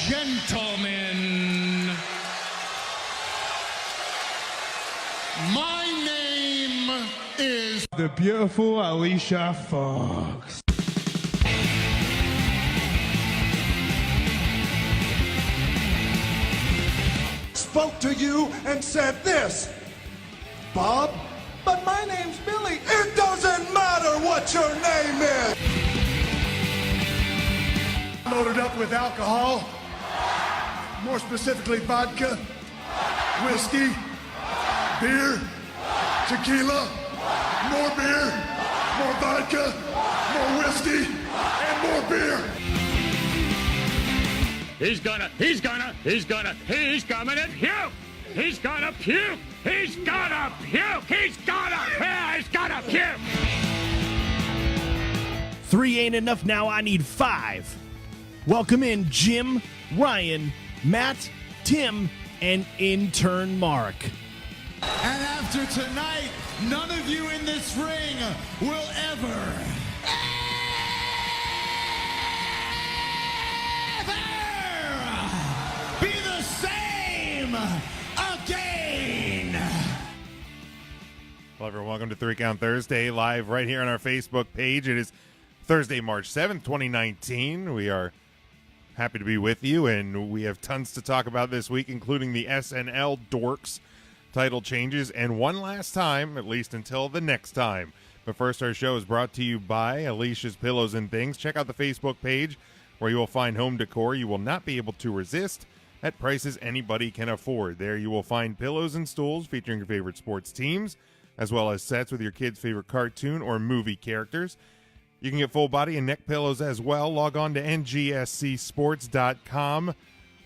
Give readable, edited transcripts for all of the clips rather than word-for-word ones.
gentlemen, my name is the beautiful Alicia Fox. Spoke to you and said this, Bob, but my name's Billy. It doesn't matter what your name is. Loaded up with alcohol, more specifically vodka, whiskey, beer, tequila, more beer, more vodka, more whiskey, and more beer. He's gonna puke! He's gonna puke! He's gonna puke! 3 ain't enough now, I need 5. Welcome in Jim, Ryan, Matt, Tim, and intern Mark. And after tonight, none of you in this ring will ever be the same again. Hello, everyone. Welcome to 3 Count Thursday, live right here on our Facebook page. It is Thursday, March 7th, 2019. We are happy to be with you, and we have tons to talk about this week, including the SNL Dorks title changes, and one last time, at least until the next time. But first, our show is brought to you by Alicia's Pillows and Things. Check out the Facebook page where you will find home decor you will not be able to resist at prices anybody can afford. There you will find pillows and stools featuring your favorite sports teams, as well as sets with your kids' favorite cartoon or movie characters. You can get full body and neck pillows as well. Log on to ngscsports.com.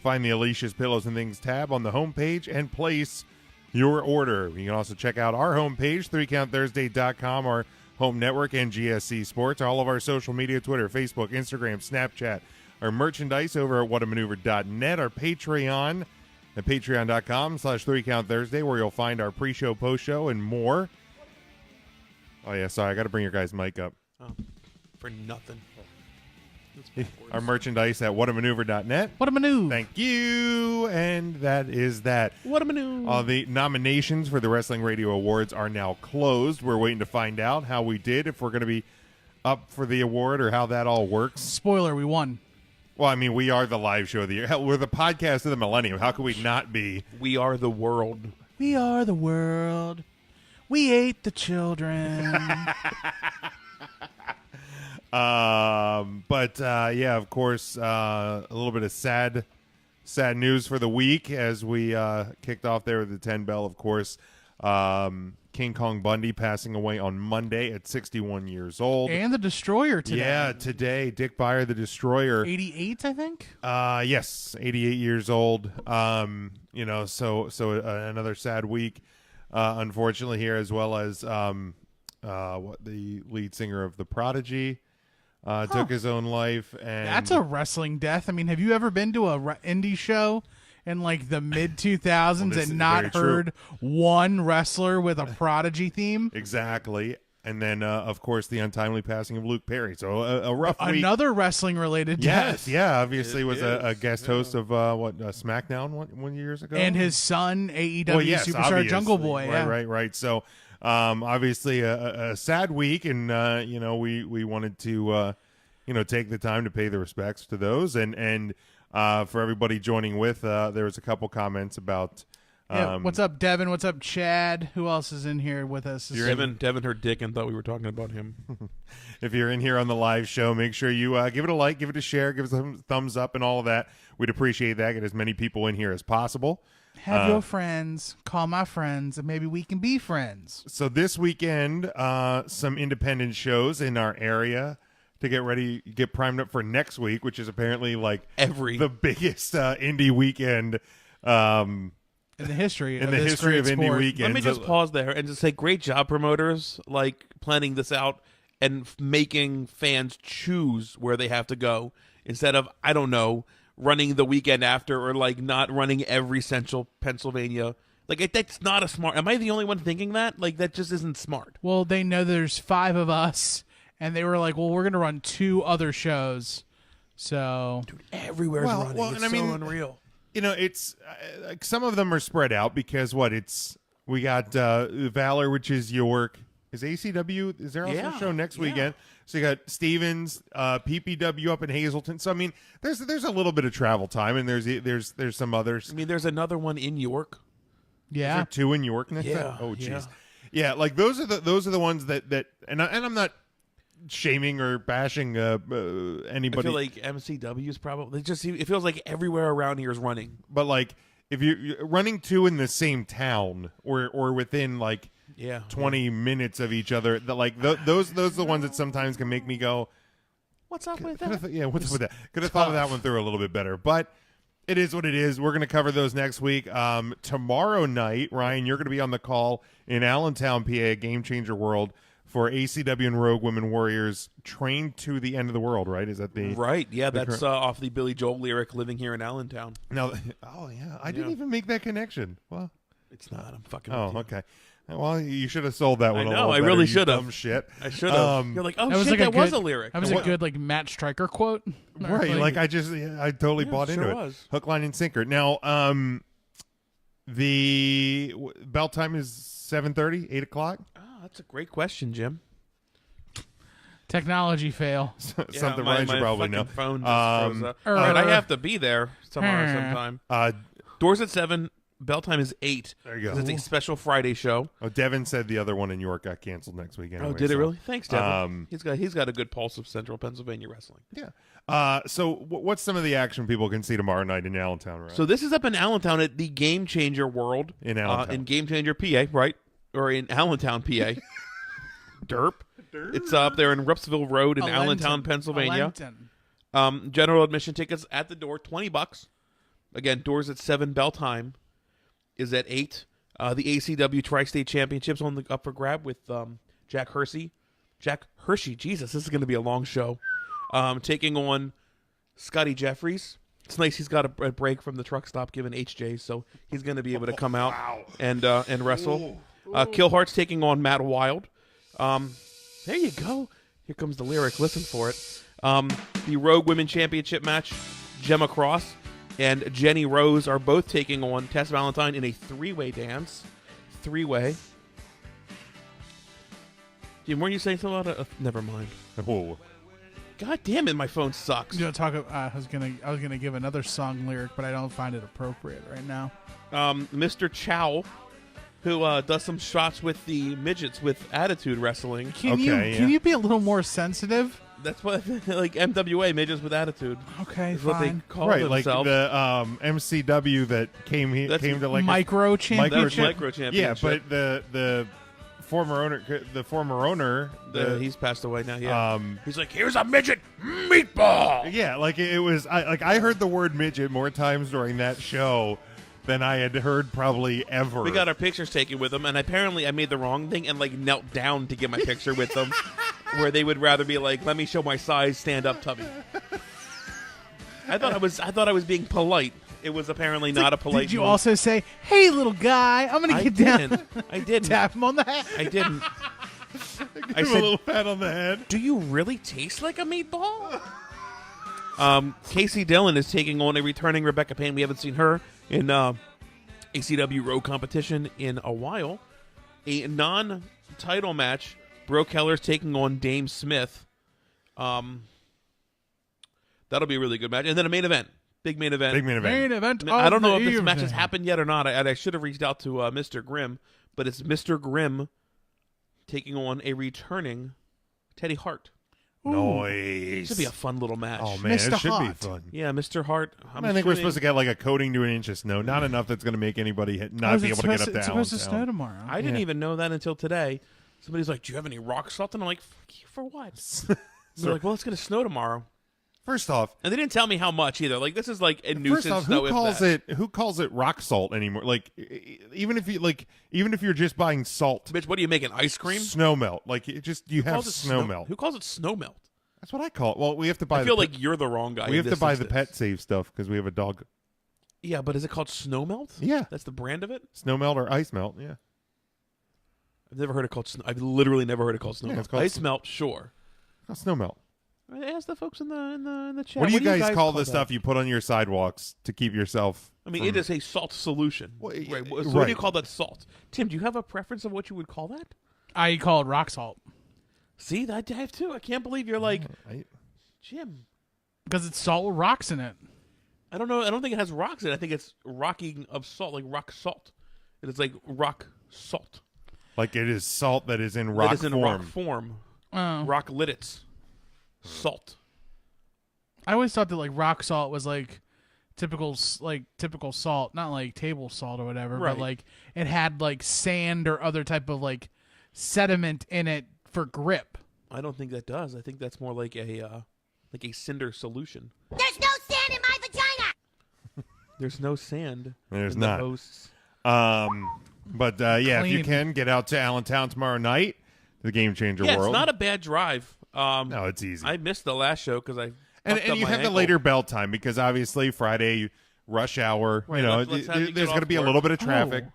Find the Alicia's Pillows and Things tab on the homepage and place your order. You can also check out our homepage, 3countthursday.com, our home network, NGSC Sports, all of our social media, Twitter, Facebook, Instagram, Snapchat, our merchandise over at whatamaneuver.net, our Patreon at patreon.com/3countthursday, where you'll find our pre-show, post-show, and more. Oh, yeah, sorry, I got to bring your guys' mic up. Oh, for nothing. Our merchandise at whatamaneuver.net. What a maneuver. Thank you. And that is that. What a maneuver. The nominations for the Wrestling Radio Awards are now closed. We're waiting to find out how we did, if we're going to be up for the award or how that all works. Spoiler, we won. Well, I mean, we are the live show of the year. Hell, we're the podcast of the millennium. How could we not be? We are the world. We are the world. We ate the children. Yeah, of course, a little bit of sad news for the week as we kicked off there with the 10 bell, of course. King Kong Bundy passing away on Monday at 61 years old. And the Destroyer today. Yeah, today, Dick Beyer, the Destroyer. 88, I think? Yes, 88 years old. So another sad week, unfortunately, here, as well as the lead singer of The Prodigy took his own life. And that's a wrestling death. I mean, have you ever been to a indie show in like the mid 2000s and not heard one wrestler with a Prodigy theme? Exactly. And then, of course, the untimely passing of Luke Perry. So a rough week. Another wrestling-related death. Yes, yeah. Obviously, was a guest host of SmackDown one years ago, and his son, AEW superstar obviously. Jungle Boy. Right. So, obviously, a sad week, and we wanted to take the time to pay the respects to those, and for everybody joining with, there was a couple comments about. What's up, Devin? What's up, Chad? Who else is in here with us? Devin heard Dick and thought we were talking about him. If you're in here on the live show, make sure you give it a like, give it a share, give us a thumbs up and all of that. We'd appreciate that. Get as many people in here as possible. Have your friends, call my friends, and maybe we can be friends. So this weekend, some independent shows in our area to get primed up for next week, which is apparently like the biggest indie weekend in the history of indie weekends. Let me just pause there and just say, great job, promoters, like planning this out and making fans choose where they have to go instead of, I don't know, running the weekend after or like not running every central Pennsylvania. Like, that's not a smart. Am I the only one thinking that? Like, that just isn't smart. Well, they know there's 5 of us, and they were like, well, we're going to run 2 other shows. So Everywhere's Well, running. well, It's and I mean, so unreal. You know, it's like some of them are spread out because we got Valor, which is York. Is ACW? Is there also a show next weekend? So you got Stevens, PPW up in Hazleton. So I mean, there's a little bit of travel time, and there's some others. I mean, there's another one in York. Is yeah, there 2 in York next Yeah, time? Oh, jeez. yeah. Yeah, like those are the ones that and I'm not shaming or bashing anybody. I feel like MCW is probably it feels like everywhere around here is running. But like if you're running 2 in the same town or within like 20 minutes of each other, that like those are the ones that sometimes can make me go, What's up with what's that? up with that? Could have thought of that one through a little bit better, but it is what it is. We're going to cover those next week. Tomorrow night, Ryan, you're going to be on the call in Allentown, PA, Game Changer World, for ACW and Rogue Women Warriors Train to the End of the World, right? Is that the Right, yeah, that's off the Billy Joel lyric, Living Here in Allentown. Now, oh yeah, I didn't even make that connection. Well, It's not. I'm fucking oh with you. okay. Well, you should have sold that one. I a know, little I better, really you should have. dumb shit. I should have. You're like, oh that was shit, like that was good, a lyric. That was a good like Matt Striker quote. Right, like I totally bought into sure it. was. Hook, line, and sinker. Now, the bell time is 7:30, 8 o'clock. Oh, that's a great question, Jim. Technology fail. Something my Ryan should probably know. Phone just froze up. All right, I have to be there tomorrow sometime. Doors at 7. Bell time is 8. There you go. 'cause it's a special Friday show. Oh, Devin said the other one in York got canceled next week. Anyway, Oh, did it so, really? Thanks, Devin. He's got a good pulse of Central Pennsylvania wrestling. Yeah. So what's some of the action people can see tomorrow night in Allentown, right? So this is up in Allentown at the Game Changer World In Allentown. in Game Changer, PA, right? Or in Allentown, PA. Derp. It's up there in Rupsville Road in Allentown, Pennsylvania. General admission tickets at the door, $20. Again, doors at 7. Bell time is at 8. The ACW Tri-State Championships up for grab with Jack Hershey. Jesus, this is going to be a long show. Taking on Scotty Jeffries. It's nice he's got a break from the truck stop given HJ, so he's going to be able to come out and wrestle. Killhart's taking on Matt Wild. There you go. Here comes the lyric. Listen for it. The Rogue Women Championship match, Gemma Cross and Jenny Rose are both taking on Tess Valentine in a 3-way dance. 3-way. Jim, weren't you saying something about it? Never mind. Whoa. God damn it, my phone sucks. You know, I was gonna give another song lyric, but I don't find it appropriate right now. Mr. Chow, who does some shots with the midgets with Attitude Wrestling. Can you be a little more sensitive? That's what, like MWA, midgets with Attitude. Okay, is what they fine. call Right, like themselves. the MCW that came to like Micro championship. That was Micro Championship. Yeah, but the former owner, he's passed away now. Yeah, he's like, here's a midget meatball. yeah, like it was. I heard the word midget more times during that show than I had heard probably ever. We got our pictures taken with them, and apparently I made the wrong thing and like knelt down to get my picture with them, where they would rather be like, "Let me show my size, stand up, tubby." I thought I was being polite. It was apparently not a polite. Did you move. also say, "Hey, little guy, I'm gonna get down"? I didn't. Tap him on the head. I didn't. Give him a little pat on the head. Do you really taste like a meatball? Casey Dillon is taking on a returning Rebecca Payne. We haven't seen her in ACW Road competition in a while. A non-title match. Bro Keller's taking on Dame Smith. That'll be a really good match. And then a main event. Big main event. Main event. I don't know of if the this match has evening. happened yet or not. I should have reached out to Mr. Grimm, but it's Mr. Grimm taking on a returning Teddy Hart. Noise. Should be a fun little match. Oh man, Mr. it should Hart. be fun. Yeah, Mr. Hart. I think we're supposed to get like a coating to an inch of snow. Not enough that's going to make anybody not be able to get up to It's supposed to Allentown. snow tomorrow. I didn't Yeah. even know that until today. Somebody's like, "Do you have any rock salt?" And I'm like, "Fuck you, for what?" They're like, "Well, it's going to snow tomorrow," First off, and they didn't tell me how much either. Like, this is like a First nuisance off, snow. who calls it rock salt anymore? Like, even if you're just buying salt, Bitch, what are you making? Ice cream? snow melt. Like, you have Calls it snow melt. Who calls it snow melt? That's what I call it. Well, we have to buy. I feel like you're the wrong guy. we in have to this buy the instance. pet save stuff because we have a dog. Yeah, but is it called snow melt? Yeah, That's the brand of it? snow melt or ice melt. Yeah, I've never heard it called snow. I've literally never heard it called snow Yeah, melt. it's called Ice melt, sure. snow melt. Ask the folks in the chat. What do you guys call the that? stuff you put on your sidewalks to keep yourself? I mean, it is a salt solution. Well, right. So right. what do you call that? Salt. Tim, do you have a preference of what you would call that? I call it rock salt See, that I have too. I can't believe you're like, Jim. because it's salt with rocks in it. I don't know. I don't think it has rocks in it. I think it's rocking of salt, like rock salt. It is like rock salt. Like it is salt that is in rock That is in form. rock form. Oh. Rock liddits. Salt. I always thought that like rock salt was like typical salt, not like table salt or whatever, Right. but like it had like sand or other type of like sediment in it for grip. I don't think that does. I think that's more like a cinder solution. There's no sand in my vagina! There's no sand. There's in not. The hosts. But yeah, if you Clean. can get out to Allentown tomorrow night, the Game Changer Yeah, World. it's not a bad drive. No, it's easy. I missed the last show because I and fucked up you my have ankle. the later bell time because obviously Friday rush hour. Right, you know, let's have you get there's going to off be a work. little bit of traffic. Oh.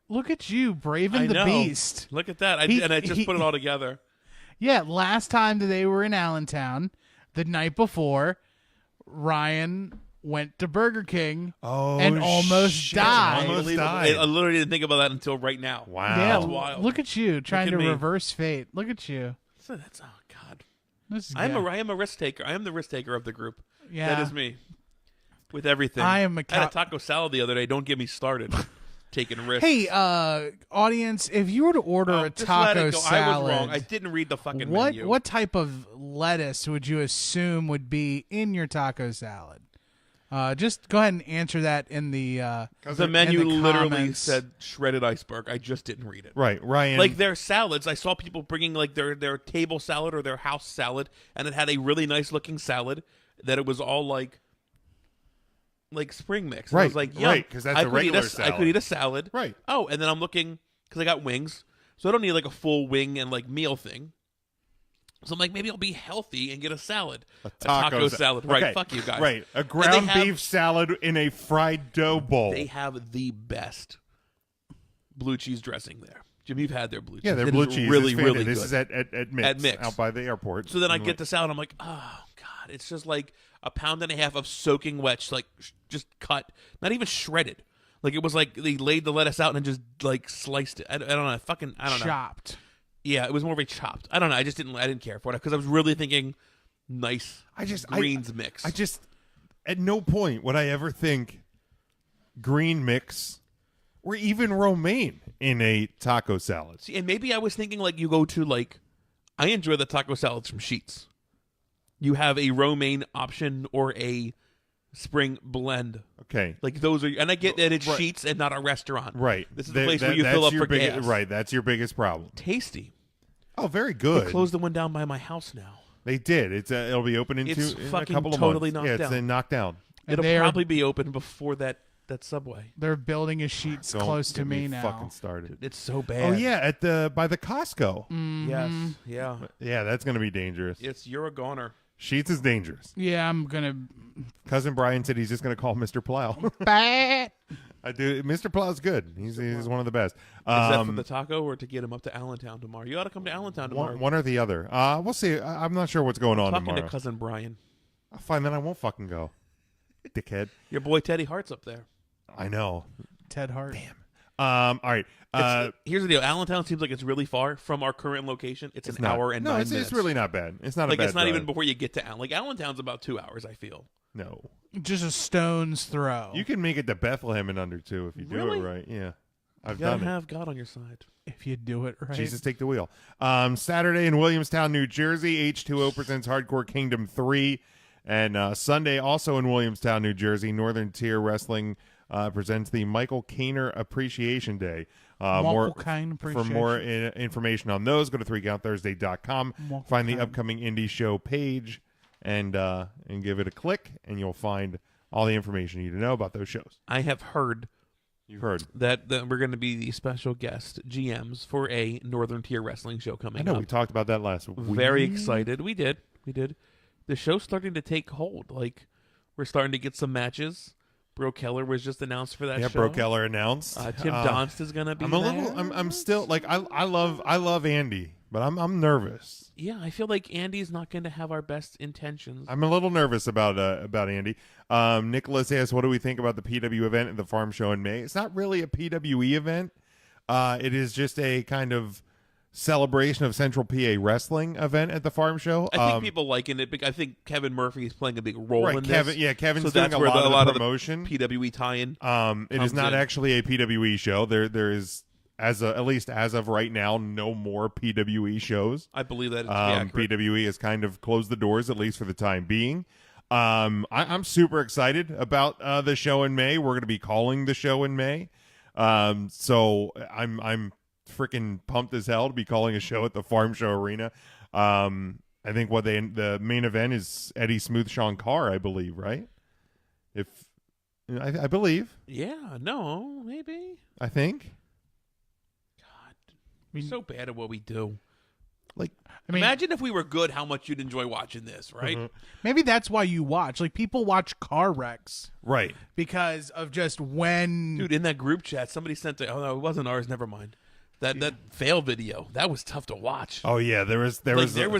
Look at you, braving I the know. beast. Look at that. I just put it all together. Yeah, last time that they were in Allentown, the night before, Ryan went to Burger King and almost shit. died. Almost Unbelievable. died. I literally didn't think about that until right now. Wow. Yeah, That's wild. look at you trying at to me. reverse fate. Look at you. So that's oh god. This is I good. am a risk taker. I am the risk taker of the group. Yeah. That is me. With everything. I am a I had a taco salad the other day. Don't get me started. Taking risks. Hey, audience, if you were to order a just let taco it go. salad, I was wrong. I didn't read the fucking menu. what type of lettuce would you assume would be in your taco salad? Just go ahead and answer that in the The menu in the literally comments. said shredded iceberg. I just didn't read it. Right, Ryan. Like their salads, I saw people bringing like their table salad or their house salad, and it had a really nice looking salad that it was all like spring mix. And I was like, yum. right, 'cause that's I a could regular eat salad. I could eat a salad. Right. Oh, and then I'm looking because I got wings, so I don't need like a full wing and like meal thing. So I'm like, maybe I'll be healthy and get a salad, a taco salad. Right? Okay, Fuck you guys. Right, a And ground they have- beef salad in a fried dough bowl. They have the best blue cheese dressing there. Jim, you've had their blue cheese. Yeah, their It blue is cheese. really, is really fantastic. good. This is at Mix, At Mix. out by the airport. So then I And get the salad. I'm like, oh god, it's just like a pound and a half of soaking wet, like just cut, not even shredded. Like it was like they laid the lettuce out and just like sliced it. I don't know. I don't know. chopped. Yeah, it was more of a chopped. I don't know. I didn't care for it because I was really thinking nice. Greens mix. I just at no point would I ever think green mix or even romaine in a taco salad. See, and maybe I was thinking like you go to like I enjoy the taco salads from Sheetz. You have a romaine option or a spring blend. Okay. Like those are, and I get that it's Right. Sheetz and not a restaurant. Right. This is the place where you fill up for gas. Right. That's your biggest problem. Tasty. Oh, very They good. closed the one down by my house now. They did. It'll be open in It's a fucking couple of totally months. knocked Yeah, it's down. knocked down. And It'll they are- probably be open before that Subway. They're building a sheets Don't close to get me now. Fucking started. It's so bad. Oh yeah, by the Costco. Yes. Yeah. Yeah, that's gonna be dangerous. You're a goner. Sheets is dangerous. Yeah, I'm gonna. Cousin Brian said he's just gonna call Mr. Plow. Bat. I do. Mr. Plow's good. He's one of the best. Is that for the taco or to get him up to Allentown tomorrow? You ought to come to Allentown tomorrow. one or the other. We'll see. I'm not sure what's going on Talking tomorrow. to Cousin Brian. Fine, then I won't fucking go. Dickhead. Your boy Teddy Hart's up there. I know. Ted Hart. Damn. All right. Here's the deal. Allentown seems like it's really far from our current location. It's an not. hour and no, 9 it's minutes. really not bad. It's not like a bad it's not even drive. before you get to Like Allentown's about 2 hours. I feel. No. Just a stone's throw. You can make it to Bethlehem in under 2 if you do Really? it right. Yeah. I've You gotta done it. have God on your side. if you do it right. Jesus, take the wheel. Saturday in Williamstown, New Jersey, H2O presents Hardcore Kingdom 3. And Sunday, also in Williamstown, New Jersey, Northern Tier Wrestling presents the Michael Kaner Appreciation Day. Michael Caine For Appreciation. more information on those, go to 3countthursday.com. Michael Find the Caine. upcoming indie show page and give it a click, and you'll find all the information you need to know about those shows. I have heard You've heard. that we're going to be the special guest GMs for a Northern Tier Wrestling show coming I know, up. we talked about that last week. Very excited. We did. The show's starting to take hold. Like, we're starting to get some matches. Bro Keller was just announced for that Yeah, show. Bro Keller announced. Tim Donst is going to be I'm a there. little. I'm still like I love Andy, but I'm nervous. Yeah, I feel like Andy's not going to have our best intentions. I'm a little nervous about Andy. Nicholas asks, what do we think about the PW event at the farm show in May? It's not really a PWE event. It is just a kind of celebration of Central PA wrestling event at the farm show. I think people liking it. I think Kevin Murphy is playing a big role in Kevin, this. Yeah, Kevin's so doing that's a where lot of the promotion. The PWE tie-in. It is not in. actually a PWE show. There is, at least as of right now, no more PWE shows. I believe that. PWE has kind of closed the doors, at least for the time being. I'm super excited about the show in May. We're going to be calling the show in May. So I'm freaking pumped as hell to be calling a show at the Farm Show Arena. I think the main event is Eddie Smooth Sean Carr, I believe, right? I believe. Yeah, no, maybe. I think. God, we're so bad at what we do. I mean, imagine if we were good, how much you'd enjoy watching this, right? Maybe that's why you watch. Like, people watch car wrecks. Right. Because of just when... Dude, in that group chat, somebody sent oh, no, it wasn't ours, never mind. That fail video, that was tough to watch. Oh, yeah, there was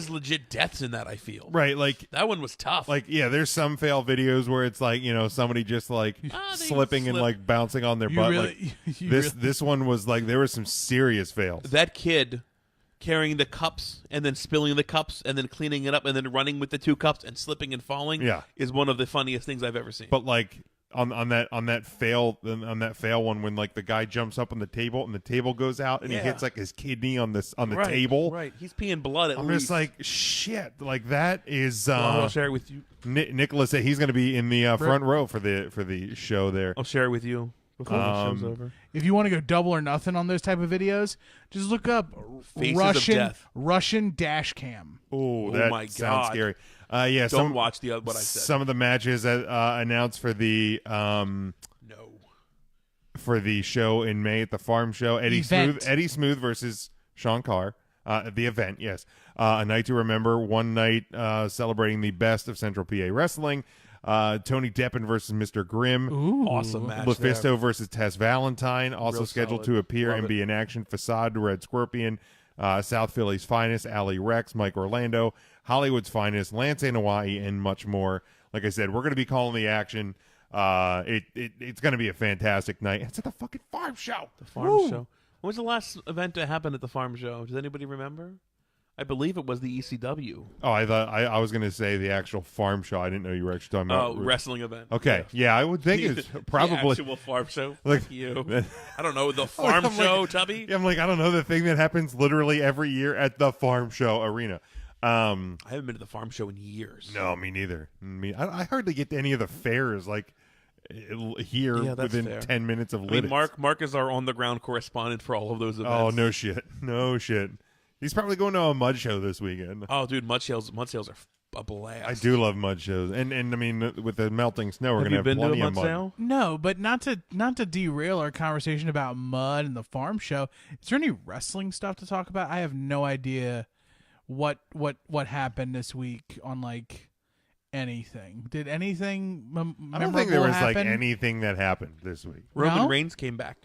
legit deaths in that, I feel. Right, like... That one was tough. Like, yeah, there's some fail videos where it's like, somebody just like slipping and like bouncing on their butt. This one was like, there were some serious fails. That kid carrying the cups and then spilling the cups and then cleaning it up and then running with the 2 cups and slipping and falling is one of the funniest things I've ever seen. But like on that fail one, when like the guy jumps up on the table and the table goes out and he hits like his kidney on the table. Right. He's peeing blood I'm just like, shit. Like that is I'll share it with you. Nicholas said he's going to be in the front row for the show there. I'll share it with you before the show's over. If you want to go double or nothing on those type of videos, just look up Russian dash cam. Oh, that my sounds God. scary. Don't watch what I said. Some of the matches announced for the for the show in May at the Farm Show. Eddie Smooth versus Sean Carr. The event, yes. A night to remember. One night celebrating the best of Central PA wrestling. Tony Deppen versus Mr. Grimm. Ooh. Awesome match. Lufisto versus Tess Valentine. Also Real scheduled solid. to appear Love and it. be in action. Facade, Red Scorpion. South Philly's finest, Ali Rex, Mike Orlando, Hollywood's finest, Lance Anoa'i, and much more. Like I said, we're going to be calling the action. It's going to be a fantastic night. It's at the fucking Farm Show. The Farm Show. When was the last event to happen at the Farm Show? Does anybody remember? I believe it was the ECW. Oh, I thought I was going to say the actual Farm Show. I didn't know you were actually talking about wrestling event. Okay, yeah, I would think it's probably the actual Farm Show. Like, Fuck you. I don't know, the Farm Show, Tubby. I'm like, I don't know, the thing that happens literally every year at the Farm Show Arena. I haven't been to the Farm Show in years. No, me neither. I hardly get to any of the fairs like here within fair. 10 minutes of I mean, Lidditz. Mark is our on-the-ground correspondent for all of those events. Oh, no shit. He's probably going to a mud show this weekend. Oh, dude, mud sales are a blast. I do love mud shows, and I mean, with the melting snow, we're going to have been plenty to a of mud mud. sale? No, but not to derail our conversation about mud and the Farm Show. Is there any wrestling stuff to talk about? I have no idea what happened this week on like anything. Did anything I don't think there was happen? like anything that happened this week. Roman No? Reigns came back.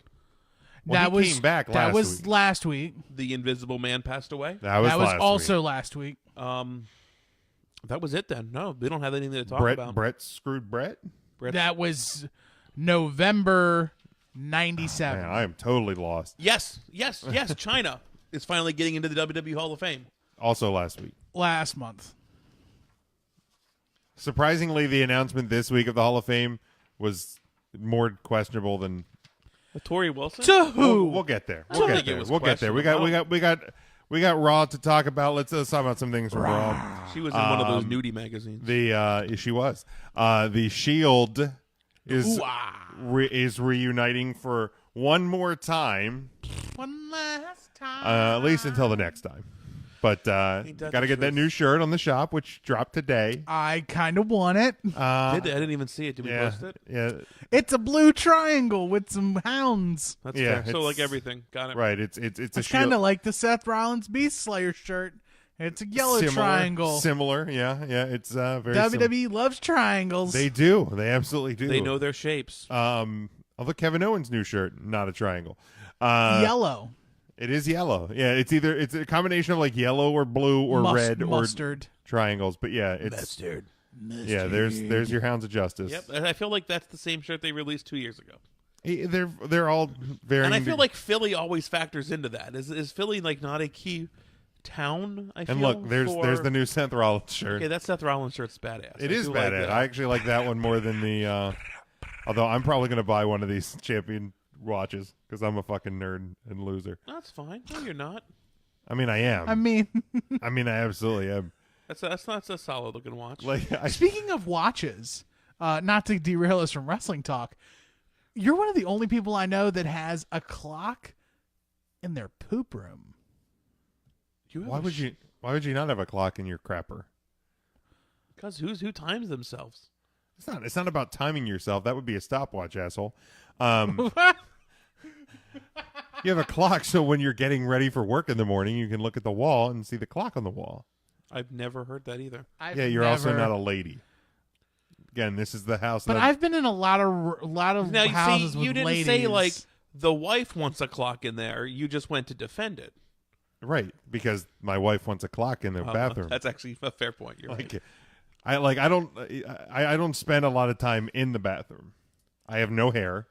Well, he came back that last was week. last week. The Invisible Man passed away. That was last also week. last week. That was it then. No, we don't have anything to talk about. Brett screwed Brett? That was November 97. Man, I am totally lost. Yes. China is finally getting into the WWE Hall of Fame. Also last week. Last month. Surprisingly, the announcement this week of the Hall of Fame was more questionable than. Tori Wilson? To who? We'll get there. don't think it was We'll get there. We got Raw to talk about. Let's talk about some things from Raw. She was in one of those nudie magazines. She was. The Shield is reuniting for one more time. One last time. At least until the next time. But got to get that new shirt on the shop, which dropped today. I kind of want it. I didn't even see it. Did we post it? Yeah. It's a blue triangle with some hounds. That's Yeah, fair. So it's- like everything. Got it. Right. It's a It's Shield. kind of like the Seth Rollins Beast Slayer shirt. It's a yellow triangle. Similar. Yeah. It's very WWE loves triangles. They do. They absolutely do. They know their shapes. Although Kevin Owens' new shirt, not a triangle. Yellow. It is yellow. Yeah, it's a combination of like yellow or blue or red mustard. or triangles. But yeah, it's Mustard. Yeah, there's your Hounds of Justice. Yep, and I feel like that's the same shirt they released 2 years ago. They're all varying. And I feel like Philly always factors into that. Is Philly like not a key town? I feel. And look, there's the new Seth Rollins shirt. Okay, that Seth Rollins shirt's badass. It is badass. Like I actually like that one more than the. Although I'm probably going to buy one of these champion watches because I'm a fucking nerd and loser. That's fine. No, you're not. I mean, I am. I mean, I absolutely am. That's a solid looking watch. Like, speaking of watches, not to derail us from wrestling talk, you're one of the only people I know that has a clock in their poop room. Why would you not have a clock in your crapper? Because who times themselves? It's not about timing yourself. That would be a stopwatch, asshole. You have a clock, so when you're getting ready for work in the morning, you can look at the wall and see the clock on the wall. I've never heard that either. You're also not a lady. Again, this is the house. But I've been in a lot of now, houses you with didn't ladies. say like the wife wants a clock in there. You just went to defend it. Right, because my wife wants a clock in their bathroom. That's actually a fair point. You're right. I don't spend a lot of time in the bathroom. I have no hair.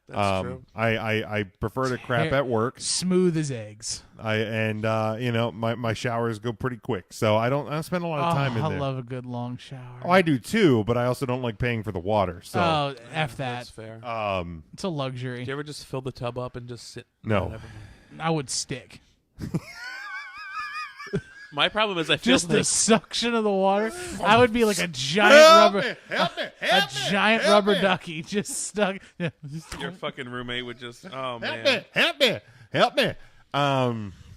That's true. I prefer to crap at work. Smooth as eggs. My showers go pretty quick, so I don't spend a lot of time in there. I love a good long shower. Oh, I do too, but I also don't like paying for the water. So F that. That's fair. It's a luxury. Do you ever just fill the tub up and just sit? No. I would stick. My problem is I feel just like the suction of the water. I would be like a giant rubber ducky just stuck. Your fucking roommate would just man. Help me.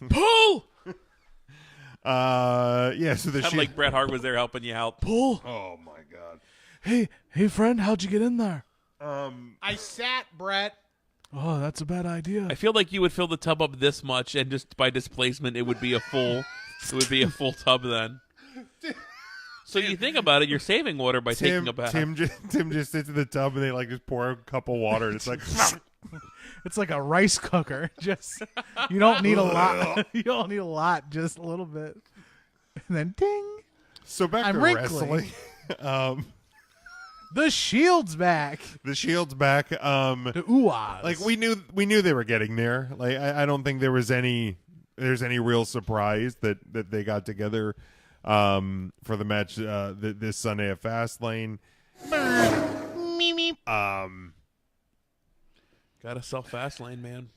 Pull. So the Sound like Bret Hart was there helping you out. Pull. Oh my god. Hey friend, how'd you get in there? I sat, Brett. Oh, that's a bad idea. I feel like you would fill the tub up this much, and just by displacement, it would be a full. It would be a full tub then. So you think about it, you're saving water by taking a bath. Tim just sits in the tub and they like just pour a cup of water and it's like it's like a rice cooker. Just you don't need a lot. You don't need a lot, just a little bit. And then ding. So back I'm to wrinkly. wrestling. The Shield's back. The Shield's back. The Uwas. Like we knew they were getting there. Like I don't think there's any real surprise that they got together for the match this Sunday at Fastlane. Gotta sell Fastlane, man.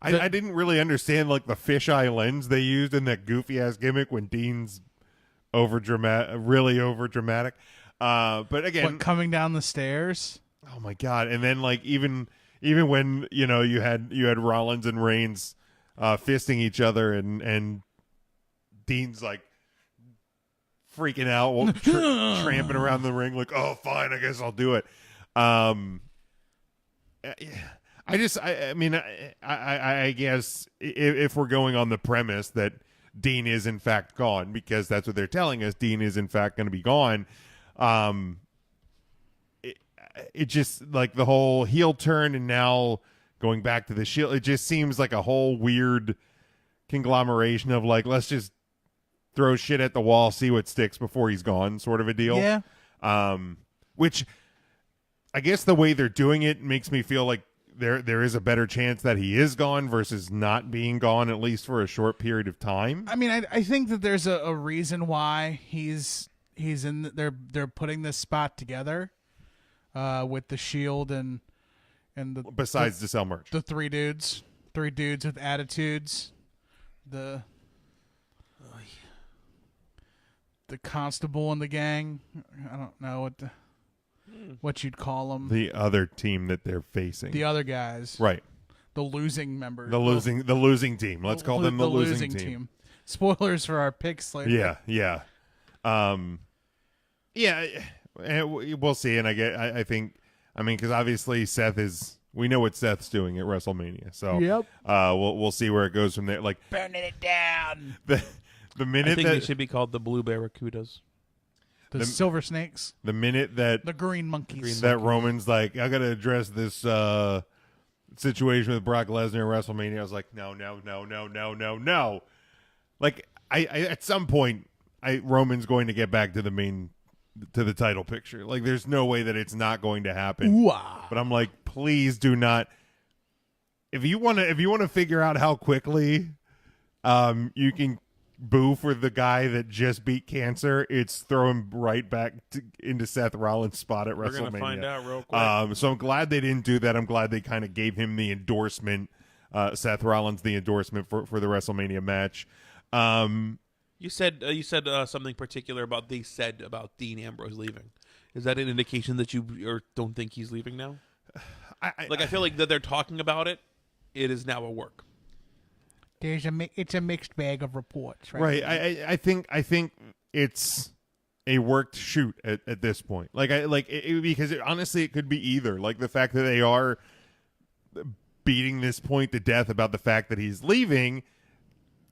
I didn't really understand like the fisheye lens they used in that goofy ass gimmick when Dean's really over dramatic. But again, coming down the stairs. Oh my god! And then like even when you had Rollins and Reigns fisting each other and Dean's like freaking out, tramping around the ring like, oh fine, I guess I'll do it. I guess if we're going on the premise that Dean is in fact gone, because that's what they're telling us, Dean is in fact going to be gone. It just like the whole heel turn and now going back to the Shield, it just seems like a whole weird conglomeration of like, let's just throw shit at the wall, see what sticks before he's gone, sort of a deal. Yeah. Which I guess the way they're doing it makes me feel like there is a better chance that he is gone versus not being gone, at least for a short period of time. I mean, I think that there's a reason why he's in. They're putting this spot together with the Shield and the besides to sell merch, the three dudes with attitudes, the constable and the gang. I don't know what you'd call them. The other team that they're facing. The other guys. Right. The losing members. The losing team. Let's call them the losing team. Spoilers for our picks later. Yeah. We'll see. And I think because obviously we know what Seth's doing at WrestleMania. So yep. We'll see where it goes from there. Like burning it down. The minute I think that they should be called the Blue Barracudas. The silver snakes. The minute that the green monkeys. That Roman's like, I gotta address this situation with Brock Lesnar in WrestleMania. I was like, no. Like, I at some point, Roman's going to get back to the title picture. Like, there's no way that it's not going to happen. Ooh-ah. But I'm like, please do not. If you want to figure out how quickly, you can boo for the guy that just beat cancer, it's throw him right back into Seth Rollins' spot at WrestleMania. We're gonna find out real quick. So I'm glad they didn't do that. I'm glad they kind of gave him the endorsement, Seth Rollins, the endorsement for the WrestleMania match. You said something particular about Dean Ambrose leaving. Is that an indication that you don't think he's leaving now? I feel like that they're talking about it. It is now a work. It's a mixed bag of reports, right? I think it's a worked shoot at this point. Because honestly, it could be either. Like the fact that they are beating this point to death about the fact that he's leaving,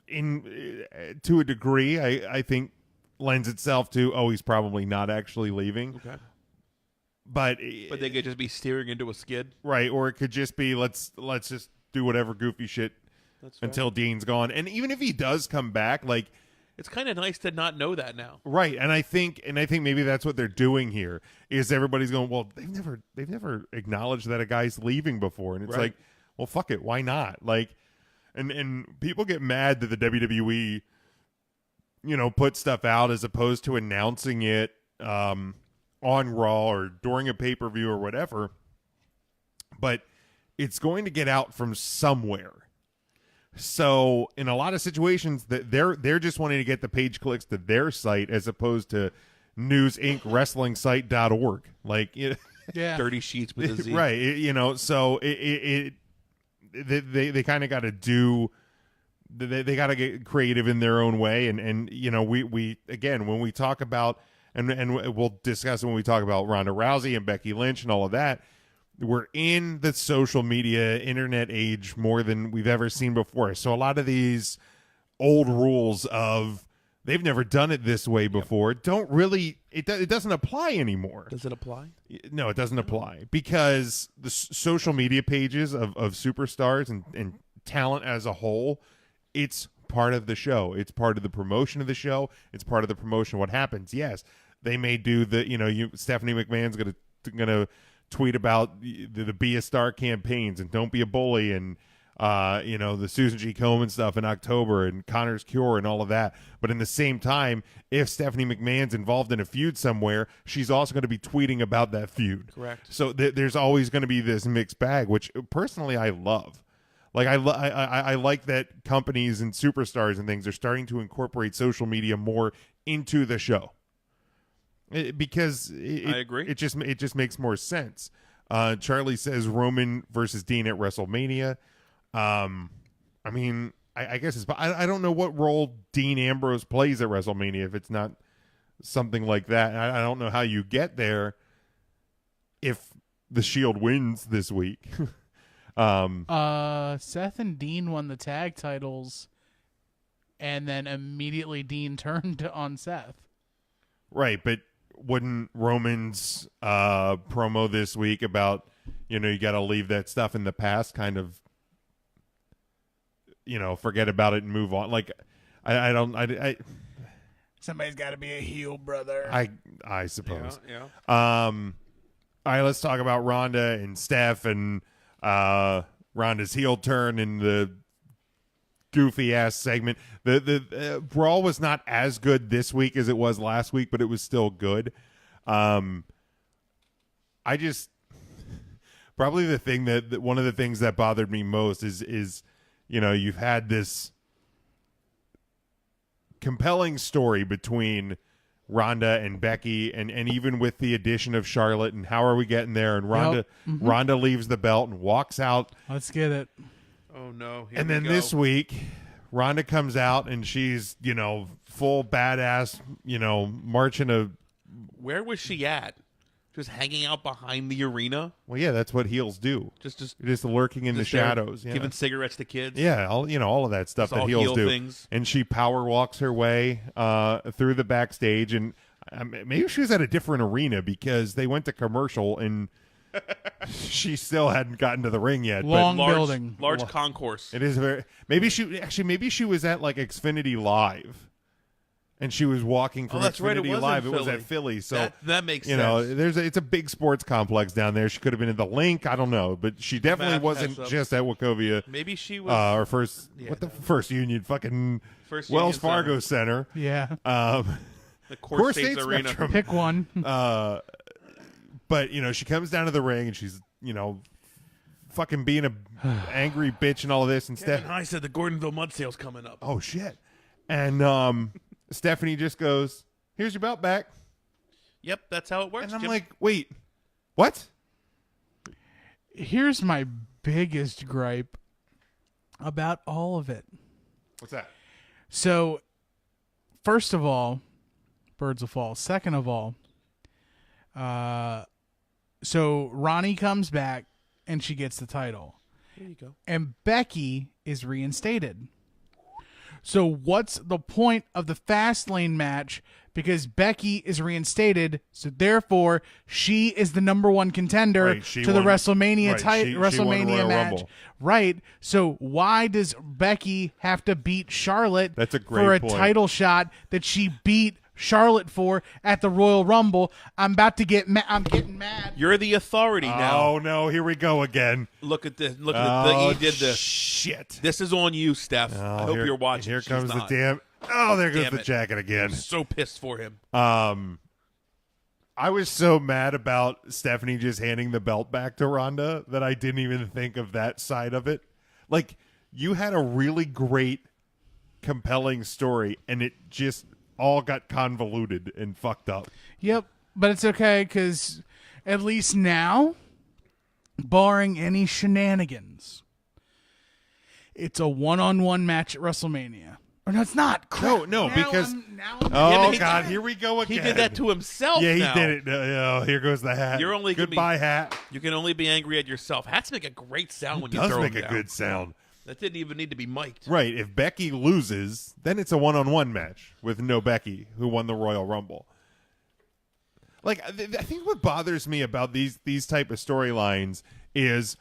to a degree, I think lends itself to he's probably not actually leaving. Okay. But they could just be steering into a skid, right? Or it could just be let's just do whatever goofy shit until Dean's gone. And even if he does come back, like, it's kind of nice to not know that now, right? And I think maybe that's what they're doing here. Is everybody's going, well, they've never acknowledged that a guy's leaving before, and it's like, well, fuck it, why not? Like, and people get mad that the WWE, put stuff out as opposed to announcing it on Raw or during a pay-per-view or whatever. But it's going to get out from somewhere. So in a lot of situations, that they're just wanting to get the page clicks to their site as opposed to newsincwrestlingsite.org. Like, yeah, dirty sheets with a Z, right? So they kind of got to do. They got to get creative in their own way, and we again, when we talk about and we'll discuss it when we talk about Ronda Rousey and Becky Lynch and all of that. We're in the social media internet age more than we've ever seen before. So a lot of these old rules of they've never done it this way before don't really, it doesn't apply anymore. Does it apply? No, it doesn't apply because the social media pages of superstars and talent as a whole, it's part of the show. It's part of the promotion of the show. It's part of the promotion of what happens. Yes, they may do Stephanie McMahon's going to tweet about the Be a Star campaigns and Don't Be a Bully and the Susan G. Komen stuff in October and Connor's Cure and all of that. But in the same time, if Stephanie McMahon's involved in a feud somewhere, she's also going to be tweeting about that feud. Correct. So there's always going to be this mixed bag, which personally I love. Like I like that companies and superstars and things are starting to incorporate social media more into the show. Because I agree. It just makes more sense. Charlie says Roman versus Dean at WrestleMania. I mean, I guess I don't know what role Dean Ambrose plays at WrestleMania if it's not something like that. I don't know how you get there if the Shield wins this week. Seth and Dean won the tag titles, and then immediately Dean turned on Seth. Right, but wouldn't Roman's promo this week about you got to leave that stuff in the past, kind of forget about it and move on? Like I somebody's got to be a heel, brother. I suppose. Yeah. All right, let's talk about Ronda and Steph and Ronda's heel turn and the goofy ass segment. The brawl was not as good this week as it was last week, but it was still good. I just probably the thing that one of the things that bothered me most is you've had this compelling story between Ronda and Becky, and even with the addition of Charlotte, and how are we getting there? And Ronda leaves the belt and walks out. Let's get it. Oh no! And then this week, Ronda comes out and she's full badass, marching a. Where was she at? Just hanging out behind the arena. Well, yeah, that's what heels do. Just lurking in the shadows, giving cigarettes to kids. Yeah, all of that stuff that heels do. Things. And she power walks her way through the backstage, and maybe she was at a different arena because they went to commercial, and she still hadn't gotten to the ring yet. Long but building. Large concourse. it is very. Maybe she was at like Xfinity Live, and she was walking from that's right, it Xfinity was in Live. It was Philly. at Philly, so That makes you know, sense. it's a big sports complex down there. She could have been in the Link. I don't know, but she definitely map wasn't has up. just at Wachovia. Maybe she was. Or first, First Union, fucking First Wells Union Fargo Center. Yeah. The Core States Arena. Spectrum. Pick one. But you know, she comes down to the ring and she's fucking being a angry bitch and all of this. And Kevin High said the Gordonville Mud Sale's coming up. oh shit, and Stephanie just goes, "Here's your belt back," Yep, that's how it works. and I'm Jim. like, "Wait, what?" Here's my biggest gripe about all of it. What's that? So, first of all, birds will fall. Second of all, so Ronnie comes back and she gets the title. There you go. And Becky is reinstated. So what's the point of the Fastlane match? Because Becky is reinstated, so therefore she is the number one contender Right, she to the won. WrestleMania Right, she won the WrestleMania Royal match. Rumble. Right. So why does Becky have to beat Charlotte That's a great for a point. title shot that she beat Charlotte for at the Royal Rumble? I'm about to get I'm getting mad. You're the authority now. Oh no, here we go again. Look at this. Look at the he did this. Shit. This is on you, Steph. I hope here, you're watching. Here She's comes not. the damn. Oh, there goes Damn the it. jacket again. So pissed for him. I was so mad about Stephanie just handing the belt back to Ronda that I didn't even think of that side of it. Like, you had a really great, compelling story, and it just all got convoluted and fucked up. Yep, but it's okay because at least now, barring any shenanigans, it's a one-on-one match at WrestleMania. Or no, it's not. Crap. No, Now because I'm oh he god, did- here we go again. He did that to himself. Yeah, he now. did it. Oh, here goes the hat. You're only gonna be- goodbye hat. You can only be angry at yourself. Hats make a great sound when you Does throw make them a down. good sound. That didn't even need to be mic'd. Right. If Becky loses, then it's a one-on-one match with no Becky, who won the Royal Rumble. Like, I think what bothers me about these type of storylines is,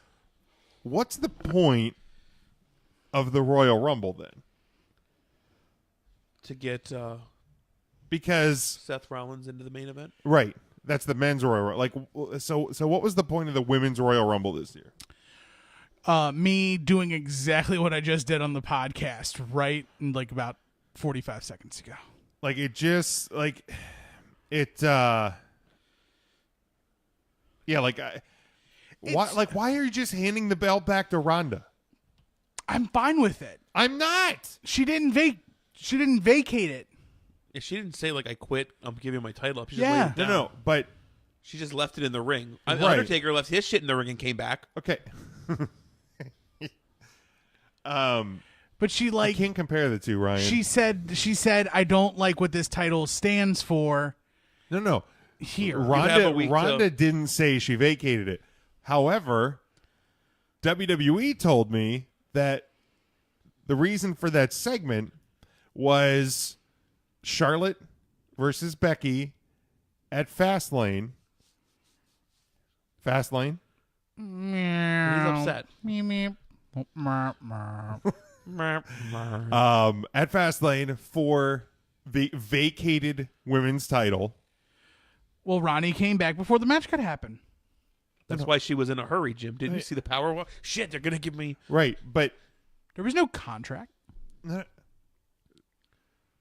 what's the point of the Royal Rumble then? To get Because Seth Rollins into the main event. right, that's the men's Royal Rumble. Like, so what was the point of the women's Royal Rumble this year? me doing exactly what I just did on the podcast, right? Like about 45 seconds ago. Like, it just yeah, like why are you just handing the belt back to Ronda? I'm fine with it. I'm not. She didn't vacate it. If she didn't say like I quit, I'm giving my title up. She Yeah. just laid it No, down. but She just left it in the ring. Right. Undertaker left his shit in the ring and came back. okay. But she I like can't compare the two, Ryan. she said I don't like what this title stands for no. here. have a week Ronda to- didn't say she vacated it. However, WWE told me that the reason for that segment was Charlotte versus Becky at Fastlane. Fastlane. He's upset. At Fastlane for the vacated women's title. Well, Ronnie came back before the match could happen. That's why she was in a hurry, Jim. Didn't you see the power walk? Shit, they're gonna give me. Right, but There was no contract. there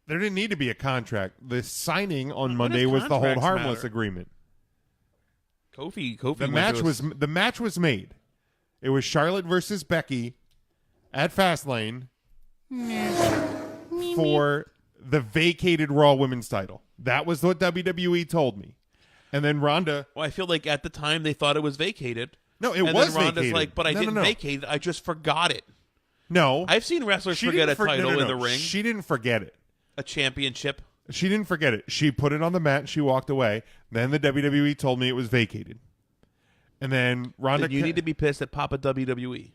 didn't need to be a contract. The signing on When Monday does was the hold contracts harmless matter? agreement. Kofi. The went match was made. It was Charlotte versus Becky at Fastlane for the vacated Raw Women's title. That was what WWE told me. And then Ronda. Well, I feel like at the time they thought it was vacated. No, it and was then Ronda's vacated. like, but I No, didn't no. vacate it. I just forgot it. No, I've seen wrestlers she forget a didn't for- no, title no, in no. the ring, She didn't forget it. a championship. She didn't forget it. She put it on the mat and she walked away. Then the WWE told me it was vacated. And then Ronda. Then you need to be pissed at Papa WWE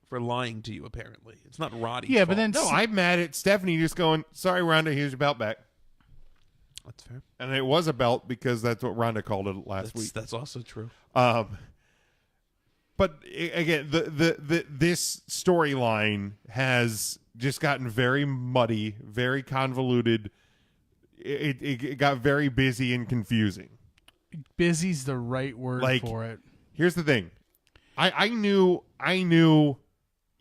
for lying to you. Apparently, it's not Roddy's Yeah, fault. but then No, I'm mad at Stephanie just going, sorry, Ronda, here's your belt back. That's fair. And it was a belt because that's what Ronda called it last week. That's also true. But again, this storyline has just gotten very muddy, very convoluted. It got very busy and confusing. Busy's the right word for it. Here's the thing. I knew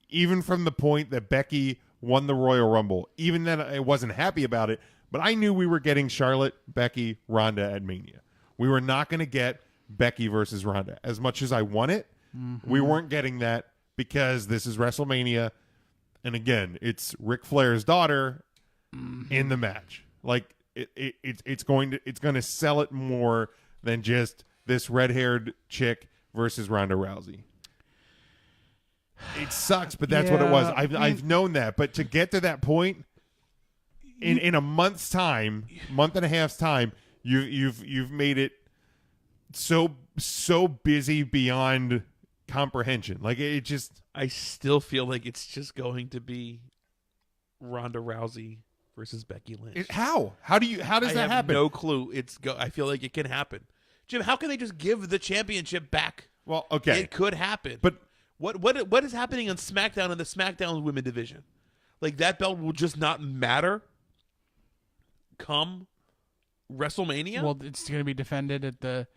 even from the point that Becky won the Royal Rumble, even then I wasn't happy about it, but I knew we were getting Charlotte, Becky, Ronda at Mania. We were not going to get Becky versus Ronda. As much as I want it, we weren't getting that because this is WrestleMania, and again, it's Ric Flair's daughter in the match. Like it's going to sell it more than just this red-haired chick versus Ronda Rousey. It sucks, but that's what it was. I've known that, but to get to that point in a month and a half's time, you've made it so busy beyond comprehension. Like it just. I still feel like it's just going to be Ronda Rousey versus Becky Lynch. How does that happen? No clue. I feel like it can happen. Jim, how can they just give the championship back? Well, okay, it could happen, but what is happening on SmackDown in the SmackDown Women division? Like that belt will just not matter come WrestleMania. Well, it's going to be defended at the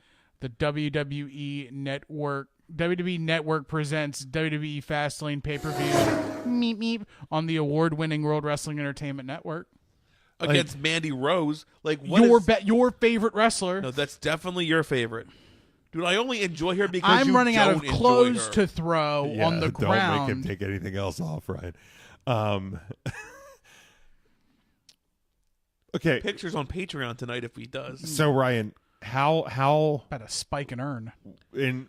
WWE Network. WWE Network presents WWE Fastlane pay-per-view meep meep on the award-winning World Wrestling Entertainment Network against Mandy Rose. Like what your favorite wrestler? No, that's definitely your favorite. Dude, I only enjoy her because I'm running out of clothes to throw on the ground. Don't make him take anything else off, Ryan. Okay. Pictures on Patreon tonight if he does. So, Ryan, how about a spike and earn way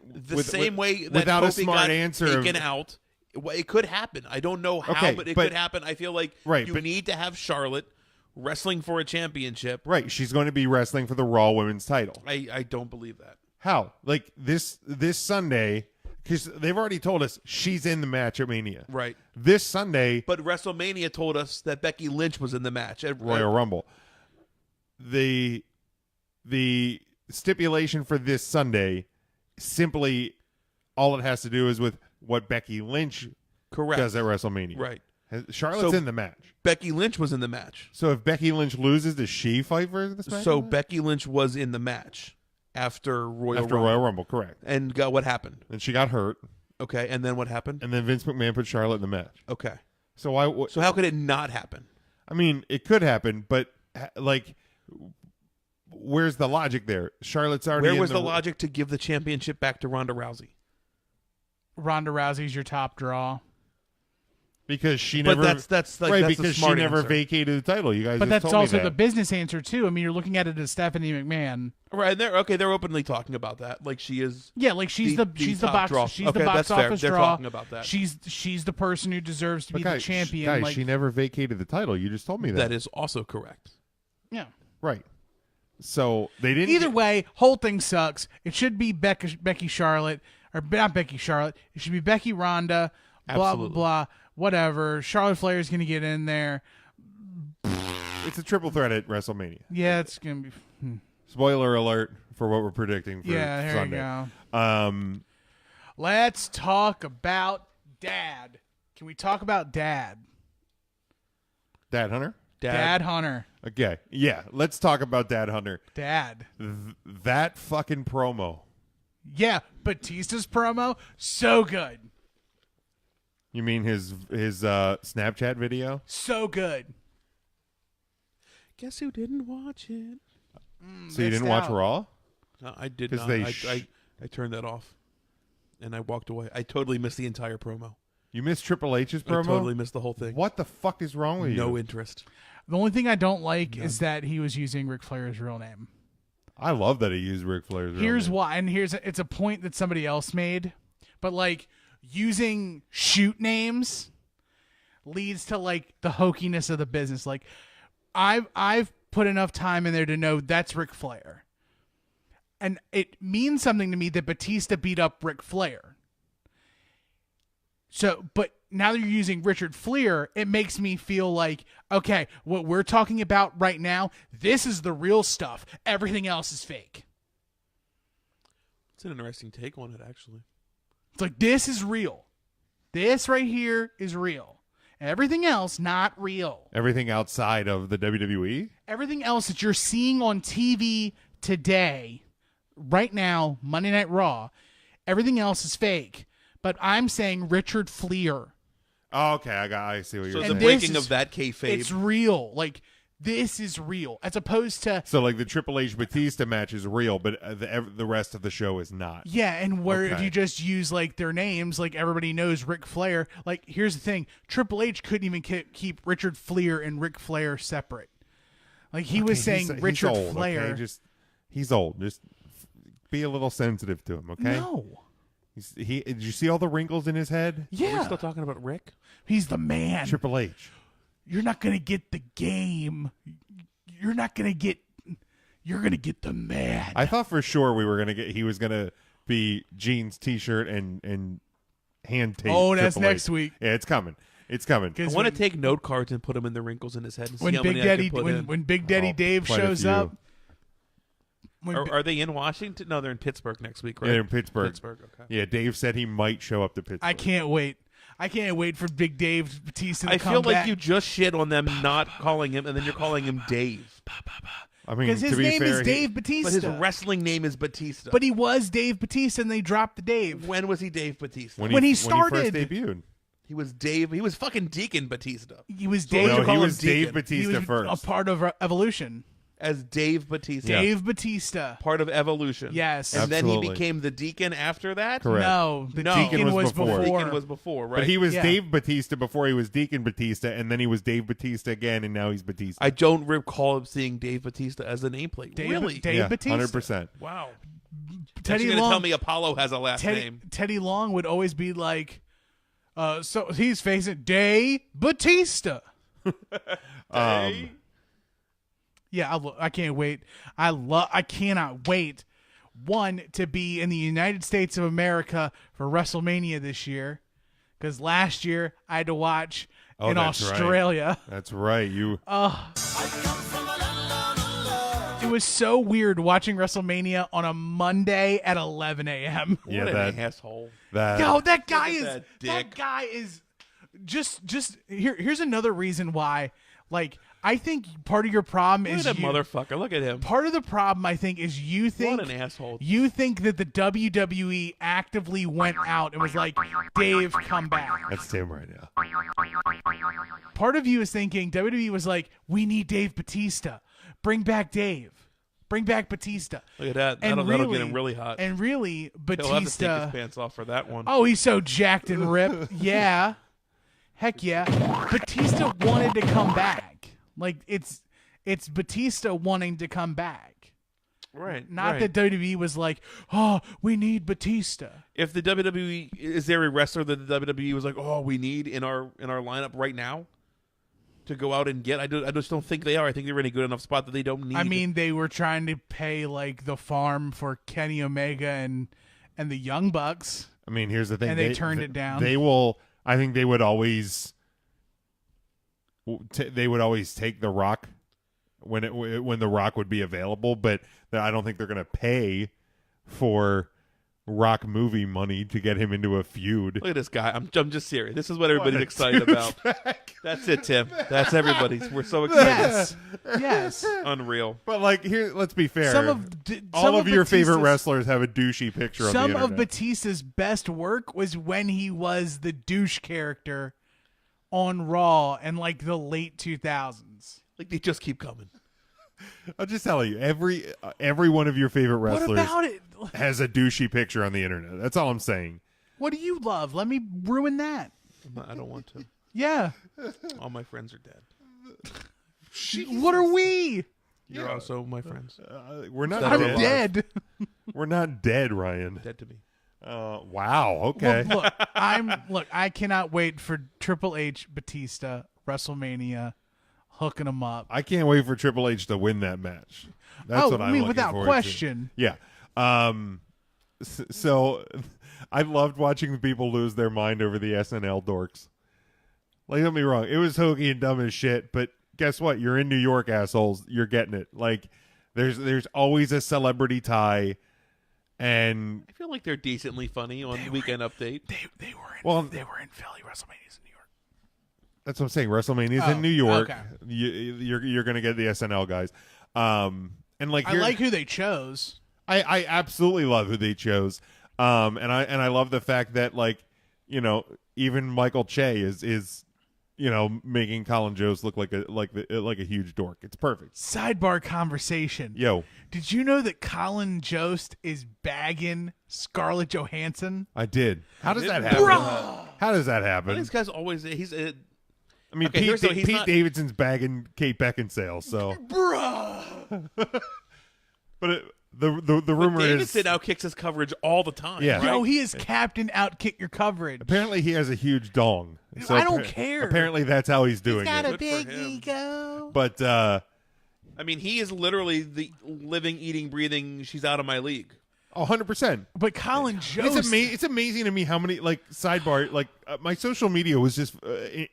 that without Kofi a smart got answer taken out. It could happen. I don't know how, but it could happen. I feel like you need to have Charlotte wrestling for a championship. Right. She's going to be wrestling for the Raw Women's title. I don't believe that. How? Like this Sunday, because they've already told us she's in the match at Mania. Right. This Sunday. But WrestleMania told us that Becky Lynch was in the match at Royal Rumble. The stipulation for this Sunday, simply all it has to do is with what Becky Lynch does at WrestleMania. Right. Charlotte's in the match. Becky Lynch was in the match. So if Becky Lynch loses, does she fight for this match? So Becky Lynch was in the match after Royal Rumble, correct. And what happened? And she got hurt. Okay, and then what happened? And then Vince McMahon put Charlotte in the match. Okay. So So how could it not happen? I mean, it could happen, but like, where's the logic there? Charlotte's already. Where was the logic to give the championship back to Ronda Rousey? Ronda Rousey's your top draw. Because she never. But that's right. That's because a smart she never answer. vacated the title. You guys. But just that's told also me that. the business answer too. I mean, you're looking at it as Stephanie McMahon. Right. They're openly talking about that. Like she is. Yeah. Like she's the top box draw. she's Okay, the box that's fair. office They're draw. talking about that. She's the person who deserves to be the champion. Guys, like, she never vacated the title. You just told me that. That is also correct. Yeah. Right. So they didn't. Either way, whole thing sucks. It should be Becky Charlotte, or not Becky Charlotte. It should be Becky Ronda. Blah blah blah. Whatever. Charlotte Flair is going to get in there. It's a triple threat at WrestleMania. Yeah, it's going to be. Spoiler alert for what we're predicting for here Sunday. You go. Let's talk about Dad. Can we talk about Dad? Dad Hunter? Dad Hunter. Okay. Yeah, let's talk about Dad Hunter. Dad. That fucking promo. Yeah, Batista's promo, so good. You mean his Snapchat video? So good. Guess who didn't watch it? So you didn't watch Raw? No, I did not. They I turned that off, and I walked away. I totally missed the entire promo. You missed Triple H's promo? I totally missed the whole thing. What the fuck is wrong with you? No interest. The only thing I don't like is that he was using Ric Flair's real name. I love that he used Ric Flair's real name. Why, and it's a point that somebody else made, but like using shoot names leads to like the hokiness of the business. Like I've put enough time in there to know that's Ric Flair. And it means something to me that Batista beat up Ric Flair. So, but now that you're using Richard Fleur, it makes me feel like, okay, what we're talking about right now, this is the real stuff. Everything else is fake. It's an interesting take on it, actually. It's like, this is real. This right here is real. Everything else, not real. Everything outside of the WWE? Everything else that you're seeing on TV today, right now, Monday Night Raw, everything else is fake. But I'm saying Richard Fleur. Oh, okay. I see what you're So saying. the breaking of that kayfabe. It's real. Like, this is real. As opposed to... So, like, the Triple H Batista match is real, but the rest of the show is not. Yeah, and where if Okay. you just use, like, their names, like, everybody knows Ric Flair. Like, here's the thing. Triple H couldn't even keep Richard Fleur and Ric Flair separate. Like, he was saying Richard he's old, Flair. Okay? He's old. Just be a little sensitive to him, okay? No. Did you see all the wrinkles in his head? Are we Yeah. still talking about Rick? He's the man. Triple H. You're not going to get the game. You're not going to get... You're going to get the man. I thought for sure he was gonna be Gene's T-shirt and hand tape. Oh, that's Triple H. next week. Yeah, it's coming. It's coming. I want to take note cards and put them in the wrinkles in his head and see when how Big many Daddy I can put in. when Big Daddy Oh, Dave quite a shows few. up. When Are they in Washington? No, they're in Pittsburgh next week, right? Yeah, they're in Pittsburgh. Pittsburgh, okay. Yeah, Dave said he might show up to Pittsburgh. I can't wait. I can't wait for Big Dave Batista to I come feel like back. you just shit on them not calling him, and then you're calling him Dave. I mean, because his to be name fair, is Dave Batista. But his wrestling name is Batista. But he was Dave Batista, and they dropped the Dave. when was he Dave Batista? when he first started. debuted. He was Dave. He was fucking Deacon Batista. He was So Dave. you No, call he him was Dave Deacon. Batista he was first. a part of Evolution. As Dave Batista. Dave Batista. Part of Evolution. Yes. And then he Absolutely. became the Deacon after that? Correct. No, the No. Deacon was before. before. Deacon was before, right? But he was Yeah. Dave Batista before he was Deacon Batista, and then he was Dave Batista again, and now he's Batista. I don't recall him seeing Dave Batista as a nameplate. Dave, really? Dave yeah, Batista. 100%. Wow. Teddy You're going to Long. tell me Apollo has a last name. Teddy Long would always be like, so he's facing Dave Batista. Yeah, I can't wait. I cannot wait. One, to be in the United States of America for WrestleMania this year, because last year I had to watch in that's right. Australia. That's right. You. It was so weird watching WrestleMania on a Monday at 11 a.m. Yeah, What that an asshole. that. Yo, that guy at is that that dick. guy is just here's another reason why. Like, I think part of your problem Look is at that you, motherfucker. Look at him. part of the problem I think is you think What an asshole. you think that the WWE actively went out and was like, Dave, come back. That's Tim right now. Part of you is thinking WWE was like, we need Dave Batista. Bring back Dave. Bring back Batista. Look at that. And That'll get him really hot. And really, He'll have to take Batista. his pants off for that one. Oh, he's so jacked and ripped. Yeah. Heck yeah. Batista wanted to come back. Like, it's Batista wanting to come back. Right. Not right. that WWE was like, oh, we need Batista. If the WWE, is there a wrestler that the WWE was like, oh, we need in our lineup right now to go out and get? I just don't think they are. I think they're in a good enough spot that they don't need. I mean, they were trying to pay, like, the farm for Kenny Omega and the Young Bucks. I mean, here's the thing. And they turned it down. They will. I think they would always. They would always take The Rock when the Rock would be available, but I don't think they're going to pay for Rock movie money to get him into a feud. look at this guy. I'm just serious. This is what everybody's excited about. That's it, Tim. That's everybody's. We're so excited. Yes. Yes. Unreal. But like, here, let's be fair. All All of your favorite wrestlers have a douchey picture of the Some internet. of Batista's best work was when he was the douche character on Raw in like the late 2000s. Like, they just keep coming. I'll just tell you, every one of your favorite What wrestlers about it? has a douchey picture on the internet. That's all I'm saying. What do you love? Let me ruin that. I don't want to. Yeah. All my friends are dead. What are we? You're also my friends. We're not That I'm are dead. dead. We're not dead, Ryan. Dead to me. Wow. Okay. Look, I cannot wait for Triple H Batista WrestleMania hooking them up. I can't wait for Triple H to win that match. That's what I'm looking without forward question. to. Yeah. So I loved watching the people lose their mind over the SNL dorks. Like, don't get me wrong, it was hokey and dumb as shit, but guess what? You're in New York, assholes. You're getting it. Like, there's always a celebrity tie, and I feel like they're decently funny on Weekend Update. They were in Philly. WrestleMania's in New York. that's what I'm saying. WrestleMania's in New York. Okay. You're gonna get the SNL guys, and like I like who they chose. I absolutely love who they chose, and I love the fact that, like, you know, even Michael Che is you know, making Colin Jost look like a huge dork. It's perfect. Sidebar conversation. Yo, did you know that Colin Jost is bagging Scarlett Johansson? I did. How does that happen? How does that happen? This guy's always I mean, Okay, here's Pete not- Davidson's bagging Kate Beckinsale, so. But the rumor is Davidson outkicks his coverage all the time. Yeah. right? Yo, he is Captain Outkick Your Coverage. apparently he has a huge dong. So I don't care. Apparently that's how he's doing Got it. a big for him. ego. But I mean, he is literally the living, eating, breathing. She's out of my league. 100%. But Colin Jost. It's amazing to me how many, like, sidebar, like, my social media was just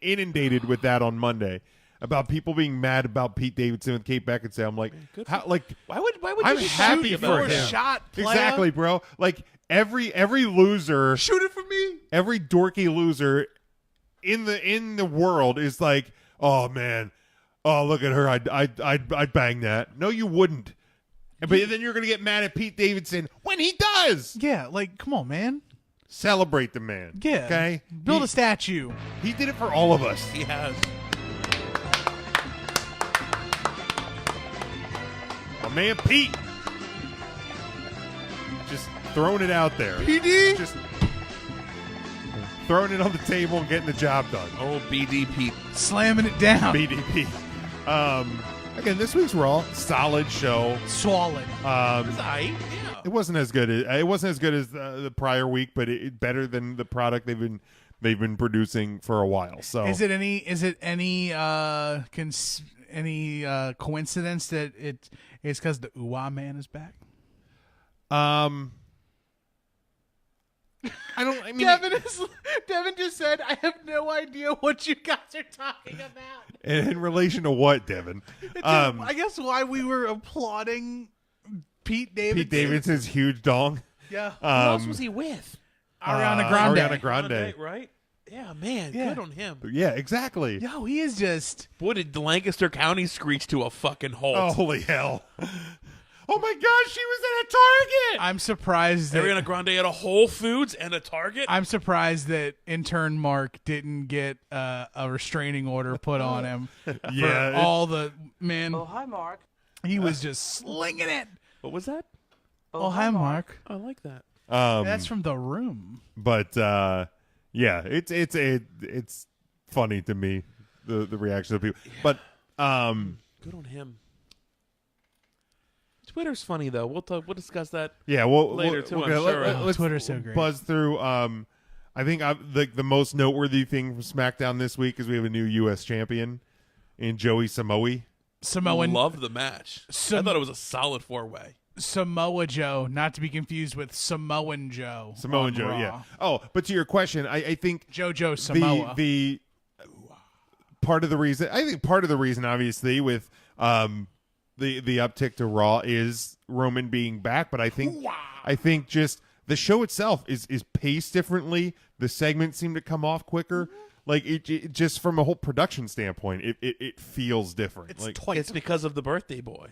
inundated with that on Monday about people being mad about Pete Davidson with Kate Beckinsale. I'm like, good how, like, Why would I'm you be happy shooting for about him. that? Shot, playa. Exactly, bro. Like, every loser, Shoot it for me. every dorky loser in the world is like, oh man, oh look at her, I'd bang that. No, you wouldn't. But then you're gonna get mad at Pete Davidson when he does. Yeah, like, come on, man. Celebrate the man. Yeah. Okay. Build a statue. He did it for all of us. He has. My man Pete. Just throwing it out there. PD? Just throwing it on the table and getting the job done. Oh, BD Pete. Slamming it down. BDP. Again, this week's Raw, solid show. Swallowed. Yeah. It wasn't as good as the prior week, but it better than the product they've been producing for a while. So Is it any coincidence that it's because the Uwa man is back? I mean, Devin just said, I have no idea what you guys are talking about. in relation to what, Devin? I guess why we were applauding Pete Davidson. Pete Davidson's huge dong. Yeah. Who else was he with? Ariana Grande. Ariana Grande. Right? Yeah, man. Yeah. Good on him. Yeah, exactly. Yo, he is just... Boy, did Lancaster County screech to a fucking halt. Oh, holy hell. Oh my gosh, she was at a Target. I'm surprised that... Ariana Grande at a Whole Foods and a Target? I'm surprised that intern Mark didn't get a restraining order put on him. Yeah, For all the... Man, Oh, hi, Mark. he was just slinging it. What was that? Oh, hi, Mark. I like that. That's from The Room. But yeah, it's funny to me, the reaction of people. But Good on him. Twitter's funny though. We'll discuss that. yeah, Later, too, I'm sure. Let's Twitter's so great. buzz through. I think the most noteworthy thing from SmackDown this week is we have a new U.S. champion in Joey Samoa. Samoan Loved the match. I thought it was a solid 4-way. Samoa Joe, not to be confused with Samoan Joe. Samoan on Joe, Raw. yeah. Oh, but to your question, I think JoJo Samoa. the part of the reason, obviously, with the uptick to Raw is Roman being back, but I think just the show itself is paced differently. The segments seem to come off quicker. Like it just from a whole production standpoint, it feels different. It's because of the birthday boy.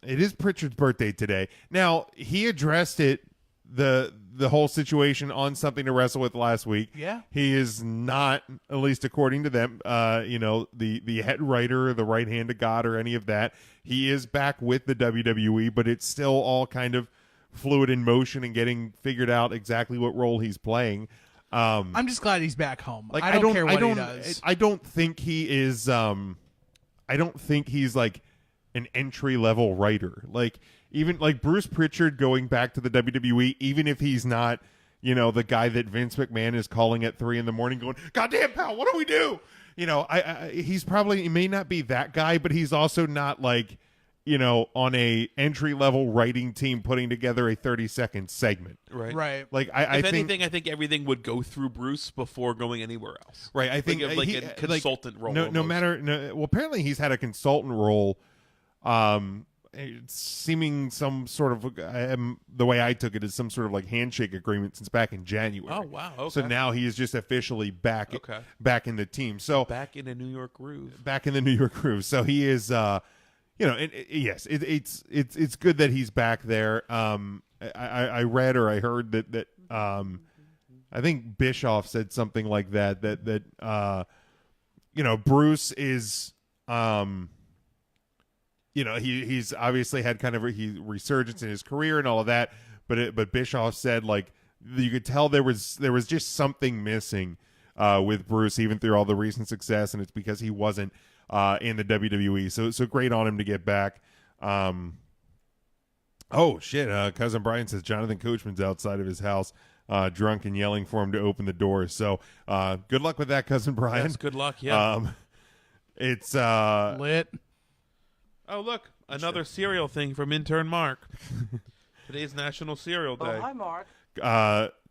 It is Pritchard's birthday today. Now, he addressed the whole situation on Something to Wrestle With last week. Yeah. He is not, at least according to them, the head writer, the right hand of God, or any of that. He is back with the WWE, but it's still all kind of fluid in motion and getting figured out exactly what role he's playing. I'm just glad he's back home. Like I don't care what he does. I don't think he is. I don't think he's like an entry level writer. Like even like Bruce Pritchard going back to the WWE, even if he's not, the guy that Vince McMahon is calling at 3 a.m, going, "Goddamn pal, what do we do?" He may not be that guy, but he's also not like, on a entry-level writing team putting together a 30-second segment. Right. Like, If I think anything, I think everything would go through Bruce before going anywhere else. Right, I think like a consultant role. No matter. Well, apparently he's had a consultant role, seeming some sort of the way I took it is some sort of like handshake agreement since back in January. Oh wow! Okay. So now he is just officially back in the team. So back in the New York groove. Back in the New York groove. So he is. Yes, it's good that he's back there. I read or I heard that I think Bischoff said something like that Bruce is he's obviously had kind of a resurgence in his career and all of that, but Bischoff said like you could tell there was just something missing with Bruce even through all the recent success, and it's because he wasn't in the WWE. So great on him to get back. Oh shit! Cousin Brian says Jonathan Coachman's outside of his house, drunk and yelling for him to open the door. So good luck with that, Cousin Brian. Yes, good luck. Yeah. It's lit. Oh look, another cereal thing from intern Mark. Today's National Cereal Day. Oh, hi, Mark.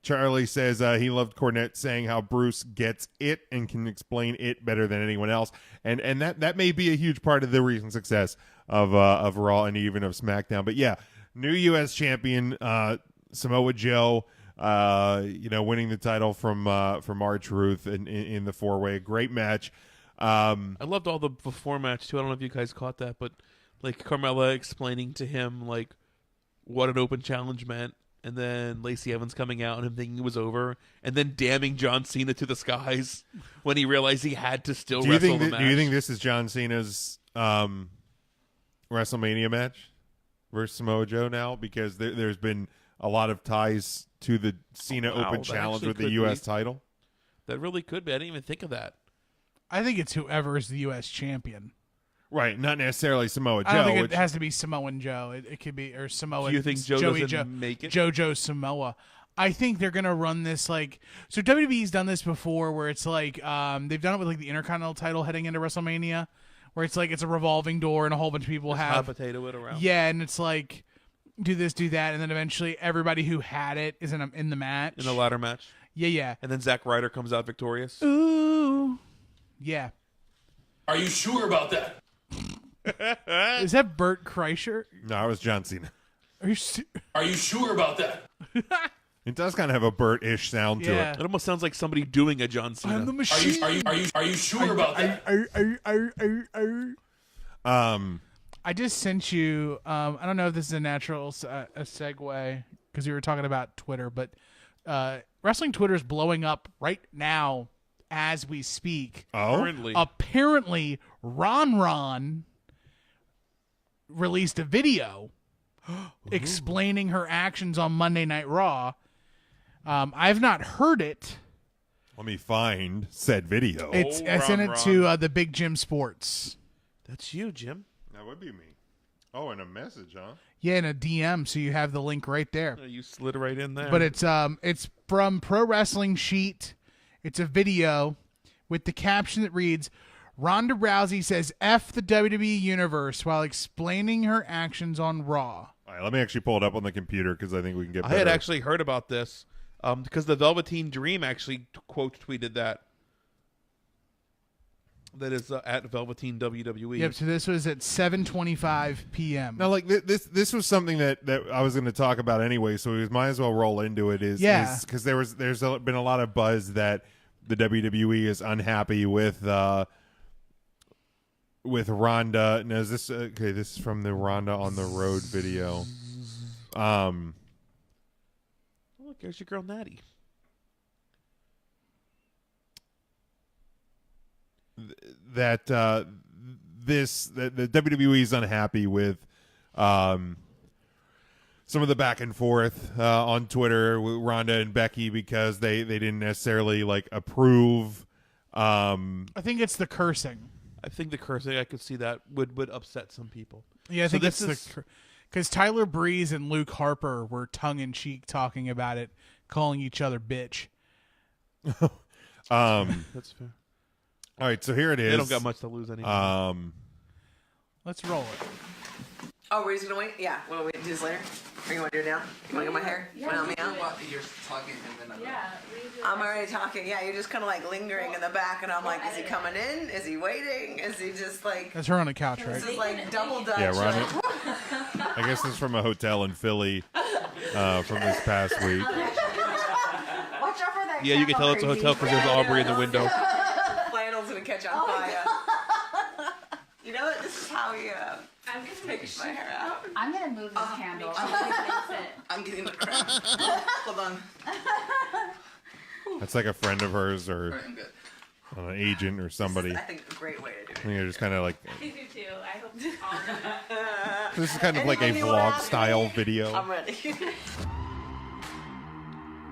Charlie says he loved Cornette saying how Bruce gets it and can explain it better than anyone else, and that may be a huge part of the recent success of Raw and even of SmackDown. But yeah, new U.S. champion Samoa Joe, winning the title from R-Truth in the 4-way. Great match. I loved all the before match too. I don't know if you guys caught that, but like Carmella explaining to him like what an open challenge meant, and then Lacey Evans coming out and him thinking it was over, and then damning John Cena to the skies when he realized he had to still wrestle the match. Do you think this is John Cena's WrestleMania match versus Samoa Joe now? Because there's been a lot of ties to the Cena Open Challenge with the U.S. title. That really could be. I didn't even think of that. I think it's whoever is the U.S. champion. Right, not necessarily Samoa Joe. I don't think it has to be Samoan Joe. It could be, or Samoa. Do you think Joe doesn't make it? JoJo Samoa. I think they're gonna run this like so. WWE's done this before, where it's like they've done it with like the Intercontinental title heading into WrestleMania, where it's like it's a revolving door and a whole bunch of people have hot potato it around. Yeah, and it's like do this, do that, and then eventually everybody who had it is in the match, in the ladder match. Yeah. And then Zack Ryder comes out victorious. Ooh, yeah. Are you sure about that? Is that Bert Kreischer? No, it was John Cena. Are you sure about that? It does kind of have a Bert-ish sound to it. It almost sounds like somebody doing a John Cena. I'm the machine. Are you sure about that? I just sent you. I don't know if this is a natural a segue because we were talking about Twitter, but wrestling Twitter is blowing up right now as we speak. Oh, apparently, Ron released a video explaining her actions on Monday Night Raw. I've not heard it. Let me find said video. I sent it to the Big Jim Sports. That's you, Jim. That would be me. Oh, and a message, huh? Yeah, in a DM, so you have the link right there. You slid it right in there. But it's from Pro Wrestling Sheet. It's a video with the caption that reads, Ronda Rousey says F the WWE Universe while explaining her actions on Raw. All right, let me actually pull it up on the computer because I think we can get better. I had actually heard about this because the Velveteen Dream actually quote tweeted that. That is at Velveteen WWE. Yep, so this was at 7:25 p.m. Now, like, this was something that I was going to talk about anyway, so we might as well roll into it. Because there's been a lot of buzz that the WWE is unhappy with Ronda. Now, is this okay? This is from the Ronda on the Road video. Oh, look, there's your girl Natty. That the WWE is unhappy with some of the back and forth on Twitter with Ronda and Becky because they didn't necessarily like approve. I think it's the cursing. I think the cursing, I could see that would upset some people. Yeah, I think it's because Tyler Breeze and Luke Harper were tongue in cheek talking about it, calling each other bitch. That's fair. All right, so here it is. They don't got much to lose anyway. Let's roll it. Oh, we're just gonna wait? Yeah. What do we do this later? Or you want to do it now? You want to get my hair? Yeah, Want to help me out? Well, you're talking and then I'm already talking. Yeah, you're just kind of like lingering in the back, and I'm like, is he coming in? Is he waiting? Is he just like? That's her on the couch, right? This is like double dutch. Yeah, Ron. I guess this is from a hotel in Philly from this past week. Watch out for that. Yeah, you can tell it's a hotel because there's Aubrey in the window. Flannel's gonna catch on fire. You know what? This is how we I'm take my hair out. I'm gonna move this candle. I'm getting the crap. Hold on. That's like a friend of hers or I'm good. an agent or somebody. I think a great way to do it. I think they're just kind of like. I do too. I hope this all. This is kind of like a vlog style video. I'm ready.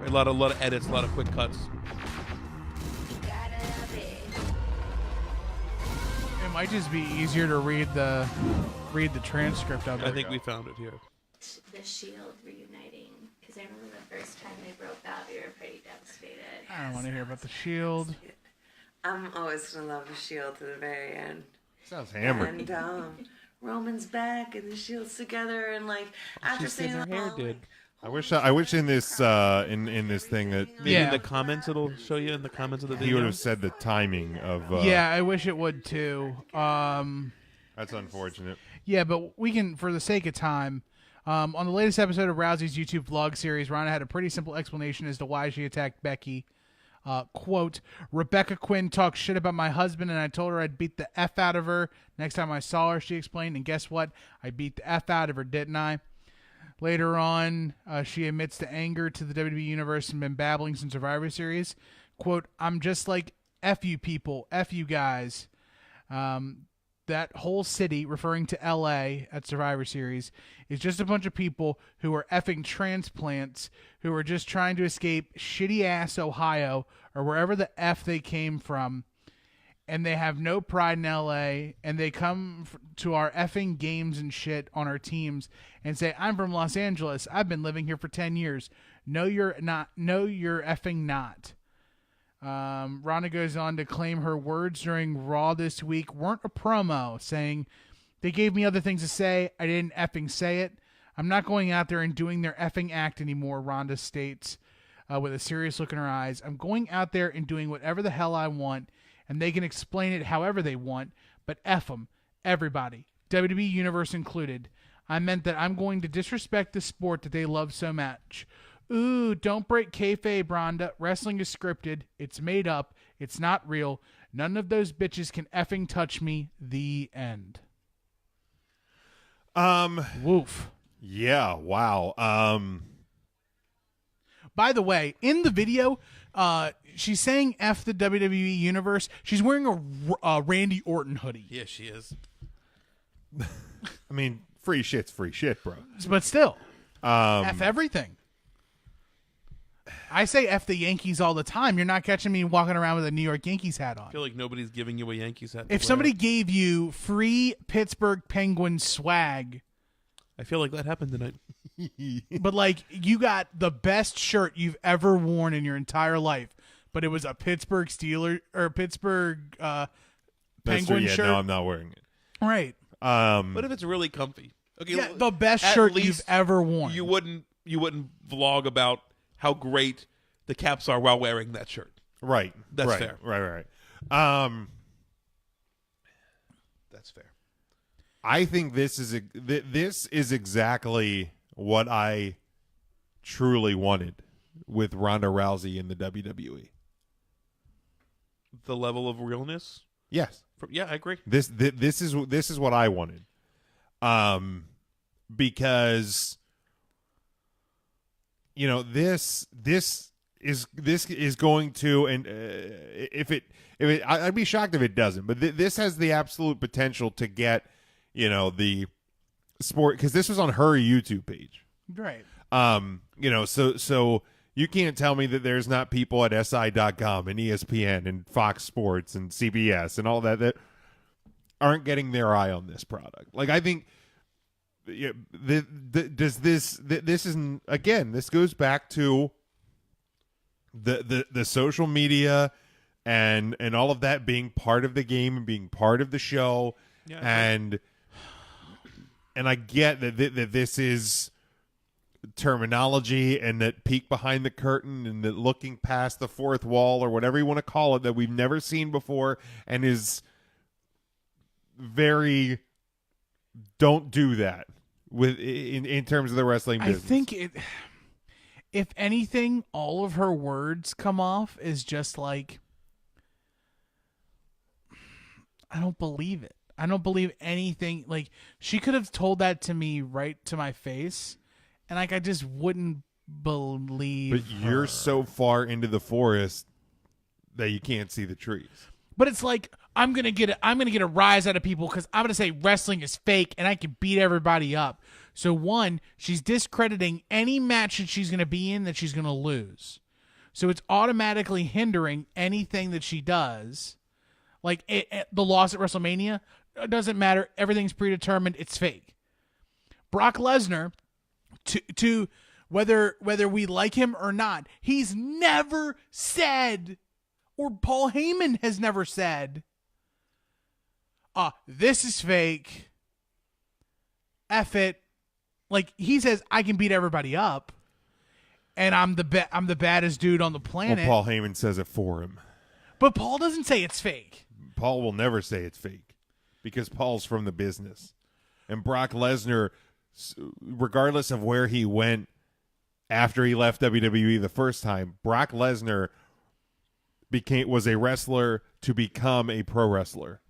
A lot of edits, a lot of quick cuts. It might just be easier to read the transcript of it. I think we found it here. The Shield reuniting, because I remember the first time they broke up, we were pretty devastated. I don't want to hear about the Shield. I'm always gonna love the Shield to the very end. Sounds hammered. And Roman's back and the Shield's together, and like after She's getting saying her hair did. I wish in this in this thing that Maybe in the comments it'll show you in the comments of the video. he would have said the timing of. Yeah, I wish it would too. That's unfortunate. Yeah, but we can, for the sake of time, on the latest episode of Rousey's YouTube vlog series, Ronda had a pretty simple explanation as to why she attacked Becky. Quote, Rebecca Quinn talked shit about my husband and I told her I'd beat the F out of her next time I saw her, she explained, and guess what? I beat the F out of her, didn't I? Later on, she admits to anger to the WWE Universe and been babbling since Survivor Series. Quote, I'm just like, F you people, F you guys. That whole city, referring to LA at Survivor Series, is just a bunch of people who are effing transplants who are just trying to escape shitty-ass Ohio or wherever the F they came from, and they have no pride in LA, and they come to our effing games and shit on our teams and say, I'm from Los Angeles. I've been living here for 10 years. No, you're not. No, you're effing not. Ronda goes on to claim her words during Raw this week weren't a promo, saying, they gave me other things to say. I didn't effing say it. I'm not going out there and doing their effing act anymore, Ronda states with a serious look in her eyes. I'm going out there and doing whatever the hell I want, and they can explain it however they want, but F them, everybody, WWE Universe included. I meant that I'm going to disrespect the sport that they love so much. Ooh, don't break kayfabe, Ronda. Wrestling is scripted. It's made up. It's not real. None of those bitches can effing touch me. The end. Woof. Yeah, wow. By the way, in the video, she's saying F the WWE Universe. She's wearing a Randy Orton hoodie. Yeah, she is. I mean, free shit's free shit, bro. But still, F everything. I say F the Yankees all the time. You're not catching me walking around with a New York Yankees hat on. I feel like nobody's giving you a Yankees hat. If somebody gave you free Pittsburgh Penguins swag, I feel like that happened tonight. but like you got the best shirt you've ever worn in your entire life, but it was a Pittsburgh Steeler or Pittsburgh Penguin shirt. No, I'm not wearing it. Right. What if it's really comfy? Okay, yeah, the best shirt you've ever worn. You wouldn't vlog about how great the Caps are while wearing that shirt. Right. That's right, fair. Right. That's fair. I think this is exactly what I truly wanted with Ronda Rousey in the WWE. The level of realness? Yes. Yeah, I agree. This is what I wanted. Because you know, this is going to, and if it I'd be shocked if it doesn't, but this has the absolute potential to get, you know, the sport, because this was on her YouTube page, right? You know, so you can't tell me that there's not people at SI.com and ESPN and Fox Sports and CBS and all that aren't getting their eye on this product. Like, I think. Yeah, this isn't, again, this goes back to the social media and all of that being part of the game and being part of the show. Yeah, and and I get that this is terminology and that peek behind the curtain and that looking past the fourth wall or whatever you want to call it that we've never seen before and is very don't do that with in terms of the wrestling business. I think if anything, all of her words come off as just like, I don't believe it. I don't believe anything. Like, she could have told that to me right to my face, and like I just wouldn't believe. But you're so far into the forest that you can't see the trees. But it's like I'm gonna get a rise out of people because I'm gonna say wrestling is fake and I can beat everybody up. So one, she's discrediting any match that she's gonna be in that she's gonna lose. So it's automatically hindering anything that she does. Like the loss at WrestleMania, it doesn't matter. Everything's predetermined. It's fake. Brock Lesnar, to whether we like him or not, he's never said, or Paul Heyman has never said, this is fake. F it. Like, he says, I can beat everybody up, and I'm the baddest dude on the planet. Well, Paul Heyman says it for him. But Paul doesn't say it's fake. Paul will never say it's fake because Paul's from the business. And Brock Lesnar, regardless of where he went after he left WWE the first time, Brock Lesnar was a wrestler to become a pro wrestler.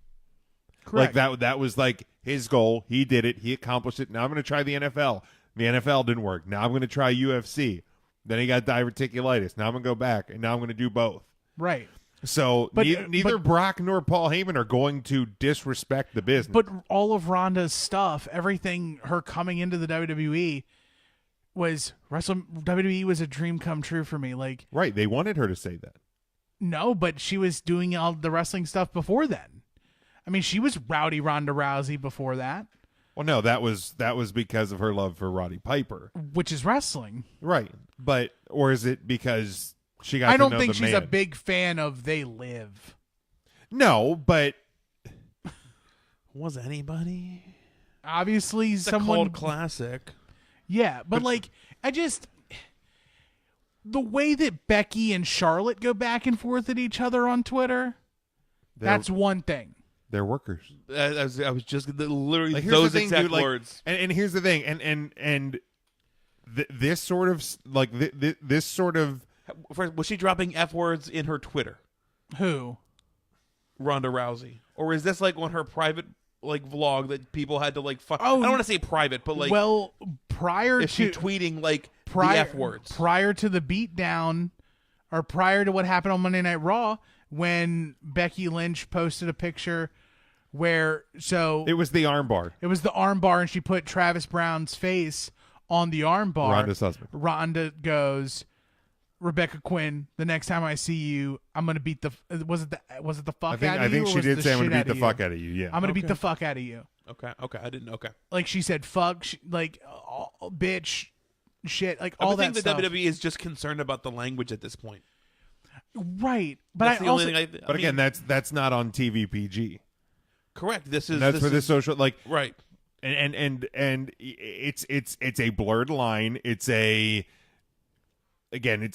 Correct. Like that was like his goal. He did it. He accomplished it. Now I'm going to try the NFL. The NFL didn't work. Now I'm going to try UFC. Then he got diverticulitis. Now I'm going to go back, and now I'm going to do both. Right. So neither Brock nor Paul Heyman are going to disrespect the business. But all of Ronda's stuff, everything, her coming into the WWE was WWE was a dream come true for me. Like, right, they wanted her to say that. No, but she was doing all the wrestling stuff before then. I mean, she was Rowdy Ronda Rousey before that. Well, no, that was because of her love for Roddy Piper, which is wrestling, right? But or is it because she got? I don't to know think the she's man? a big fan of They Live. No, but was anybody? Obviously, it's someone a cult classic. Yeah, but like the way that Becky and Charlotte go back and forth at each other on Twitter, that's one thing. They're workers. I was just literally like, those thing, exact dude, like, words. And here's the thing, and this sort of like this sort of was she dropping F words in her Twitter? Who? Ronda Rousey, or is this like on her private like vlog that people had to like fuck? Oh, I don't want to say private, but like prior is to she tweeting like the F words prior to the beatdown, or prior to what happened on Monday Night Raw when Becky Lynch posted a picture where it was the armbar. It was the armbar, and she put Travis Brown's face on the armbar. Ronda's husband. Ronda goes, Rebecca Quinn, the next time I see you, I'm gonna beat the was it the fuck out of you? I think she did say I'm gonna beat the fuck out of you. Yeah, I'm gonna beat the fuck out of you. Okay, I didn't. Okay, like she said, fuck, bitch, shit, like all that think stuff. the WWE is just concerned about the language at this point, right? But that's I the also, only thing but again, that's not on TV PG. Correct. This for the social like right, and it's a blurred line. It's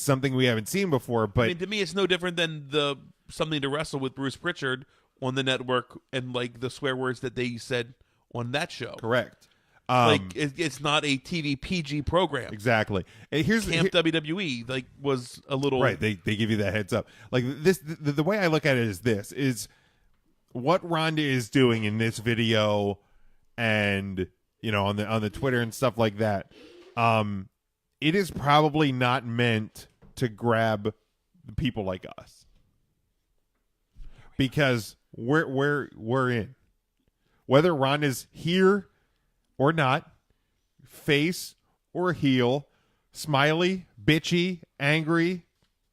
something we haven't seen before. But I mean, to me, it's no different than the Something to Wrestle with Bruce Pritchard on the network and like the swear words that they said on that show. Correct. It's not a TV PG program. Exactly. And here's Camp WWE like was a little right. They give you that heads up. Like this, the way I look at it is what Ronda is doing in this video, and on the Twitter and stuff like that. It is probably not meant to grab the people like us, because we're in, whether Ronda's here or not, face or heel, smiley, bitchy, angry,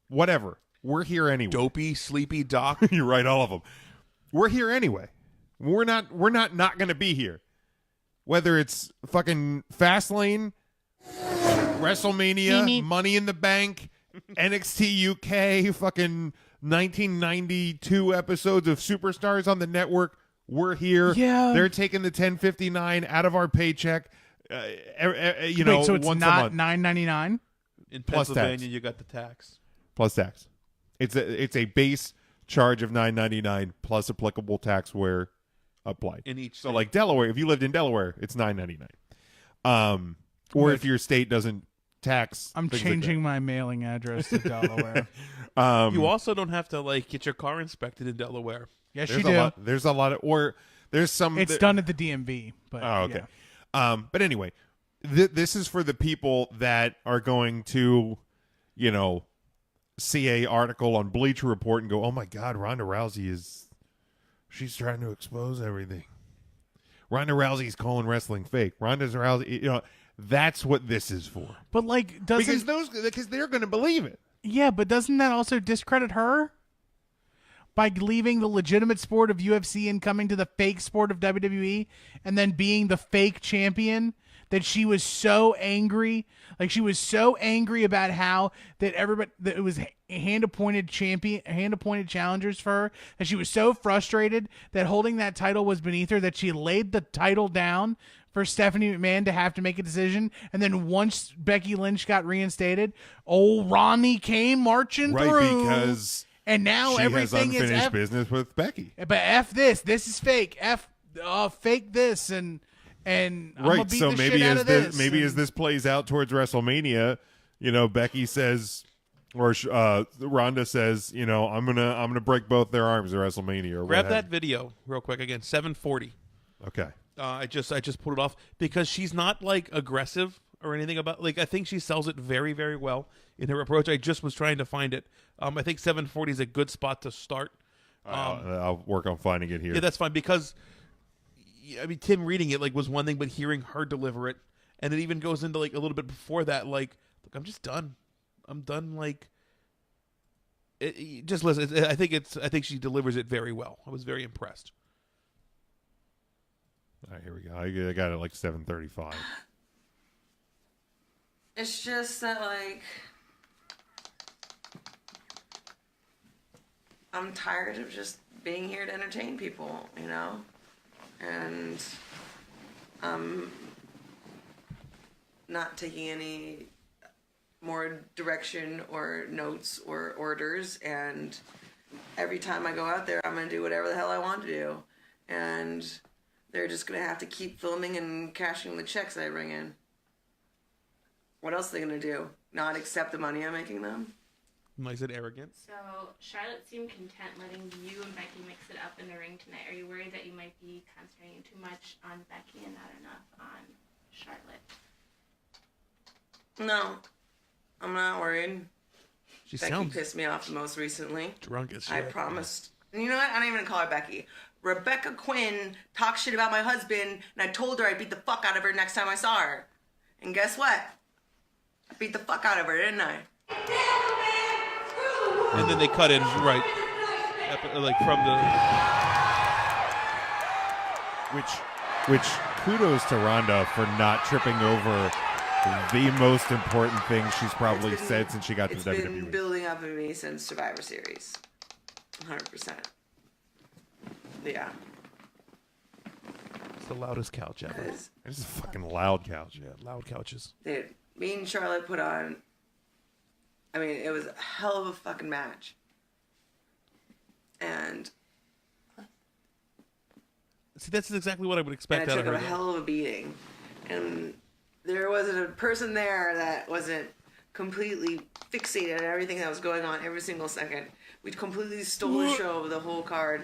whatever. We're here anyway. Dopey, sleepy doc. You're right, all of them. We're here anyway. We're not going to be here. Whether it's fucking Fastlane, WrestleMania, Money in the Bank, NXT UK, fucking 1992 episodes of Superstars on the network, We're here. Yeah. They're taking the $10.59 out of our paycheck. You know, Wait, so it's once not a month. $9.99? In Plus Pennsylvania, tax. you got the tax. Plus tax. It's a base charge of $9.99 plus applicable tax where applied. In each So state. like Delaware, if you lived in Delaware, it's $9.99. Or if your state doesn't tax. I'm things changing my mailing address to Delaware. You also don't have to like get your car inspected in Delaware. Yes, there's you do. There's a lot of, or there's some. It's done at the DMV. But, Oh, okay. yeah. But anyway, this is for the people that are going to, you know, see a article on Bleacher Report and go, "Oh my God, Ronda Rousey she's trying to expose everything. Ronda Rousey's calling wrestling fake. Ronda Rousey, you know, that's what this is for." But like, doesn't because they're going to believe it. Yeah, but doesn't that also discredit her? By leaving the legitimate sport of UFC and coming to the fake sport of WWE and then being the fake champion, that she was so angry. Like, she was so angry about how that it was hand-appointed challengers for her, that she was so frustrated that holding that title was beneath her, that she laid the title down for Stephanie McMahon to have to make a decision. And then once Becky Lynch got reinstated, old Ronnie came marching through. Because and now she everything has unfinished is business with Becky. But F this. This is fake. Fake this. And I'm gonna beat the shit out of this. Maybe as this plays out towards WrestleMania, you know, Becky says, or Ronda says, you know, I'm gonna break both their arms at WrestleMania. Or Grab that video real quick again. 7:40. Okay. I just pulled it off because she's not like aggressive or anything about, like, I think she sells it very, very well in her approach. I just was trying to find it. I think 7:40 is a good spot to start. I'll work on finding it here. Yeah, that's fine, because I mean, Tim reading it like was one thing, but hearing her deliver it, and it even goes into like a little bit before that, like, look, I'm just done. I'm done. Like, just listen. I think she delivers it very well. I was very impressed. All right, here we go. I got it like 7:35. It's just that, like, I'm tired of just being here to entertain people, you know? And I'm not taking any more direction or notes or orders. And every time I go out there, I'm going to do whatever the hell I want to do. And they're just going to have to keep filming and cashing the checks that I bring in. What else are they going to do? Not accept the money I'm making them? Is it arrogant? So Charlotte seemed content letting you and Becky mix it up in the ring tonight. Are you worried that you might be concentrating too much on Becky and not enough on Charlotte? No, I'm not worried. She Becky sounds pissed me off the most recently. drunk as shit. I promised. And you know what? I don't even call her Becky. Rebecca Quinn talked shit about my husband, and I told her I'd beat the fuck out of her next time I saw her. And guess what? I beat the fuck out of her, didn't I? And then they cut in, right, like from the... Which kudos to Ronda for not tripping over the most important thing she's probably said since she got to the WWE. It's been building up in me since Survivor Series. 100%. Yeah. It's the loudest couch ever. This is a fucking loud couch. Yeah, loud couches. Dude, me and Charlotte put on... I mean, it was a hell of a fucking match. And... See, that's exactly what I would expect and I out took of a her. hell of a beating. And there wasn't a person there that wasn't completely fixated on everything that was going on every single second. We completely stole the show of the whole card.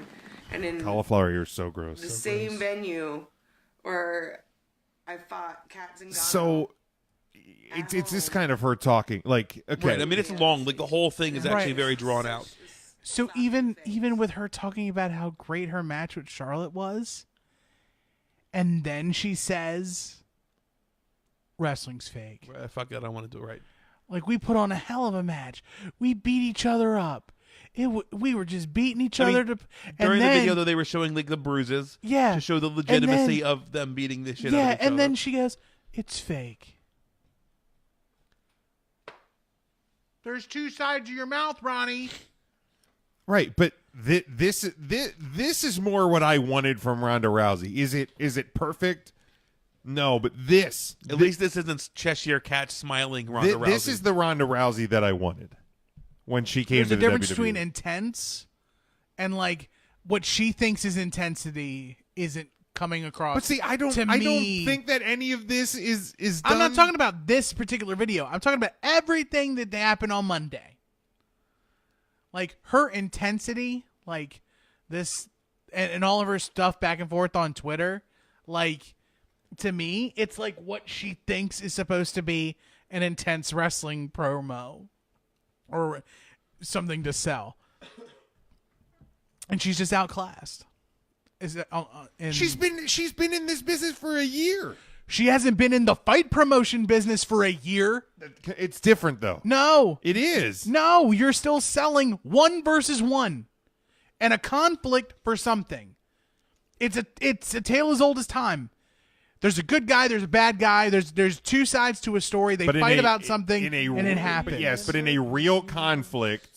And in Cauliflower, you're so gross. the same venue where I fought Kat Zingano. So it's just kind of her talking. Like, okay. Right, I mean, it's long. Like, the whole thing is actually very drawn out. So even with her talking about how great her match with Charlotte was, and then she says, wrestling's fake. Fuck that, I want to do it right. Like, we put on a hell of a match. We beat each other up. We were just beating each other. During the video, though, they were showing like the bruises. Yeah. To show the legitimacy of them beating the shit out of each other. Yeah, and then she goes, it's fake. There's two sides of your mouth, Ronnie. Right, but This is more what I wanted from Ronda Rousey. Is it perfect? No, but At least this isn't Cheshire Cat smiling Ronda Rousey. This is the Ronda Rousey that I wanted when she came There's to a the difference WWE. between intense and like what she thinks is intensity isn't coming across. But see, I don't think that any of this is done. I'm not talking about this particular video. I'm talking about everything that happened on Monday. Like her intensity, like this, and all of her stuff back and forth on Twitter, like to me, it's like what she thinks is supposed to be an intense wrestling promo or something to sell, and she's just outclassed. Is it? She's been in this business for a year. She hasn't been in the fight promotion business for a year. It's different though. No, it is. No, you're still selling 1 versus 1 and a conflict for something. It's a tale as old as time. There's a good guy, there's a bad guy, there's two sides to a story. They fight about something and it happens. Yes, but in a real conflict,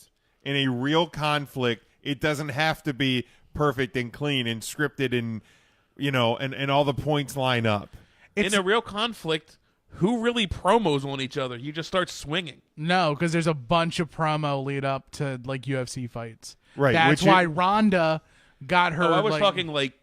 it doesn't have to be perfect and clean and scripted and and all the points line up. In a real conflict, who really promos on each other? You just start swinging. No, because there's a bunch of promo lead up to like UFC fights. Right. That's why Ronda got her. Oh, I was talking like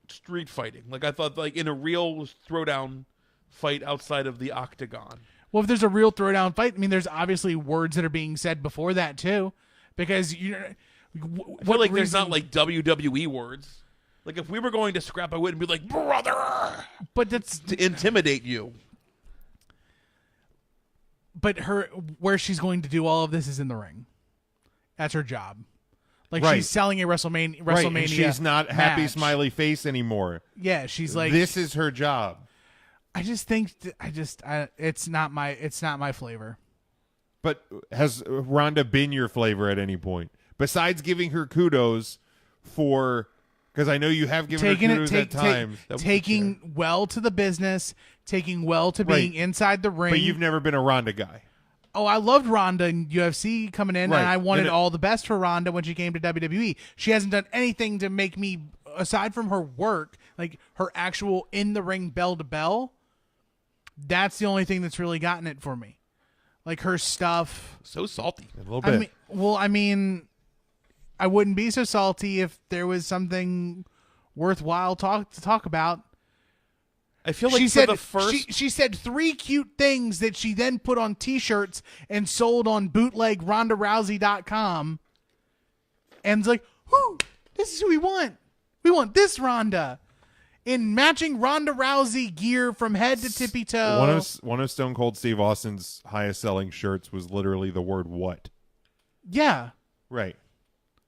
street fighting. Like I thought like in a real throwdown fight outside of the octagon. Well, if there's a real throwdown fight, I mean, there's obviously words that are being said before that too, because I feel like there's not like WWE words. Like if we were going to scrap, I wouldn't be like brother, but that's to intimidate you. But where she's going to do all of this is in the ring. That's her job. Like right. She's selling a WrestleMania. Right. And she's not match. happy smiley face anymore. Yeah, she's like, this is her job. I just think it's not my flavor. But has Ronda been your flavor at any point besides giving her kudos for? Because I know you have given her kudos at times. Taking well to the business, taking well to being inside the ring. But you've never been a Ronda guy. Oh, I loved Ronda in UFC coming in, right. and I wanted all the best for Ronda when she came to WWE. She hasn't done anything to make me, aside from her work, like her actual in-the-ring bell-to-bell, that's the only thing that's really gotten it for me. Like her stuff. So salty. A little bit. I mean, I wouldn't be so salty if there was something worthwhile to talk about. I feel like she said 3 cute things that she then put on T-shirts and sold on bootlegrondarousey.com. And it's like, whoo, this is who we want. We want this Ronda in matching Ronda Rousey gear from head to tippy toe. One of Stone Cold Steve Austin's highest selling shirts was literally the word "what." Yeah. Right.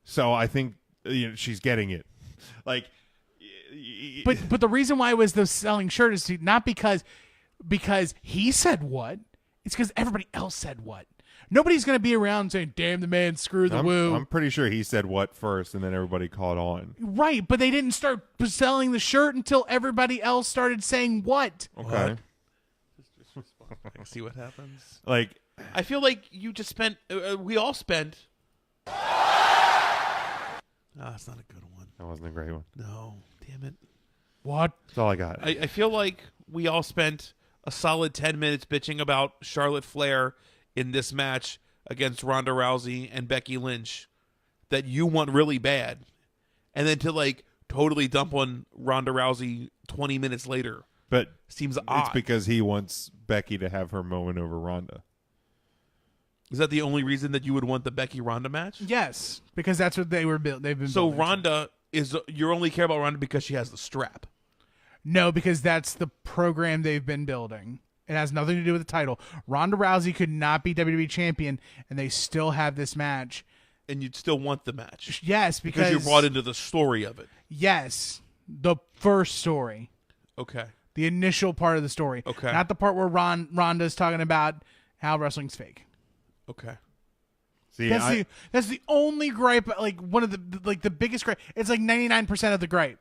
So I think she's getting it. Like, but the reason why it was the selling shirt is not because he said what. It's because everybody else said what. Nobody's going to be around saying, "Damn the man, screw the woo." I'm pretty sure he said what first, and then everybody caught on. Right, but they didn't start selling the shirt until everybody else started saying what. Okay. See what happens. Like, I feel like you just spent. We all spent. That's not a good one. That wasn't a great one. No, damn it. What? That's all I got. I feel like we all spent a solid 10 minutes bitching about Charlotte Flair in this match against Ronda Rousey and Becky Lynch that you want really bad. And then to like totally dump on Ronda Rousey 20 minutes later. But seems odd. It's because he wants Becky to have her moment over Ronda. Is that the only reason that you would want the Becky Ronda match? Yes, because that's what they've been. So Ronda you only care about Ronda because she has the strap. No, because that's the program they've been building. It has nothing to do with the title. Ronda Rousey could not be WWE champion, and they still have this match. And you'd still want the match. Yes, because you're brought into the story of it. Yes, the first story. Okay. The initial part of the story. Okay. Not the part where Ronda's talking about how wrestling's fake. Okay. See, that's the only gripe. Like one of the biggest gripe. It's like 99% of the gripe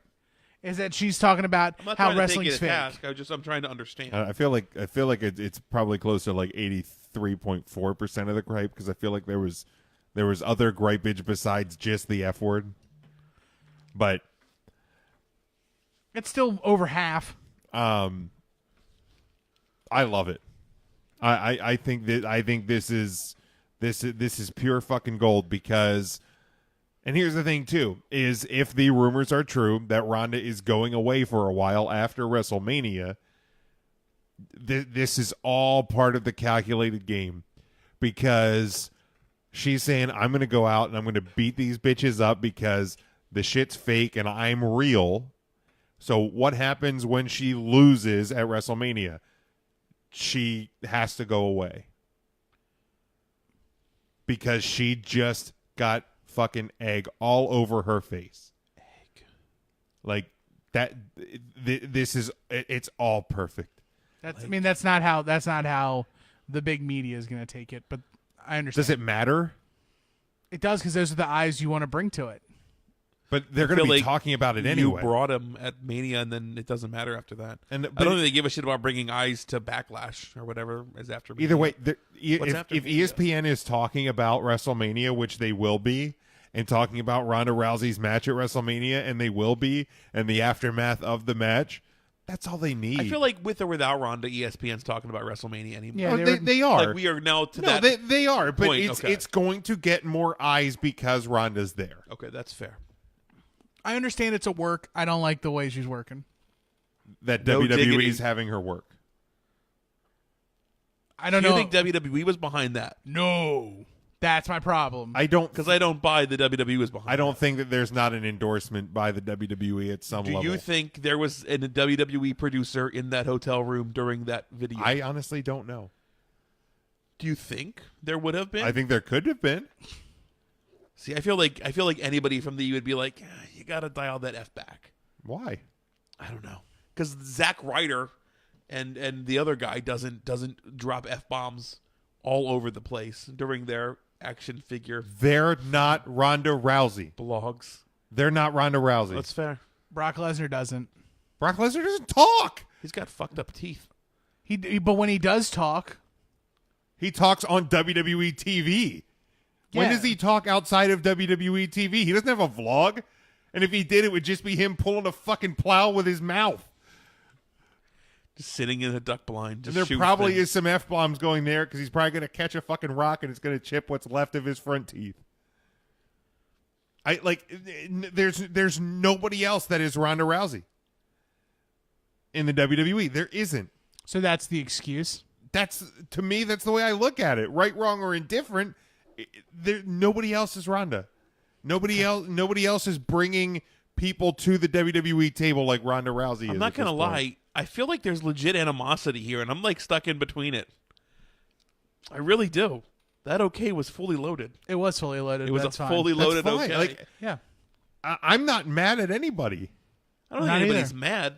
is that she's talking about how wrestling's fake. I'm trying to understand. I feel like it's probably close to like 83.4% of the gripe because I feel like there was There was other gripage besides just the F word. But it's still over half. I love it. I think this is pure fucking gold because, and here's the thing too, is if the rumors are true that Ronda is going away for a while after WrestleMania, this is all part of the calculated game because she's saying, I'm going to go out and I'm going to beat these bitches up because the shit's fake and I'm real. So what happens when she loses at WrestleMania? She has to go away because she just got fucking egg all over her face. Egg. Like that. This is, it's all perfect. That's, I mean, that's not how the big media is going to take it, but I understand. Does it matter? It does, because those are the eyes you want to bring to it. But they're going to be talking about it anyway. You brought him at Mania, and then it doesn't matter after that. And I don't think they give a shit about bringing eyes to Backlash or whatever is after Mania. Either way, if Mania? ESPN is talking about WrestleMania, which they will be, and talking about Ronda Rousey's match at WrestleMania, and they will be, and the aftermath of the match, that's all they need. I feel like with or without Ronda, ESPN's talking about WrestleMania anymore. Yeah, they are. Like we are now to no, that. They are, but point. it's going to get more eyes because Ronda's there. Okay, that's fair. I understand it's a work. I don't like the way she's working. That No WWE is having her work. I don't Do know. you think WWE was behind that? No. That's my problem. I don't, because I don't buy the WWE was behind. I don't think that there's not an endorsement by the WWE at some level. Do you think there was a WWE producer in that hotel room during that video? I honestly don't know. Do you think there would have been? I think there could have been. See, I feel like anybody from the E would be like, you got to dial that F back. Why? I don't know. Because Zack Ryder and the other guy doesn't drop F bombs all over the place during their action figure. They're not Ronda Rousey. Blogs. They're not Ronda Rousey. That's fair. Brock Lesnar doesn't. Brock Lesnar doesn't talk. He's got fucked up teeth. But when he does talk, he talks on WWE TV. When does he talk outside of WWE TV? He doesn't have a vlog. And if he did, it would just be him pulling a fucking plow with his mouth. Just sitting in a duck blind. And there probably is some F-bombs going there because he's probably going to catch a fucking rock and it's going to chip what's left of his front teeth. There's nobody else that is Ronda Rousey in the WWE. There isn't. So that's the excuse? To me, that's the way I look at it. Right, wrong, or indifferent. Nobody else is Ronda. Nobody else is bringing people to the WWE table like Ronda Rousey is. I'm not going to lie. I feel like there's legit animosity here, and I'm like stuck in between it. I really do. That okay was fully loaded. It was fully loaded. It was that's a fine. fully loaded That's fine. okay. Like, yeah. I'm not mad at anybody. I don't think anybody's mad.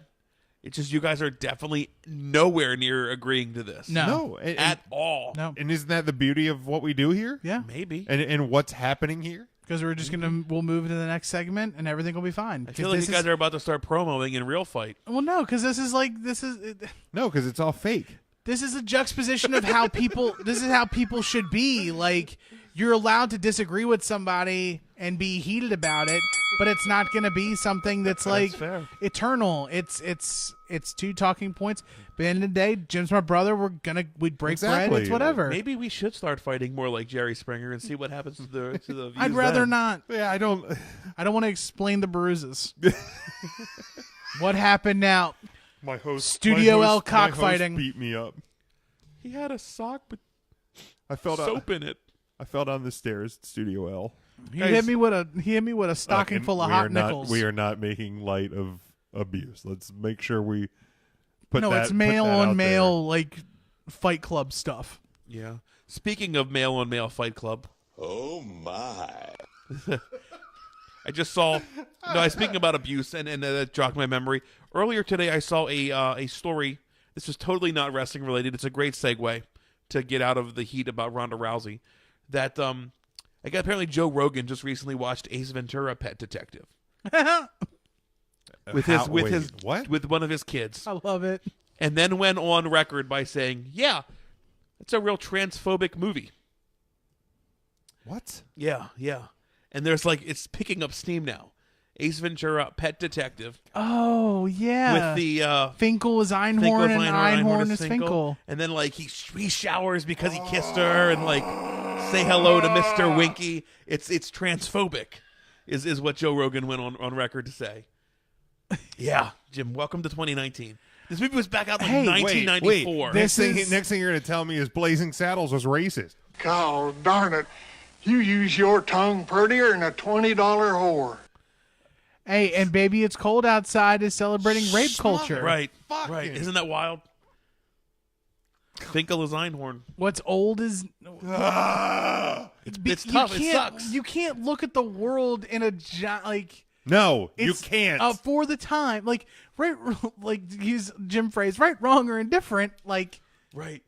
It's just you guys are definitely nowhere near agreeing to this. No. At all. No. And isn't that the beauty of what we do here? Yeah. Maybe. And what's happening here? Because we're just we'll move to the next segment and everything will be fine. I feel like you guys are about to start promoing in Real Fight. Well, no, because No, because it's all fake. This is a juxtaposition of how people. This is how people should be. Like, you're allowed to disagree with somebody and be heated about it, but it's not going to be something that's like eternal. It's two talking points. But at the end of the day, Jim's my brother. We'd break bread. It's whatever. Maybe we should start fighting more like Jerry Springer and see what happens to the views. I'd rather not. Yeah, I don't want to explain the bruises. What happened now? My host, Studio L cockfighting beat me up. He had a sock with soap in it. I fell down the stairs at Studio L. He hit me with a stocking full of hot nickels. We are not making light of abuse. Let's make sure we put no, that. It's male on male like Fight Club stuff. Yeah. Speaking of male on male Fight Club. Oh my! I just saw. No, speaking about abuse, and that jogged my memory. Earlier today, I saw a story. This is totally not wrestling related. It's a great segue to get out of the heat about Ronda Rousey. That apparently Joe Rogan just recently watched Ace Ventura: Pet Detective with one of his kids. I love it. And then went on record by saying, "Yeah, it's a real transphobic movie." What? Yeah, yeah. And there's like it's picking up steam now. Ace Ventura, Pet Detective. Oh yeah, With the Finkel is Einhorn, Finkel is and Einhorn is Finkel. And then like he showers because he kissed her, and like say hello to Mr. Winky. It's transphobic, is what Joe Rogan went on record to say. Yeah, Jim. Welcome to 2019. This movie was back out in 1994. Wait. Next thing you're going to tell me is Blazing Saddles was racist. God darn it. You use your tongue prettier than a $20 whore. Hey, and Baby It's Cold Outside is celebrating rape culture. Right. Right. Isn't that wild? Finkel is Einhorn. What's old is it's tough. It sucks. You can't look at the world in a like. No, you can't. For the time, like right, like use Jim phrase, right, wrong, or indifferent. Like right.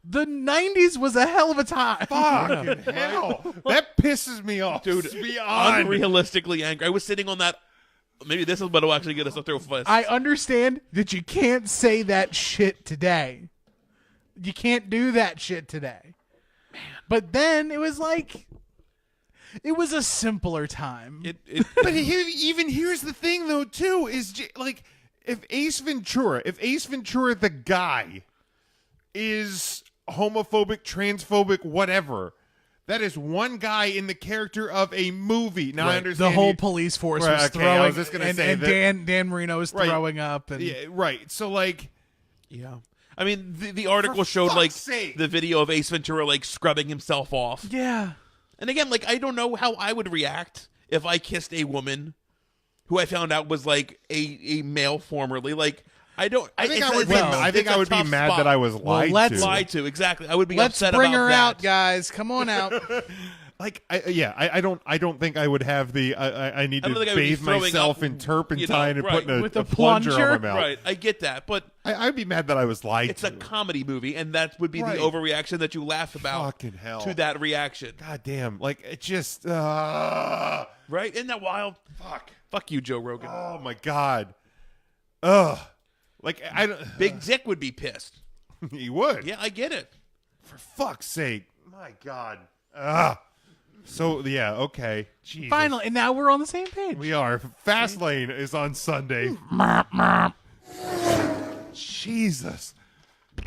The 90s was a hell of a time. Fucking hell. That pisses me off. Dude, beyond. Unrealistically angry. I was sitting on that. Maybe this is what will actually get us up there with. I understand that you can't say that shit today. You can't do that shit today. Man. But then it was like, it was a simpler time. But here's the thing, though, too, is like, if Ace Ventura the guy is homophobic, transphobic, whatever, that is one guy in the character of a movie. Now, right. I understand the whole police force was throwing. I was just gonna say and Dan Marino was throwing up. And yeah, right. So, like, yeah. I mean, the article showed like the video of Ace Ventura like scrubbing himself off. Yeah. And again, like I don't know how I would react if I kissed a woman who I found out was like a male formerly. Like I think I would be mad that I was lied to. Lied to, exactly. I would be let's upset bring about her that. out, guys. Come on out. Like, I don't think I would have the I need to bathe myself in turpentine and put a plunger on my mouth. Right, I get that, but I'd be mad that I was lied to. It's a comedy movie, and that would be the overreaction that you laugh about. Fucking hell. To that reaction. God damn. Like, it just... Right? Isn't that wild? Fuck you, Joe Rogan. Oh, my God. Ugh. Like, I don't... Big Dick would be pissed. He would. Yeah, I get it. For fuck's sake. My God. Ugh. So, yeah, okay. Jesus. Finally, and now we're on the same page. We are. Fastlane is on Sunday. Jesus.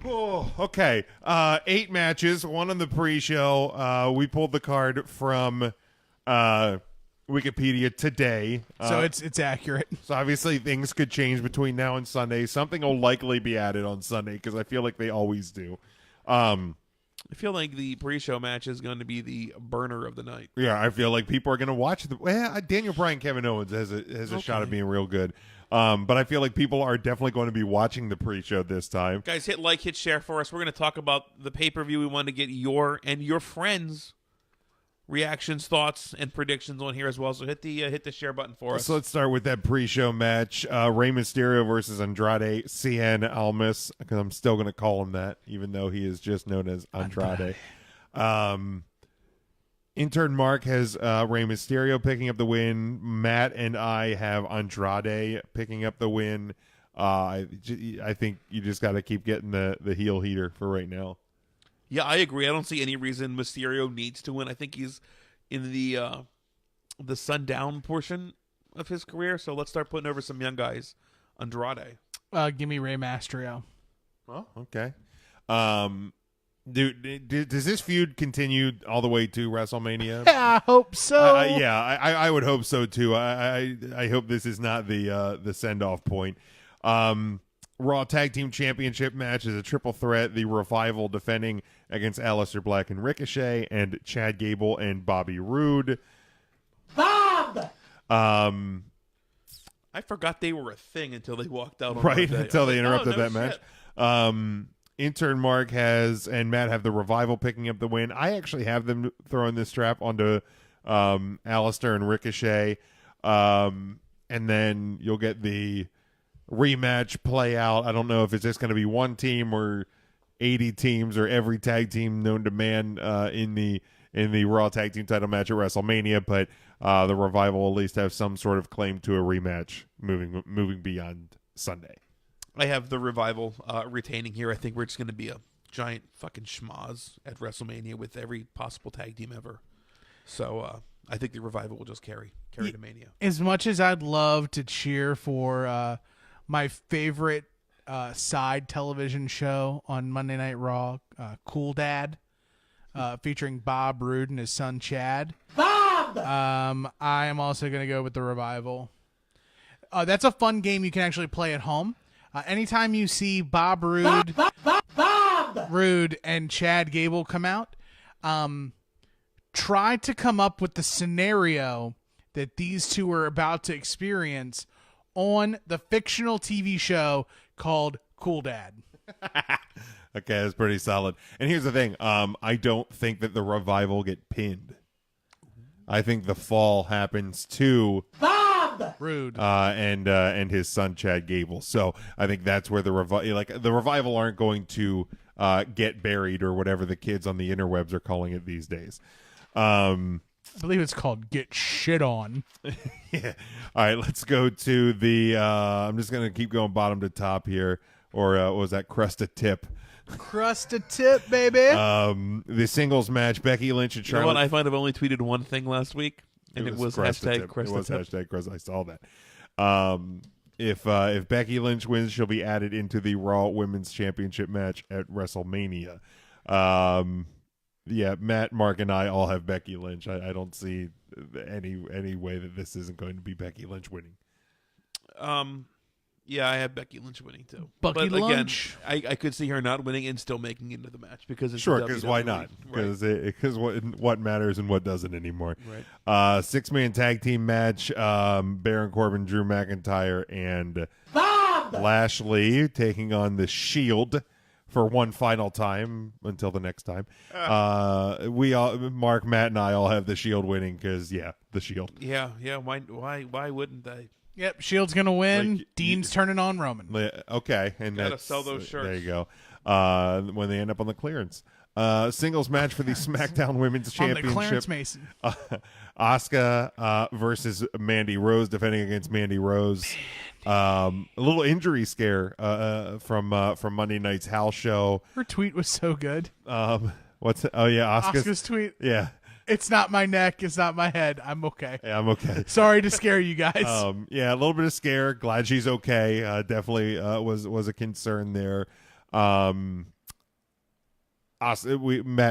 Oh, okay. 8 matches, 1 on the pre-show. We pulled the card from Wikipedia today. So it's accurate. So obviously things could change between now and Sunday. Something will likely be added on Sunday because I feel like they always do. I feel like the pre-show match is going to be the burner of the night. Yeah, I feel like people are going to watch the. Well, Daniel Bryan, Kevin Owens has a shot at being real good. But I feel like people are definitely going to be watching the pre-show this time. Guys, hit like, hit share for us. We're going to talk about the pay-per-view. We want to get your and your friends' reactions, thoughts, and predictions on here as well. So hit the share button for us. So let's start with that pre-show match. Rey Mysterio versus Andrade Cien Almas, because I'm still going to call him that, even though he is just known as Andrade. Intern Mark has Rey Mysterio picking up the win. Matt and I have Andrade picking up the win. I think you just got to keep getting the heel heater for right now. Yeah, I agree. I don't see any reason Mysterio needs to win. I think he's in the sundown portion of his career. So let's start putting over some young guys. Andrade. Give me Rey Mysterio. Oh, okay. Dude, does this feud continue all the way to WrestleMania? Yeah, I hope so. I would hope so too. I hope this is not the send off point. Raw Tag Team Championship match is a triple threat. The Revival defending against Aleister Black and Ricochet, and Chad Gable and Bobby Roode. Bob! I forgot they were a thing until they walked out on right, Monday. until they interrupted that shit. match. Intern Mark and Matt have the Revival picking up the win. I actually have them throwing this strap onto Aleister and Ricochet. And then you'll get the rematch play out. I don't know if it's just going to be one team or 80 teams or every tag team known to man in the Raw Tag Team title match at WrestleMania, but the Revival will at least have some sort of claim to a rematch moving beyond Sunday. I have the Revival retaining here. I think we're just going to be a giant fucking schmoz at WrestleMania with every possible tag team ever. So I think the Revival will just carry to Mania. As much as I'd love to cheer for my favorite side television show on Monday Night Raw, Cool Dad, featuring Bob Roode and his son Chad. Bob! I am also going to go with the Revival. That's a fun game you can actually play at home. Anytime you see Bob Roode, Roode and Chad Gable come out, try to come up with the scenario that these two are about to experience on the fictional TV show called Cool Dad. Okay, that's pretty solid. And here's the thing. I don't think that the Revival get pinned. I think the fall happens to Bob! Rude. And his son Chad Gable. So I think that's where the Revival aren't going to get buried or whatever the kids on the interwebs are calling it these days. I believe it's called Get Shit On. Yeah. All right, let's go to the I'm just going to keep going bottom to top here. Or what was that? Crust a Tip. Crust a Tip, baby. The singles match, Becky Lynch and Charlotte. You know what? I might have only tweeted one thing last week, and it was hashtag Crust a Tip. Hashtag Crust. I saw that. If Becky Lynch wins, she'll be added into the Raw Women's Championship match at WrestleMania. Yeah, Matt, Mark, and I all have Becky Lynch. I don't see any way that this isn't going to be Becky Lynch winning. Yeah, I have Becky Lynch winning too. Bucky but again, Lynch. I could see her not winning and still making it into the match because it's sure. Because why not? Because what matters and what doesn't anymore. Right. 6-man tag team match. Baron Corbin, Drew McIntyre, and Bob! Lashley taking on the Shield for one final time until the next time. We all, Mark, Matt, and I all have the Shield winning because the Shield. Yeah. Why wouldn't they? Yep, Shield's gonna win. Dean's turning on Roman. Okay, and gotta sell those shirts. There you go. When they end up on the clearance, singles match for the SmackDown Women's Championship. On the Clarence Mason. Asuka versus Mandy Rose, defending against Mandy Rose. A little injury scare from Monday night's house show. Her tweet was so good. What's it? Oh yeah, Asuka's tweet. Yeah. It's not my neck. It's not my head. I'm okay. Yeah, I'm okay. Sorry to scare you guys. Yeah, a little bit of scare. Glad she's okay. Definitely was a concern there. Matt,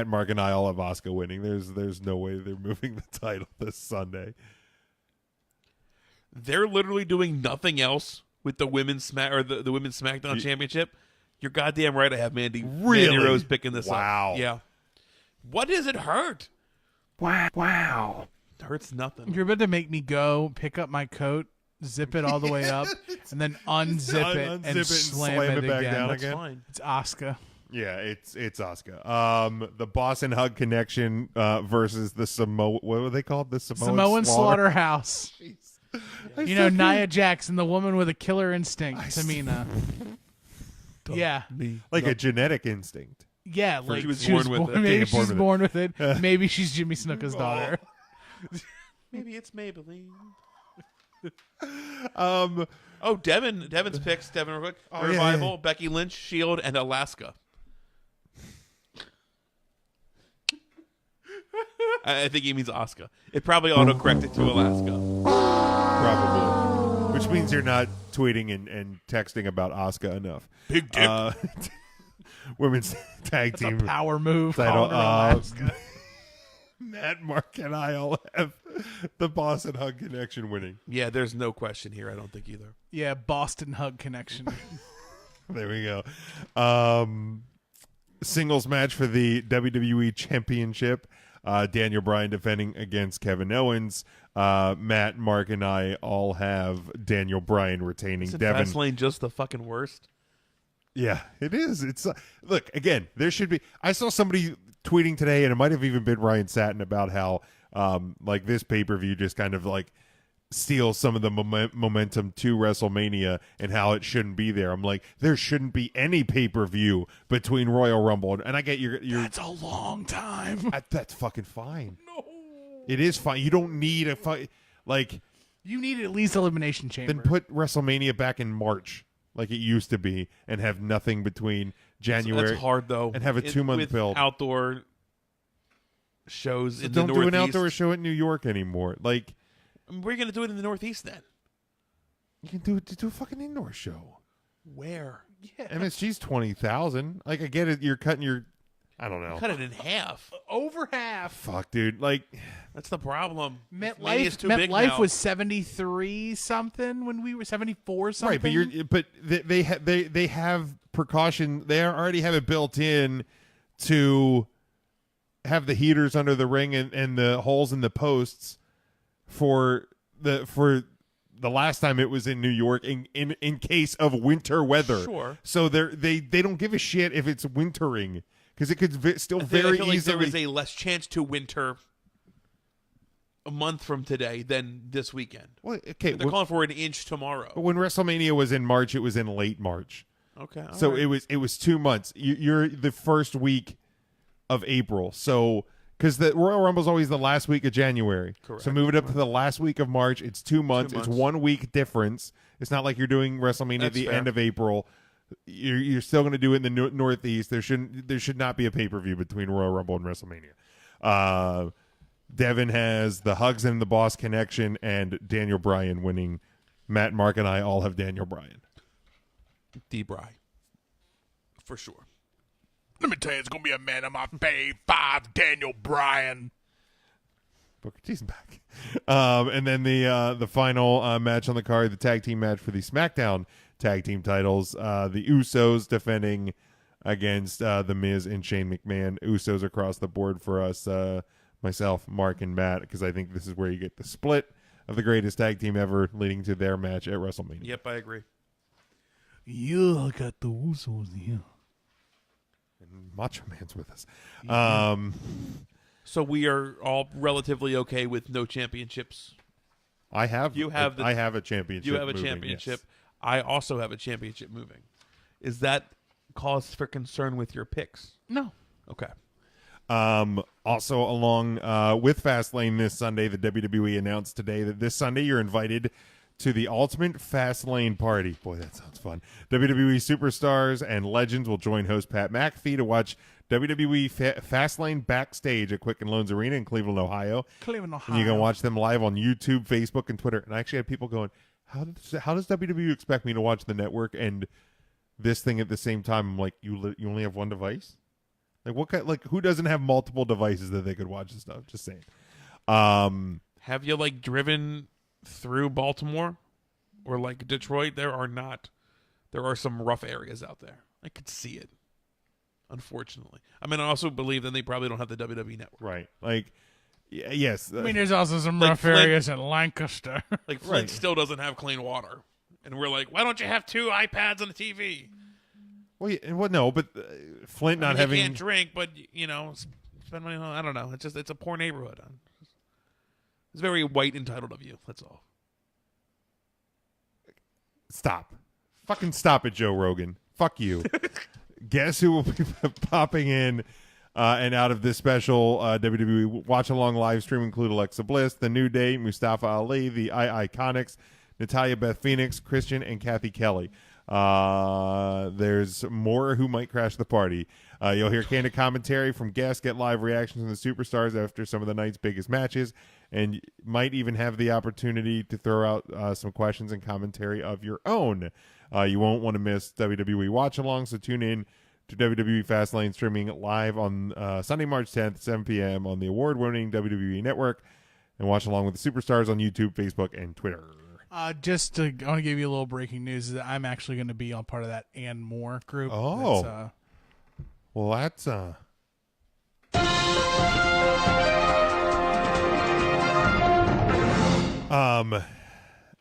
Mark, and I all have Asuka winning. There's no way they're moving the title this Sunday. They're literally doing nothing else with the women's the women's SmackDown Championship. You're goddamn right. I have Mandy Rose picking this up. Yeah. What does it hurt? Wow. It hurts nothing. You're about to make me go pick up my coat, zip it all the way up, and then unzip it and slam it back again. down That's again. fine. It's Asuka. Yeah, it's Asuka. The Boston Hug Connection versus the what were they called? The Samoan Slaughterhouse. You know, Nia Jackson, the woman with a killer instinct, Tamina. Yeah. Like a genetic instinct. Yeah, like she was born with it. Maybe she's born with it. Maybe she's Jimmy Snuka's daughter. Maybe it's Maybelline. Oh, Devin's picks. Devin, real quick. Revival, Becky Lynch, Shield, and Alaska. I think he means Asuka. It probably auto-corrected to Alaska. Probably. Which means you're not tweeting and texting about Asuka enough. Big tip. Women's tag team. A power move. Title. Matt, Mark, and I all have the Boston Hug Connection winning. Yeah, there's no question here. I don't think either. Yeah, Boston Hug Connection. There we go. Singles match for the WWE Championship. Daniel Bryan defending against Kevin Owens. Matt, Mark, and I all have Daniel Bryan retaining. Isn't Devin. Fastlane just the fucking worst? Yeah, it is. It's look, again, there should be. I saw somebody tweeting today, and it might have even been Ryan Satin, about how like this pay-per-view just kind of like steals some of the momentum to WrestleMania and how it shouldn't be there. I'm like, there shouldn't be any pay-per-view between Royal Rumble and I get your That's a long time. That's fucking fine. No. It is fine. You don't need a fight like you need at least Elimination Chamber. Then put WrestleMania back in March like it used to be and have nothing between January. That's hard though, and have a 2-month with build. Outdoor shows in the don't Northeast. do an outdoor show in New York anymore. Like, we're gonna do it in the Northeast then. you can do a fucking indoor show. Where? Yeah. MSG's 20,000. Like, I get it. You're cutting your, I don't know. Cut it in half. Over half. Fuck, dude. Like, That's the problem. MetLife, too big MetLife now. was 73 something when we were 74 something. right, but they have precaution. They already have it built in to have the heaters under the ring and the holes in the posts for the last time it was in New York in case of winter weather. Sure. So they don't give a shit if it's wintering because it could still very I feel like easily. there is a less chance to winter a month from today than this weekend. Well, okay, They're calling for an inch tomorrow. when WrestleMania was in March, it was in late March. Okay. So all right. it was 2 months. You're the first week of April. So because the Royal Rumble is always the last week of January. Correct. So move it up to the last week of March. It's 2 months. 2 It's months. 1 week difference. It's not like you're doing WrestleMania at That's the fair. end of April. You're still going to do it in the Northeast. There should not be a pay-per-view between Royal Rumble and WrestleMania. Devin has the Hugs and the Boss connection and Daniel Bryan winning. Matt, Mark, and I all have Daniel Bryan. D-Bry. For sure. Let me tell you, it's going to be a man of my fave 5, Daniel Bryan. Booker T's back. And then the final match on the card, the tag team match for the SmackDown tag team titles. The Usos defending against The Miz and Shane McMahon. Usos across the board for us, myself, Mark, and Matt, because I think this is where you get the split of the greatest tag team ever leading to their match at WrestleMania. Yep, I agree. Yeah, I got the Usos here. And Macho Man's with us. So we are all relatively okay with no championships. I have I have a championship. You have a moving, championship. yes. I also have a championship moving. Is that cause for concern with your picks? No. Okay. Also, along with Fastlane this Sunday, the WWE announced today that this Sunday you're invited to the Ultimate Fastlane Party. Boy, that sounds fun. WWE superstars and legends will join host Pat McAfee to watch WWE Fastlane backstage at Quicken Loans Arena in Cleveland, Ohio. Cleveland, Ohio. And you can watch them live on YouTube, Facebook, and Twitter. And I actually had people going, how does WWE expect me to watch the network and this thing at the same time? I'm like, you only have one device? Like, what kind? Like, who doesn't have multiple devices that they could watch this stuff? Just saying. Have you driven through Baltimore or Detroit? There are some rough areas out there. I could see it. Unfortunately, I mean, I also believe that they probably don't have the WWE network. Right. Like, yes. I mean, there's also some Like rough Flint- areas in Lancaster. Flint Right. still doesn't have clean water, and we're like, why don't you have 2 iPads and a TV? Well, no, but Flint not I mean, having. you can't drink, but spend money on. I don't know. It's a poor neighborhood. It's very white entitled of you. That's all. Stop. Fucking stop it, Joe Rogan. Fuck you. Guess who will be popping in and out of this special WWE watch-along live stream include Alexa Bliss, The New Day, Mustafa Ali, the Iconics, Natalia Beth Phoenix, Christian, and Kathy Kelly. There's more who might crash the party. You'll hear candid commentary from guests, get live reactions from the superstars after some of the night's biggest matches, and might even have the opportunity to throw out some questions and commentary of your own. You won't want to miss WWE Watch Along, so tune in to WWE Fastlane streaming live on Sunday, March 10th, 7 p.m. on the award-winning WWE Network, and watch along with the superstars on YouTube, Facebook, and Twitter. I want to give you a little breaking news that I'm actually going to be on part of that and more group. Oh. Well, that's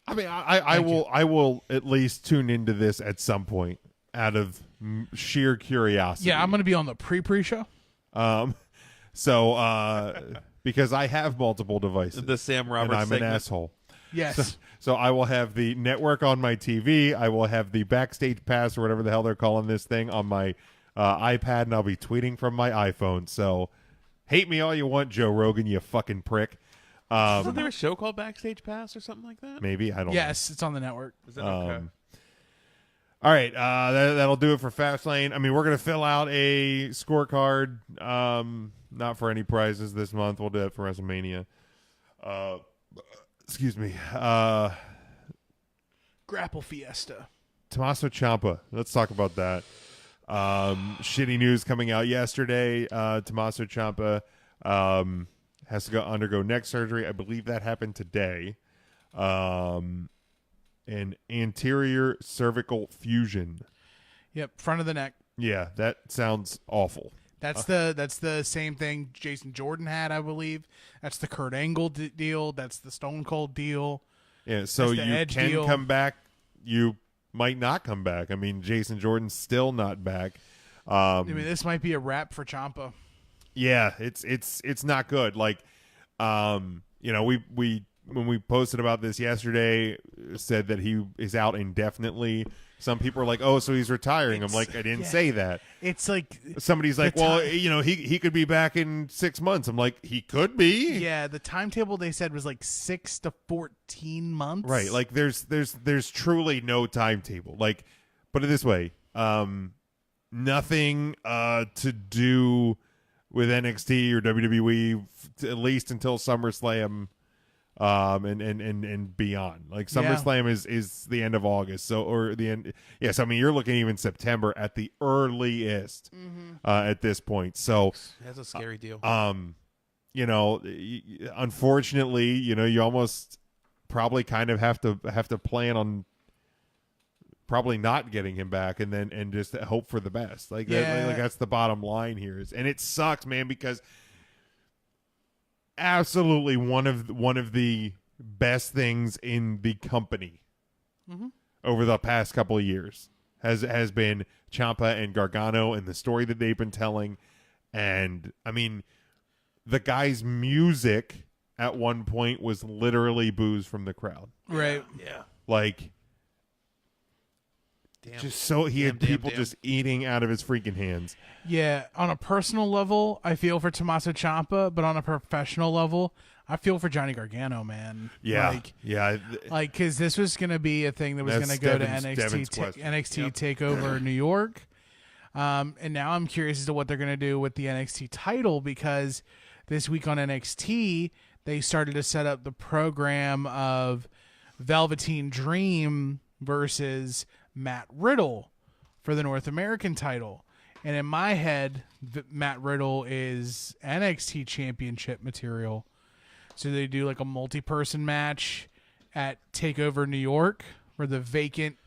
I mean, I will at least tune into this at some point out of sheer curiosity. Yeah, I'm going to be on the pre-show. Because I have multiple devices. The Sam Roberts and I'm segment. an asshole. Yes. So I will have the network on my TV. I will have the backstage pass or whatever the hell they're calling this thing on my iPad, and I'll be tweeting from my iPhone. So hate me all you want, Joe Rogan, you fucking prick. Isn't there a show called Backstage Pass or something like that? Maybe. I don't know. Yes, it's on the network. Is that okay? All right, that'll do it for Fastlane. I mean, we're going to fill out a scorecard, not for any prizes this month. We'll do that for WrestleMania. Excuse me. Grapple Fiesta. Tommaso Ciampa. Let's talk about that. Shitty news coming out yesterday. Tommaso Ciampa has to undergo neck surgery. I believe that happened today. An anterior cervical fusion. Yep, front of the neck. Yeah, that sounds awful. That's the same thing Jason Jordan had, I believe. That's the Kurt Angle deal. That's the Stone Cold deal. Yeah, so you Edge can deal. come back. You might not come back. I mean, Jason Jordan's still not back. I mean, this might be a wrap for Ciampa. Yeah, it's not good. Like, we when we posted about this yesterday, said that he is out indefinitely. Some people are like, "Oh, so he's retiring." I'm like, I didn't say that. It's like somebody's like, "Well, he could be back in 6 months." I'm like, he could be. Yeah, the timetable they said was like 6 to 14 months. Right. Like, there's truly no timetable. Like, put it this way, nothing to do with NXT or WWE at least until SummerSlam. And beyond. Like SummerSlam is the end of August, so or the end. Yes, I mean you're looking even September at the earliest at this point. So that's a scary deal. Unfortunately, you almost probably kind of have to plan on probably not getting him back, and just hope for the best. Like that's the bottom line here. And it sucks, man, because. Absolutely one of the best things in the company over the past couple of years has been Ciampa and Gargano and the story that they've been telling. And I mean, the guy's music at one point was literally boos from the crowd. Right. Yeah. Like, he had people just eating out of his freaking hands. Yeah, on a personal level, I feel for Tommaso Ciampa, but on a professional level, I feel for Johnny Gargano, man. Yeah, because this was going to be a thing that was going to go to NXT Takeover New York, and now I'm curious as to what they're going to do with the NXT title, because this week on NXT they started to set up the program of Velveteen Dream versus Matt Riddle for the North American title. And in my head, Matt Riddle is NXT championship material. So they do like a multi-person match at TakeOver New York for the vacant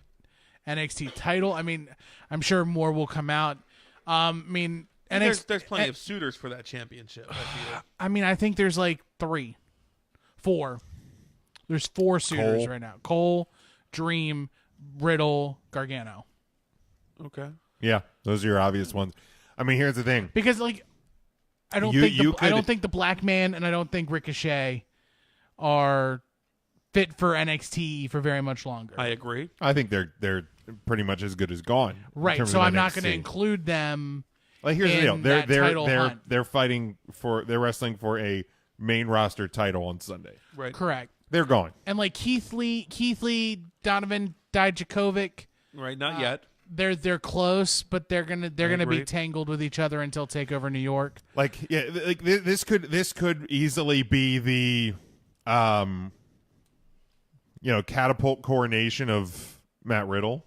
NXT title. I mean, I'm sure more will come out. There's plenty of suitors for that championship. I mean, I think there's like 4. There's 4 suitors right now. Cole, Dream, Riddle, Gargano. Okay. Yeah, those are your obvious ones. I mean, here's the thing. Because I don't think the Black Man and I don't think Ricochet are fit for NXT for very much longer. I agree. I think they're pretty much as good as gone. Right. So I'm not going to include them. Like, here's the deal. They're wrestling for a main roster title on Sunday. Right. Correct. They're going. And like Keith Lee, Donovan Dijakovic. Right. Not yet. They're close, but they're gonna be tangled with each other until TakeOver New York. Like, yeah, like this could easily be the catapult coronation of Matt Riddle,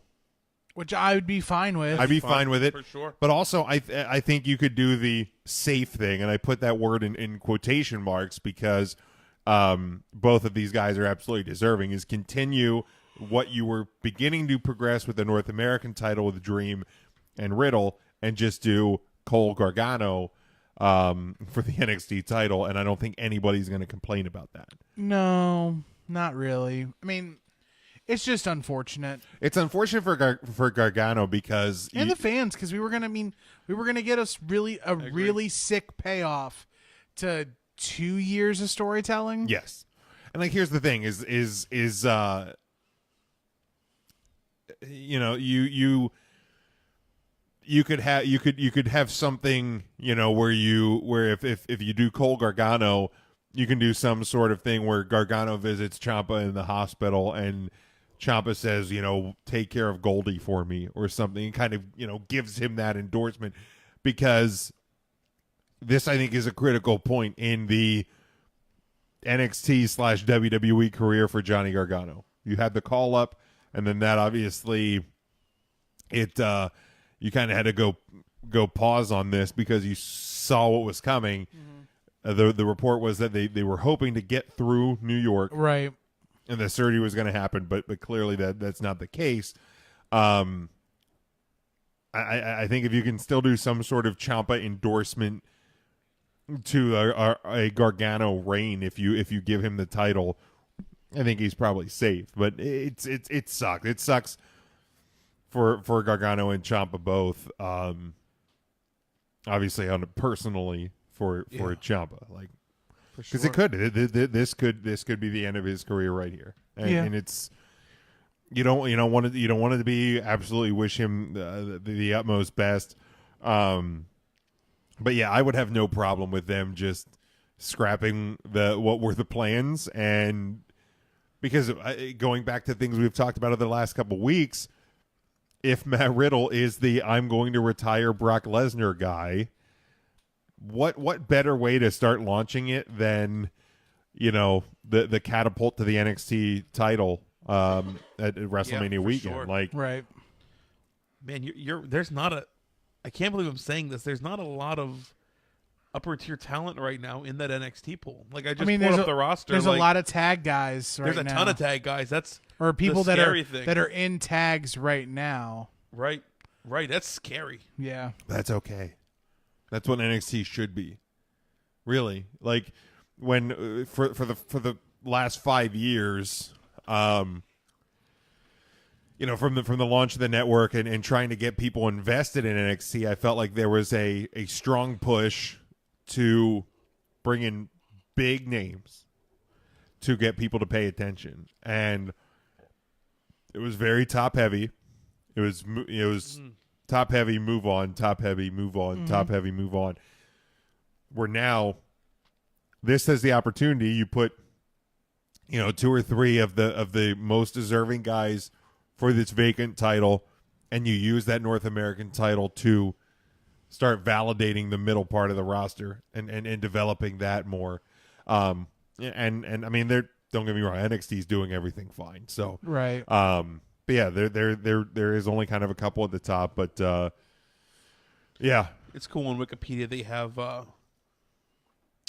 which I would be fine with. I'd be fine with it for sure. But also, I think you could do the safe thing, and I put that word in quotation marks because both of these guys are absolutely deserving. Is continue what you were beginning to progress with the North American title with Dream and Riddle, and just do Cole Gargano for the NXT title, and I don't think anybody's going to complain about that. No, not really. I mean, it's just unfortunate. It's unfortunate for Gargano because the fans, because we were gonna get us really sick payoff to 2 years of storytelling. Yes, and like here's the thing: is you could have something, where if you do Cole Gargano, you can do some sort of thing where Gargano visits Ciampa in the hospital and Ciampa says, take care of Goldie for me or something, and kind of, gives him that endorsement, because this, I think, is a critical point in the NXT/WWE career for Johnny Gargano. You had the call up, and then that obviously you kind of had to go pause on this because you saw what was coming. The report was that they were hoping to get through New York, right, and the surgery was going to happen, but clearly that's not the case. I think if you can still do some sort of Ciampa endorsement to a Gargano reign, if you give him the title, I think he's probably safe. But it sucks. It sucks for Gargano and Ciampa both. Obviously, personally for Ciampa, like, because it could this could be the end of his career right here, and it's you don't want to be absolutely wish him the utmost best. But yeah, I would have no problem with them just scrapping what were the plans, and because going back to things we've talked about over the last couple of weeks, if Matt Riddle is the I'm going to retire Brock Lesnar guy, what better way to start launching it than the catapult to the NXT title at WrestleMania weekend? Sure. Like, right, man, there's not a. I can't believe I'm saying this. There's not a lot of upper tier talent right now in that NXT pool. Like, I just pulled up the roster. There's a lot of tag guys right now. There's a ton of tag guys. That's or people the that are thing. in tags right now. Right. That's scary. Yeah, that's okay. That's what NXT should be. Really, like when for the last 5 years, from the launch of the network and trying to get people invested in NXT, I felt like there was a strong push to bring in big names to get people to pay attention, and it was very top heavy. It was top heavy, move on, top heavy, move on, top heavy, move on. Where now this has the opportunity. You put 2 or 3 of the most deserving guys for this vacant title, and you use that North American title to start validating the middle part of the roster and developing that more. And I mean, don't get me wrong, NXT's doing everything fine. So right. But yeah, there is only kind of a couple at the top, but yeah, it's cool on Wikipedia they have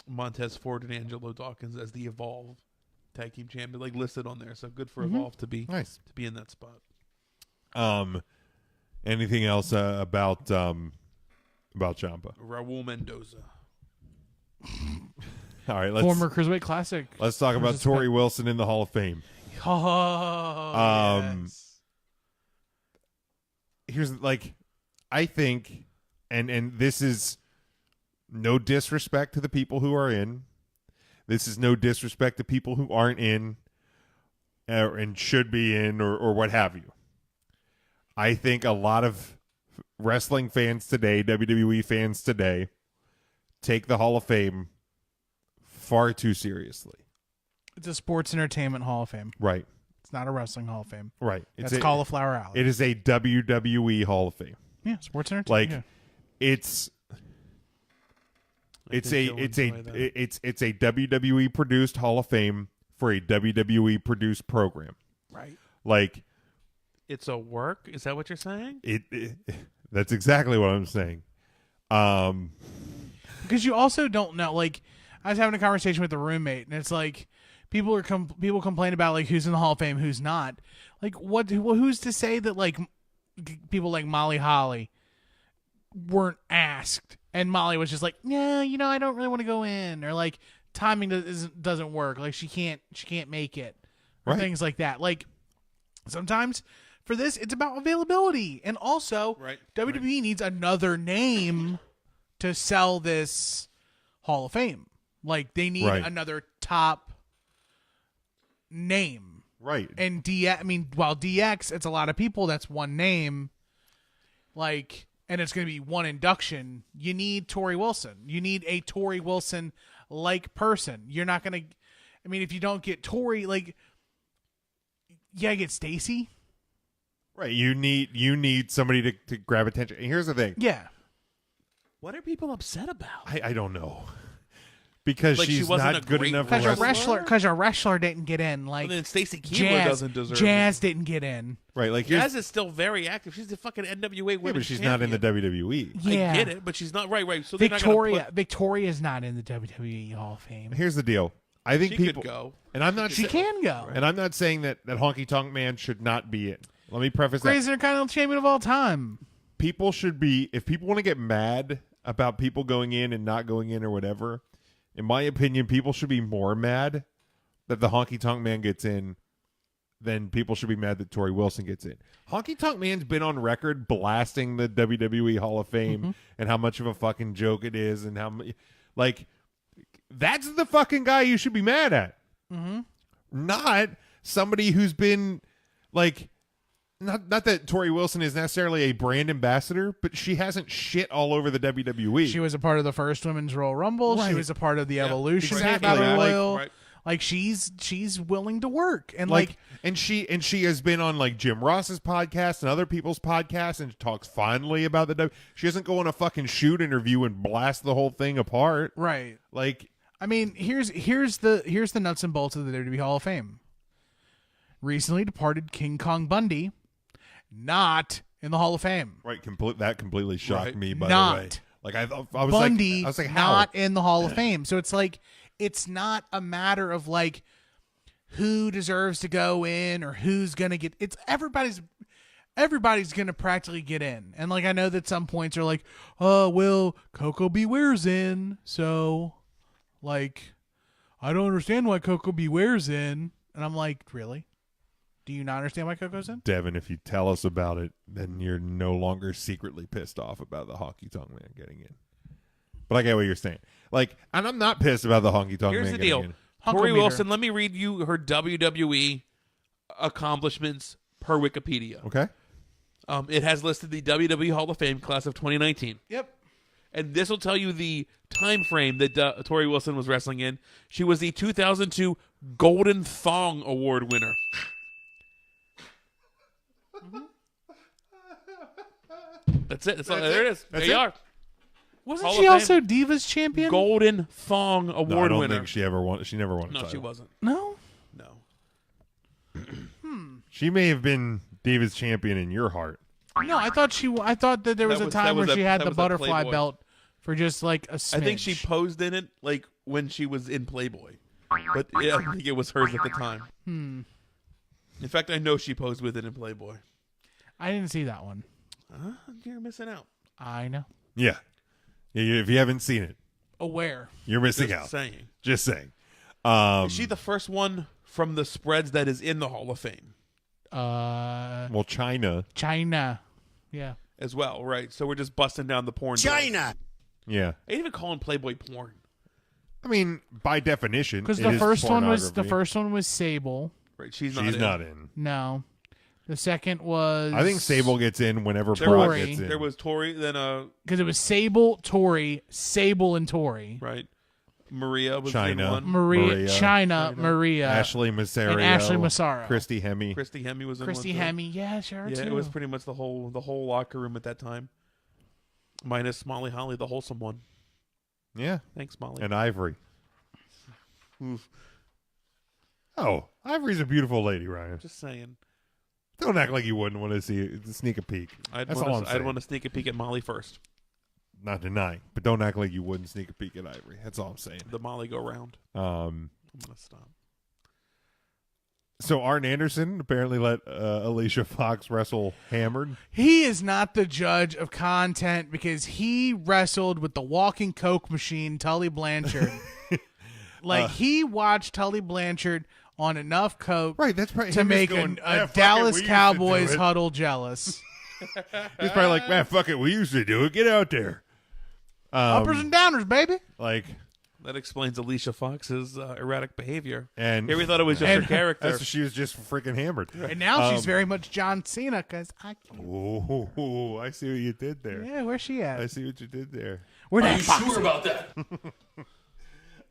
Montez Ford and Angelo Dawkins as the Evolve tag team champion, like, listed on there. So good for Evolve to be nice to be in that spot. Anything else about Ciampa? Raul Mendoza. All right, former Cruiserweight Classic. Let's talk about Tori Wilson in the Hall of Fame. Oh, yes. Here's, like, I think, and this is no disrespect to the people who are in. This is no disrespect to people who aren't in and should be in or what have you. I think a lot of wrestling fans today, WWE fans today, take the Hall of Fame far too seriously. It's a sports entertainment Hall of Fame. Right. It's not a wrestling Hall of Fame. Right. That's Cauliflower Alley. It is a WWE Hall of Fame. Yeah, sports entertainment. Like, it's a WWE produced Hall of Fame for a WWE produced program. Right. Like, it's a work. Is that what you're saying? That's exactly what I'm saying. Because you also don't know. Like, I was having a conversation with a roommate, and it's like people complain about, like, who's in the Hall of Fame, who's not. Like, who's to say that, like, people like Molly Holly weren't asked, and Molly was just like, yeah, I don't really want to go in, or like timing doesn't work, like she can't make it, or things like that. Like, sometimes for this, it's about availability, and also WWE needs another name to sell this Hall of Fame. Like, they need another top name. Right. And while DX, it's a lot of people, that's one name. Like, and it's going to be one induction. You need Tori Wilson. You need a Tori Wilson-like person. You're not going to... I mean, if you don't get Tori, like... Yeah, I get Stacy. Right. You need somebody to grab attention. And here's the thing. Yeah. What are people upset about? I don't know. Because Like, she she's wasn't not a good great enough. wrestler? Because a wrestler didn't get in. Like Well, then Stacey Keebler doesn't deserve Jazz didn't get in. Right. Like Jazz is still very active. She's the fucking NWA women's yeah, but she's champion. not in the WWE. Yeah. I get it, but she's not right. So they're not gonna put, Victoria's not in the WWE Hall of Fame. Here's the deal. I think she people could go. and I'm not She can go. and I'm not saying that Honky Tonk Man should not be in. Let me preface that. Greatest Intercontinental Champion of all time. People should be, if people want to get mad about people going in and not going in or whatever, in my opinion, people should be more mad that the Honky Tonk Man gets in than people should be mad that Tori Wilson gets in. Honky Tonk Man's been on record blasting the WWE Hall of Fame and how much of a fucking joke it is and how like that's the fucking guy you should be mad at. Not somebody who's been like not that Tori Wilson is necessarily a brand ambassador, but she hasn't shit all over the WWE. She was a part of the first Women's Royal Rumble. Right. She was a part of the Evolution exactly. Battle Like, Royal. right. Like she's willing to work and and she has been on like Jim Ross's podcast and other people's podcasts and talks fondly about the W. She doesn't go on a fucking shoot interview and blast the whole thing apart. right. Like I mean, here's the nuts and bolts of the WWE Hall of Fame. Recently departed King Kong Bundy, not in the Hall of Fame. right, that completely shocked Right. me. By Not. the way, like I was Bundy, like, I was like, how? not in the Hall of Fame. So it's like it's not a matter of like who deserves to go in or who's gonna get. It's everybody's gonna practically get in. And like I know that some points are like, oh well, Coco Beware's in, so like I don't understand why Coco Beware's in. And I'm like, really? Do you not understand why Coco's in? Devin, if you tell us about it, then you're no longer secretly pissed off about the Honky Tonk Man getting in. But I get what you're saying. Like, and I'm not pissed about the Honky Tonk Here's Man the getting deal. in. Tori Hunkometer. Wilson, let me read you her WWE accomplishments per Wikipedia. Okay. It has listed the WWE Hall of Fame class of 2019. Yep. And this will tell you the time frame that Tori Wilson was wrestling in. She was the 2002 Golden Thong Award winner. That's it. There it is. There you are. Wasn't Hall she of also Divas champion? Golden Thong No, I Award don't winner. think she never won a No, title. she wasn't. No. No. She may have been David's champion in your heart. No, I thought that there was That a was- time that was where she a- had that the was a butterfly Playboy. belt for just like a smidge. I think she posed in it like when she was in Playboy, but yeah, I don't think it was hers at the time. In fact, I know she posed with it in Playboy. I didn't see that one. You're missing out. I know. Yeah. If you haven't seen it, Aware. you're missing Just out. saying. Just saying. Is she the first one from the spreads that is in the Hall of Fame Well, China. China. Yeah. as well, right? So we're just busting down the porn. China. Yeah. I even calling Playboy porn. I mean, by definition, Because it the is first one was pornography. Sable. Right? She's She's not in. No. The second was I think Sable gets in whenever There Brock was- gets in. There was Tori, then because it was Sable, Tori, Sable, and Tori. right. Maria was China. in one. Maria, China, Maria, Ashley Massaro. and Ashley Massaro. Christy Hemme. Christy Hemme was in Christy one. too. Hemme. Yeah, sure. Yeah, too. it was pretty much the whole locker room at that time, minus Molly Holly, the wholesome one. Yeah. Thanks, Molly. And Ivory. Oh, Ivory's a beautiful lady, Ryan. Just saying. Don't act like you wouldn't want to sneak a peek. That's all I'm saying. I'd want to sneak a peek at Molly first. Not denying, but don't act like you wouldn't sneak a peek at Ivory. That's all I'm saying. The Molly go round. Um, I'm gonna stop. So Arn Anderson apparently let Alicia Fox wrestle hammered. He is not the judge of content because he wrestled with the walking Coke machine, Tully Blanchard. He watched Tully Blanchard on enough Coke Right, that's probably to him just make going, a "Ah, fuck it, Dallas we used to Cowboys do it." huddle jealous. He's probably like, man, fuck it, we used to do it. Get out there. Uppers and downers, baby. Like, That explains Alicia Fox's erratic behavior. and Here we thought it was just her character. That's, she was just freaking hammered. And now she's very much John Cena because I can't. Oh, I see what you did there. Yeah, where's she at? I see what you did there. Where Are that you Fox sure at? about that?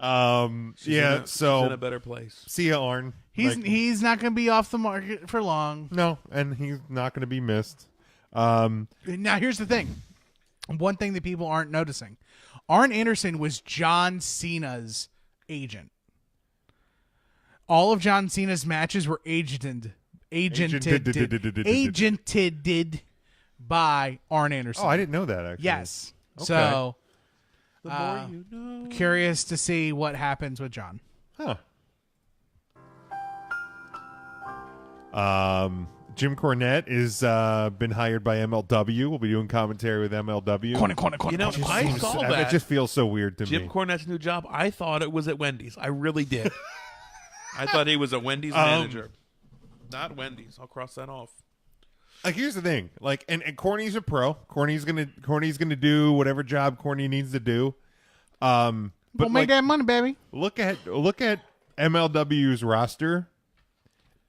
She's she's in a better place. See ya, Arn. He's not going to be off the market for long. No, and he's not going to be missed. Now, here's the thing. One thing that people aren't noticing. Arn Anderson was John Cena's agent. All of John Cena's matches were agented by Arn Anderson. Oh, I didn't know that, actually. Yes. Okay. So, The more you know. curious to see what happens with John. Huh. Jim Cornette is been hired by MLW. We'll be doing commentary with MLW. You know, I saw that. It just feels so weird to Jim me. Cornette's new job, I thought it was at Wendy's. I really did. I thought he was a Wendy's manager. Not Wendy's. I'll cross that off. Like, here's the thing. Like, and Corny's a pro. Corny's gonna do whatever job Corny needs to do. But We'll make that money, baby. Look at MLW's roster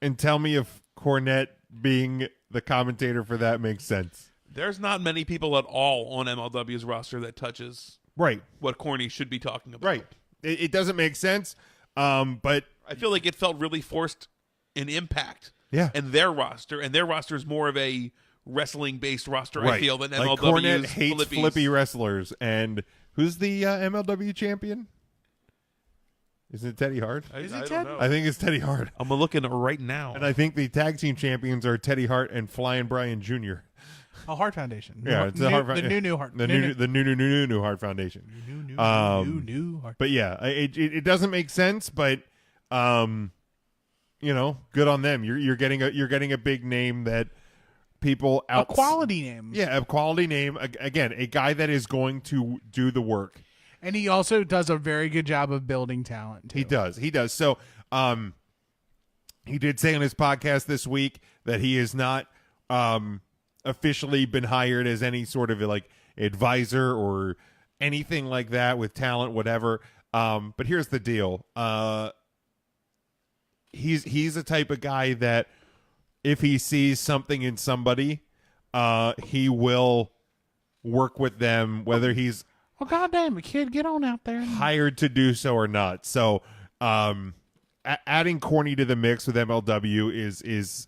and tell me if Cornette being the commentator for that makes sense. There's not many people at all on MLW's roster that touches what Corny should be talking about. Right. It doesn't make sense. But I feel like it felt really forced in Impact. Yeah. And their roster is more of a wrestling-based roster, I feel, than like MLW's Cornette hates Flippies. flippy wrestlers. And who's the MLW champion? Is it Teddy Hart? I don't know. I think it's Teddy Hart. I'm looking at it right now. And I think the tag team champions are Teddy Hart and Flying Brian Jr. A Hart Foundation. Yeah, it's the Hart the new Hart. The new Hart Foundation. New Hart. But yeah, it doesn't make sense, but you know, good on them. You're getting a big name that people a quality name. Yeah, a quality name. Again, a guy that is going to do the work. And he also does a very good job of building talent, too. He does. So, he did say on his podcast this week that he has not officially been hired as any sort of like advisor or anything like that with talent, whatever. But here's the deal. He's the type of guy that if he sees something in somebody, he will work with them, whether he's oh, goddamn it, kid, get on out there. Hired to do so or not. So, adding Corny to the mix with MLW is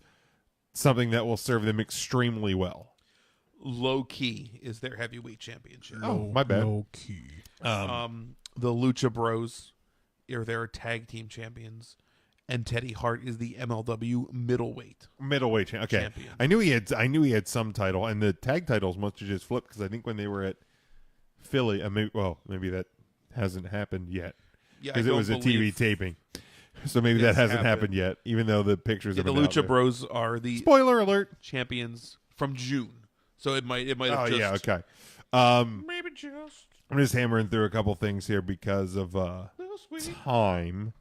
something that will serve them extremely well. Low Key is their heavyweight championship. Oh, my bad. Low Key. The Lucha Bros are their tag team champions, and Teddy Hart is the MLW middleweight champion. I knew he had some title, and the tag titles must have just flipped because I think when they were at Philly, maybe that hasn't happened yet because it was a TV taping, so maybe that hasn't happened yet. Even though the pictures of the Lucha Bros are the spoiler alert champions from June, so it might have just okay. Maybe just I'm just hammering through a couple things here because of time.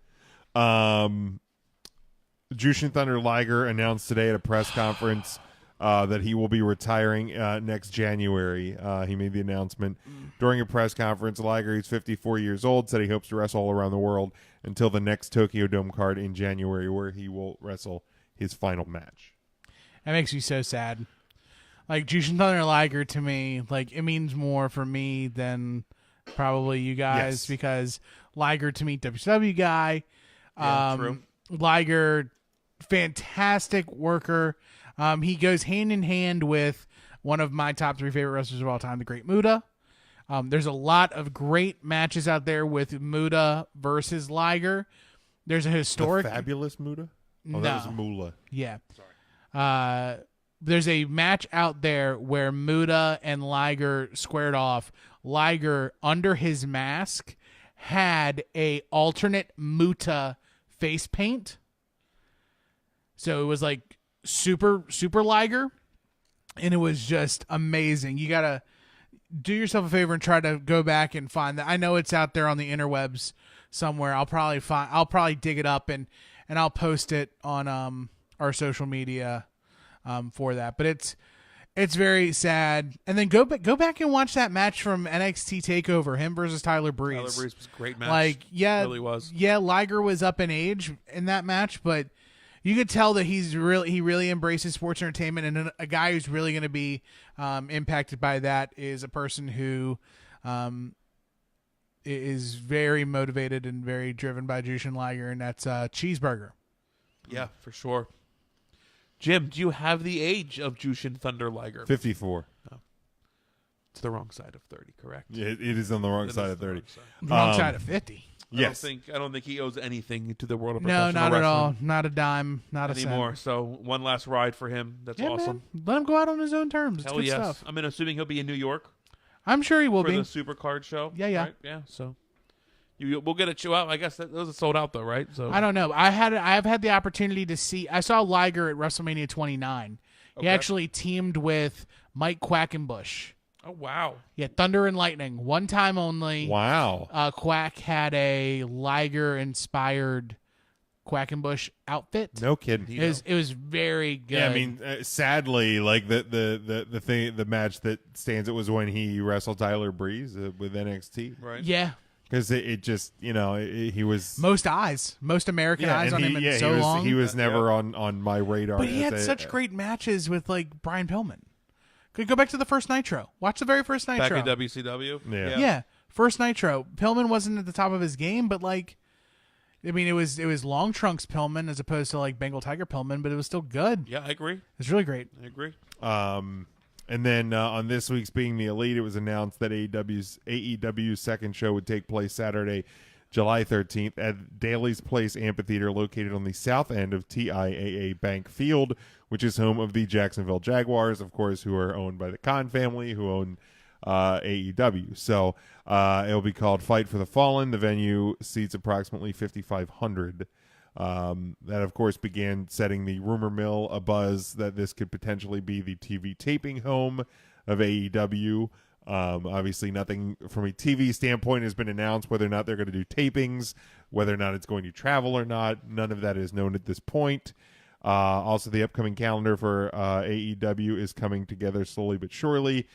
Jushin Thunder Liger announced today at a press conference that he will be retiring next January. He made the announcement during a press conference. Liger, he's 54 years old, said he hopes to wrestle all around the world until the next Tokyo Dome card in January, where he will wrestle his final match. That makes me so sad. Like, Jushin Thunder Liger, to me, like, it means more for me than probably you guys, because Liger, to me, WCW guy. True. Liger, fantastic worker. He goes hand in hand with one of my top 3 favorite wrestlers of all time, the Great Muta. There's a lot of great matches out there with Muta versus Liger. There's a historic... The Fabulous Muta? Oh, no. that was Moolah. Yeah. Sorry. There's a match out there where Muta and Liger squared off. Liger, under his mask, had a alternate Muta face paint. So it was like super Liger, and it was just amazing. You gotta do yourself a favor and try to go back and find that. I know it's out there on the interwebs somewhere. I'll probably dig it up and I'll post it on our social media for that. But it's very sad. And then go back and watch that match from NXT TakeOver, him versus Tyler Breeze. Tyler Breeze was a great match. Like, yeah, it really was. Yeah, Liger was up in age in that match, but you could tell that he really embraces sports entertainment, and a guy who's really going to be impacted by that is a person who is very motivated and very driven by Jushin Liger, and that's Cheeseburger. Yeah, for sure. Jim, do you have the age of Jushin Thunder Liger? 54. Oh. It's the wrong side of 30, correct? Yeah, it is on the wrong side of 30. Wrong side of 50. Yes. I don't think he owes anything to the world of No, professional not wrestling at all. Not a dime. Not anymore. a cent. So one last ride for him. That's awesome. Man. Let him go out on his own terms. It's Hell good yes. stuff. I'm assuming he'll be in New York. I'm sure he will for be. the Supercard show. Yeah. Right? Yeah. So we'll get a show out. I guess those are sold out though, right? So I don't know. I have had the opportunity to see. I saw Liger at WrestleMania 29. He actually teamed with Mike Quackenbush. Oh wow! Yeah, Thunder and Lightning, one time only. Wow. Quack had a Liger-inspired Quackenbush outfit. No kidding. It was very good. Yeah, I mean, sadly, like the match that stands it was when he wrestled Tyler Breeze with NXT. Right. Yeah. Because it just, he was most American eyes on him in so long. He was never on my radar. But he had such great matches with like Brian Pillman. Could go back to the first Nitro. Watch the very first Nitro. Back in WCW. Yeah. First Nitro. Pillman wasn't at the top of his game, but like, I mean, it was Long Trunks Pillman as opposed to like Bengal Tiger Pillman, but it was still good. Yeah, I agree. It's really great. I agree. And then on this week's Being the Elite, it was announced that AEW's second show would take place Saturday, July 13th at Daly's Place Amphitheater, located on the south end of TIAA Bank Field, which is home of the Jacksonville Jaguars, of course, who are owned by the Khan family, who own AEW. So it'll be called Fight for the Fallen. The venue seats approximately 5,500. That, of course, began setting the rumor mill abuzz that this could potentially be the TV taping home of AEW. Obviously, nothing from a TV standpoint has been announced, whether or not they're going to do tapings, whether or not it's going to travel or not. None of that is known at this point. Also, the upcoming calendar for AEW is coming together slowly but surely.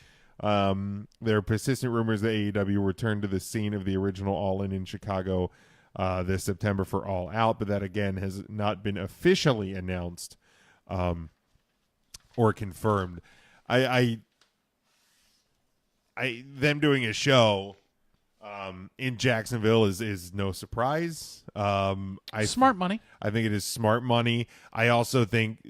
There are persistent rumors that AEW will return to the scene of the original All In Chicago this September for All Out, but that again has not been officially announced or confirmed. Them doing a show in Jacksonville is no surprise. Smart money. I think it is smart money. I also think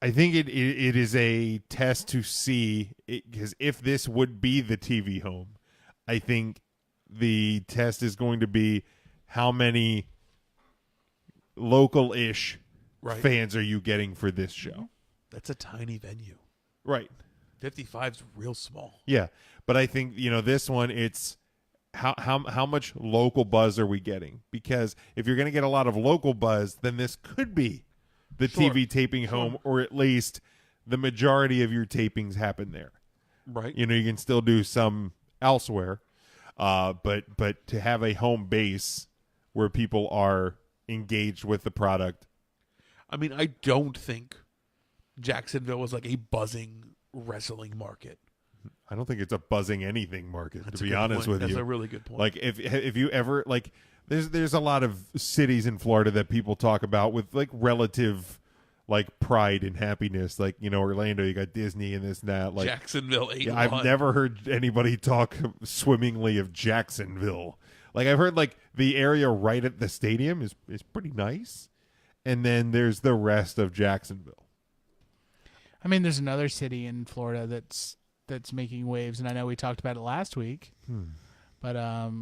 I think it is a test to see, because if this would be the TV home, I think the test is going to be how many local-ish fans are you getting for this show. That's a tiny venue. Right. 55's real small. Yeah, but I think this one, it's how much local buzz are we getting? Because if you're going to get a lot of local buzz, then this could be the TV taping home, or at least the majority of your tapings happen there. Right. You can still do some elsewhere, but to have a home base where people are engaged with the product. I mean, I don't think Jacksonville was like a buzzing wrestling market. I don't think it's a buzzing anything market, That's to a be good honest point. with you. That's a really good point. Like if you ever there's a lot of cities in Florida that people talk about with like relative like pride and happiness. Like, Orlando, you got Disney and this and that. Like Jacksonville, I've never heard anybody talk swimmingly of Jacksonville. Like I've heard like the area right at the stadium is pretty nice. And then there's the rest of Jacksonville. I mean, there's another city in Florida that's making waves, and I know we talked about it last week. But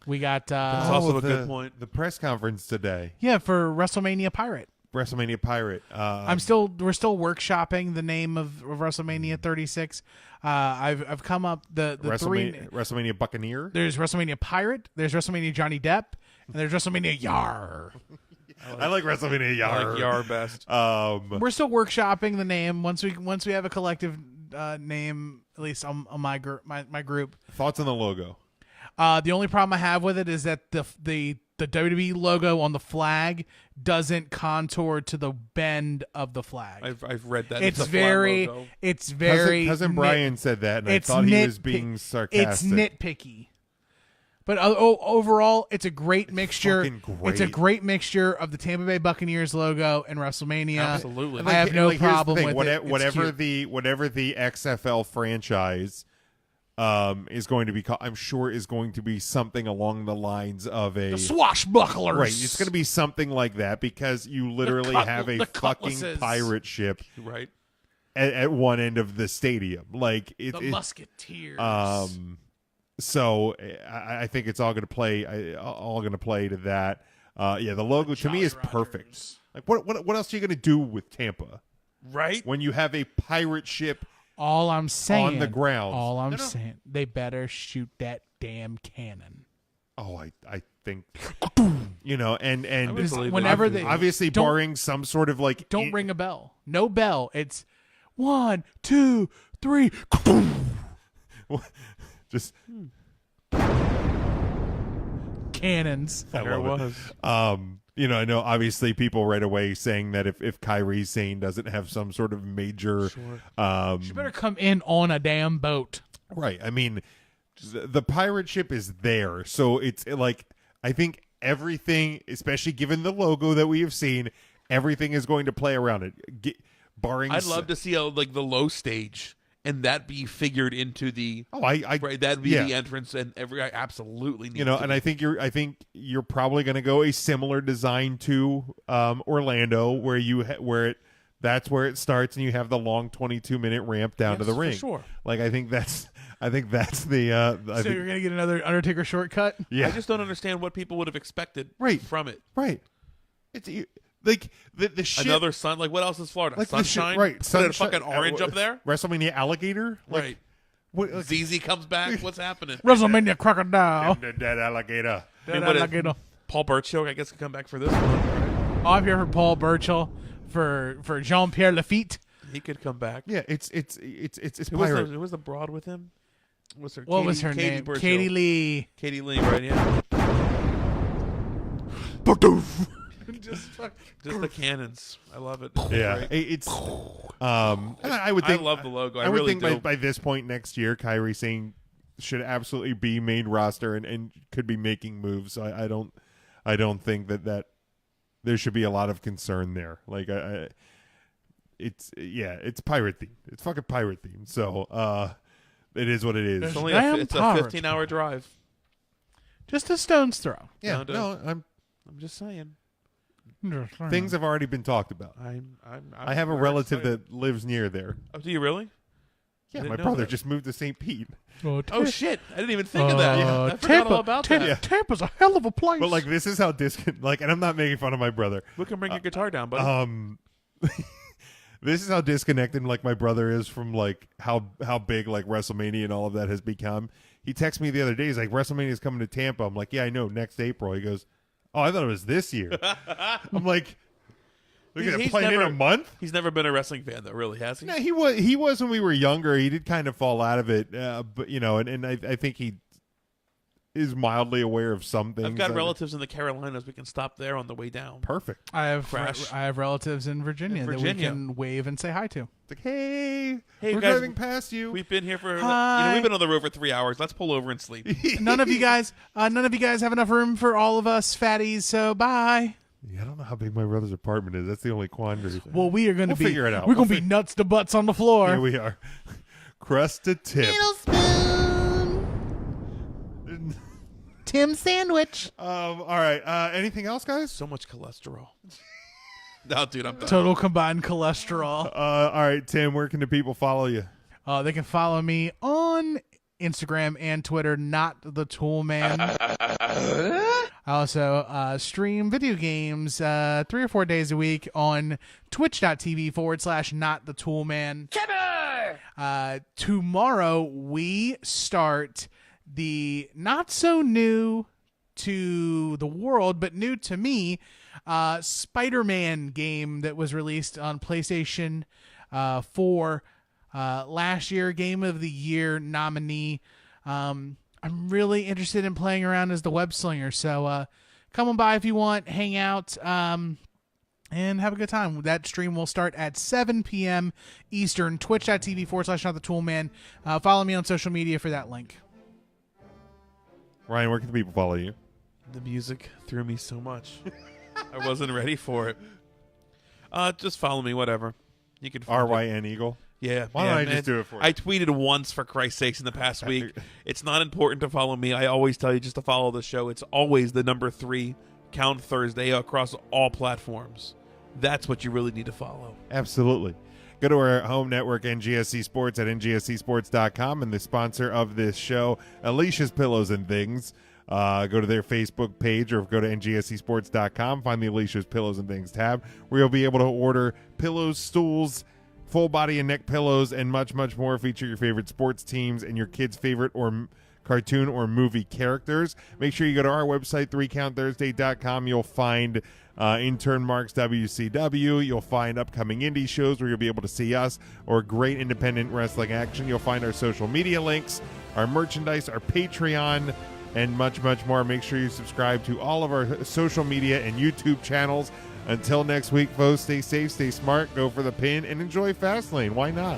we got That's also a good point. The press conference today. Yeah, for WrestleMania Pirate. WrestleMania Pirate. we're still workshopping the name of WrestleMania 36. I've come up the WrestleMania Buccaneer. There's WrestleMania Pirate. There's WrestleMania Johnny Depp, and there's WrestleMania Yar. I like WrestleMania Yar. I like Yar best. We're still workshopping the name. Once we have a collective name, at least on my group. Thoughts on the logo? The only problem I have with it is that the WWE logo on the flag doesn't contour to the bend of the flag. I've read that. It's a flat very cousin Brian said that, and I thought he was being sarcastic. It's nitpicky. But overall, it's a great mixture. Great. It's a great mixture of the Tampa Bay Buccaneers logo and WrestleMania. Absolutely. I have no problem with it. Whatever the XFL franchise is going to be I'm sure is going to be something along the lines of a The swashbucklers. Right, it's going to be something like that because you literally have a fucking pirate ship right at one end of the stadium, like the Musketeers. So I think it's all going to play to that. The logo to me is perfect. Like what else are you going to do with Tampa? Right, when you have a pirate ship. All I'm saying on the ground. All I'm saying, they better shoot that damn cannon. Oh, I think and whenever they obviously barring some sort of like don't ring a bell. No bell. It's 1, 2, 3. Just cannons. There it was. I know obviously people right away saying that if Kairi Sane doesn't have some sort of major she better come in on a damn boat. Right. I mean, the pirate ship is there. So it's like I think everything, especially given the logo that we have seen, everything is going to play around it. Barring I'd love to see the low stage and that be figured into the that'd be the entrance and I absolutely need and I think you're probably going to go a similar design to Orlando where that's where it starts and you have the long 22-minute ramp down to the ring. For sure. Like I think that's the so you're going to get another Undertaker shortcut? Yeah. I just don't understand what people would have expected from it. Right. It's like the ship, another sun. Like what else is Florida? Like sunshine, right? Put Sunshine, a fucking orange up there. WrestleMania alligator, right? ZZ comes back. What's happening? WrestleMania crocodile. Dead alligator. Dead alligator. Paul Burchill, I guess, could come back for this one. Right? I'm here for Paul Burchill for Jean-Pierre Lafitte. He could come back. Yeah, it's pirate. Who was the broad with him? What was her name? Burchill. Katie Lee. Katie Lee, right? Yeah. just the cannons. I love it. Yeah, it's. I would think. I love the logo. I would really think by this point next year, Kairi Sane should absolutely be main roster and could be making moves. So I don't think that there should be a lot of concern there. Like it's pirate themed. It's fucking pirate themed. So it is what it is. It's only a 15-hour drive. Just a stone's throw. Yeah. No, I'm just saying. Things have already been talked about. I have a relative that lives near there. Oh, do you really? Yeah, my brother just moved to St. Pete. Oh shit! I didn't even think of that. Yeah. I forgot all about that. Tampa's a hell of a place. But like, this is how and I'm not making fun of my brother. We can bring your guitar down, buddy. This is how disconnected like my brother is from like how big like WrestleMania and all of that has become. He texted me the other day. He's like, WrestleMania is coming to Tampa. I'm like, yeah, I know. Next April. He goes, oh, I thought it was this year. I'm like, they're going to play in a month? He's never been a wrestling fan, though, really, has he? No, he was when we were younger. He did kind of fall out of it. But, and I think he is mildly aware of some things. I've got relatives in the Carolinas. We can stop there on the way down. Perfect. I have relatives in Virginia that we can wave and say hi to. It's like, hey, we're guys, driving past you. We've been here for hi. We've been on the road for 3 hours. Let's pull over and sleep. None of you guys have enough room for all of us fatties. So bye. Yeah, I don't know how big my brother's apartment is. That's the only quantity. Well, we are going to figure it out. We're going to be nuts to butts on the floor. Yeah, we are. Crust to tip. Little spoon. Tim sandwich. All right. Anything else, guys? So much cholesterol. No, dude, I'm done. Total combined cholesterol. All right, Tim, where can the people follow you? They can follow me on Instagram and Twitter, Not the Tool Man. I also stream video games 3 or 4 days a week on twitch.tv/Not the Tool Man. Tomorrow we start the not so new to the world, but new to me, Spider-Man game that was released on PlayStation 4 last year, Game of the Year nominee. I'm really interested in playing around as the web slinger, so come on by if you want, hang out, and have a good time. That stream will start at 7 p.m. Eastern, twitch.tv/NotTheToolMan. Follow me on social media for that link. Ryan, where can the people follow you? The music threw me so much. I wasn't ready for it. Just follow me, whatever. You can RYN Eagle. Yeah. Why don't I man. just do it for you? I tweeted once, for Christ's sakes, in the past week. It's not important to follow me. I always tell you just to follow the show. It's always the number 3 Count Thursday across all platforms. That's what you really need to follow. Absolutely. Go to our home network, NGSC Sports, at ngscsports.com, and the sponsor of this show, Alicia's Pillows and Things. Go to their Facebook page or go to ngscsports.com, find the Alicia's Pillows and Things tab, where you'll be able to order pillows, stools, full body and neck pillows, and much, much more. Feature your favorite sports teams and your kids' favorite or cartoon or movie characters. Make sure you go to our website, 3countthursday.com. You'll find Intern Mark's WCW. You'll find upcoming indie shows where you'll be able to see us, or great independent wrestling action. You'll find our social media links, our merchandise, our Patreon, and much, much more. Make sure you subscribe to all of our social media and YouTube channels. Until next week, folks, stay safe, stay smart, go for the pin, and enjoy Fastlane. Why not?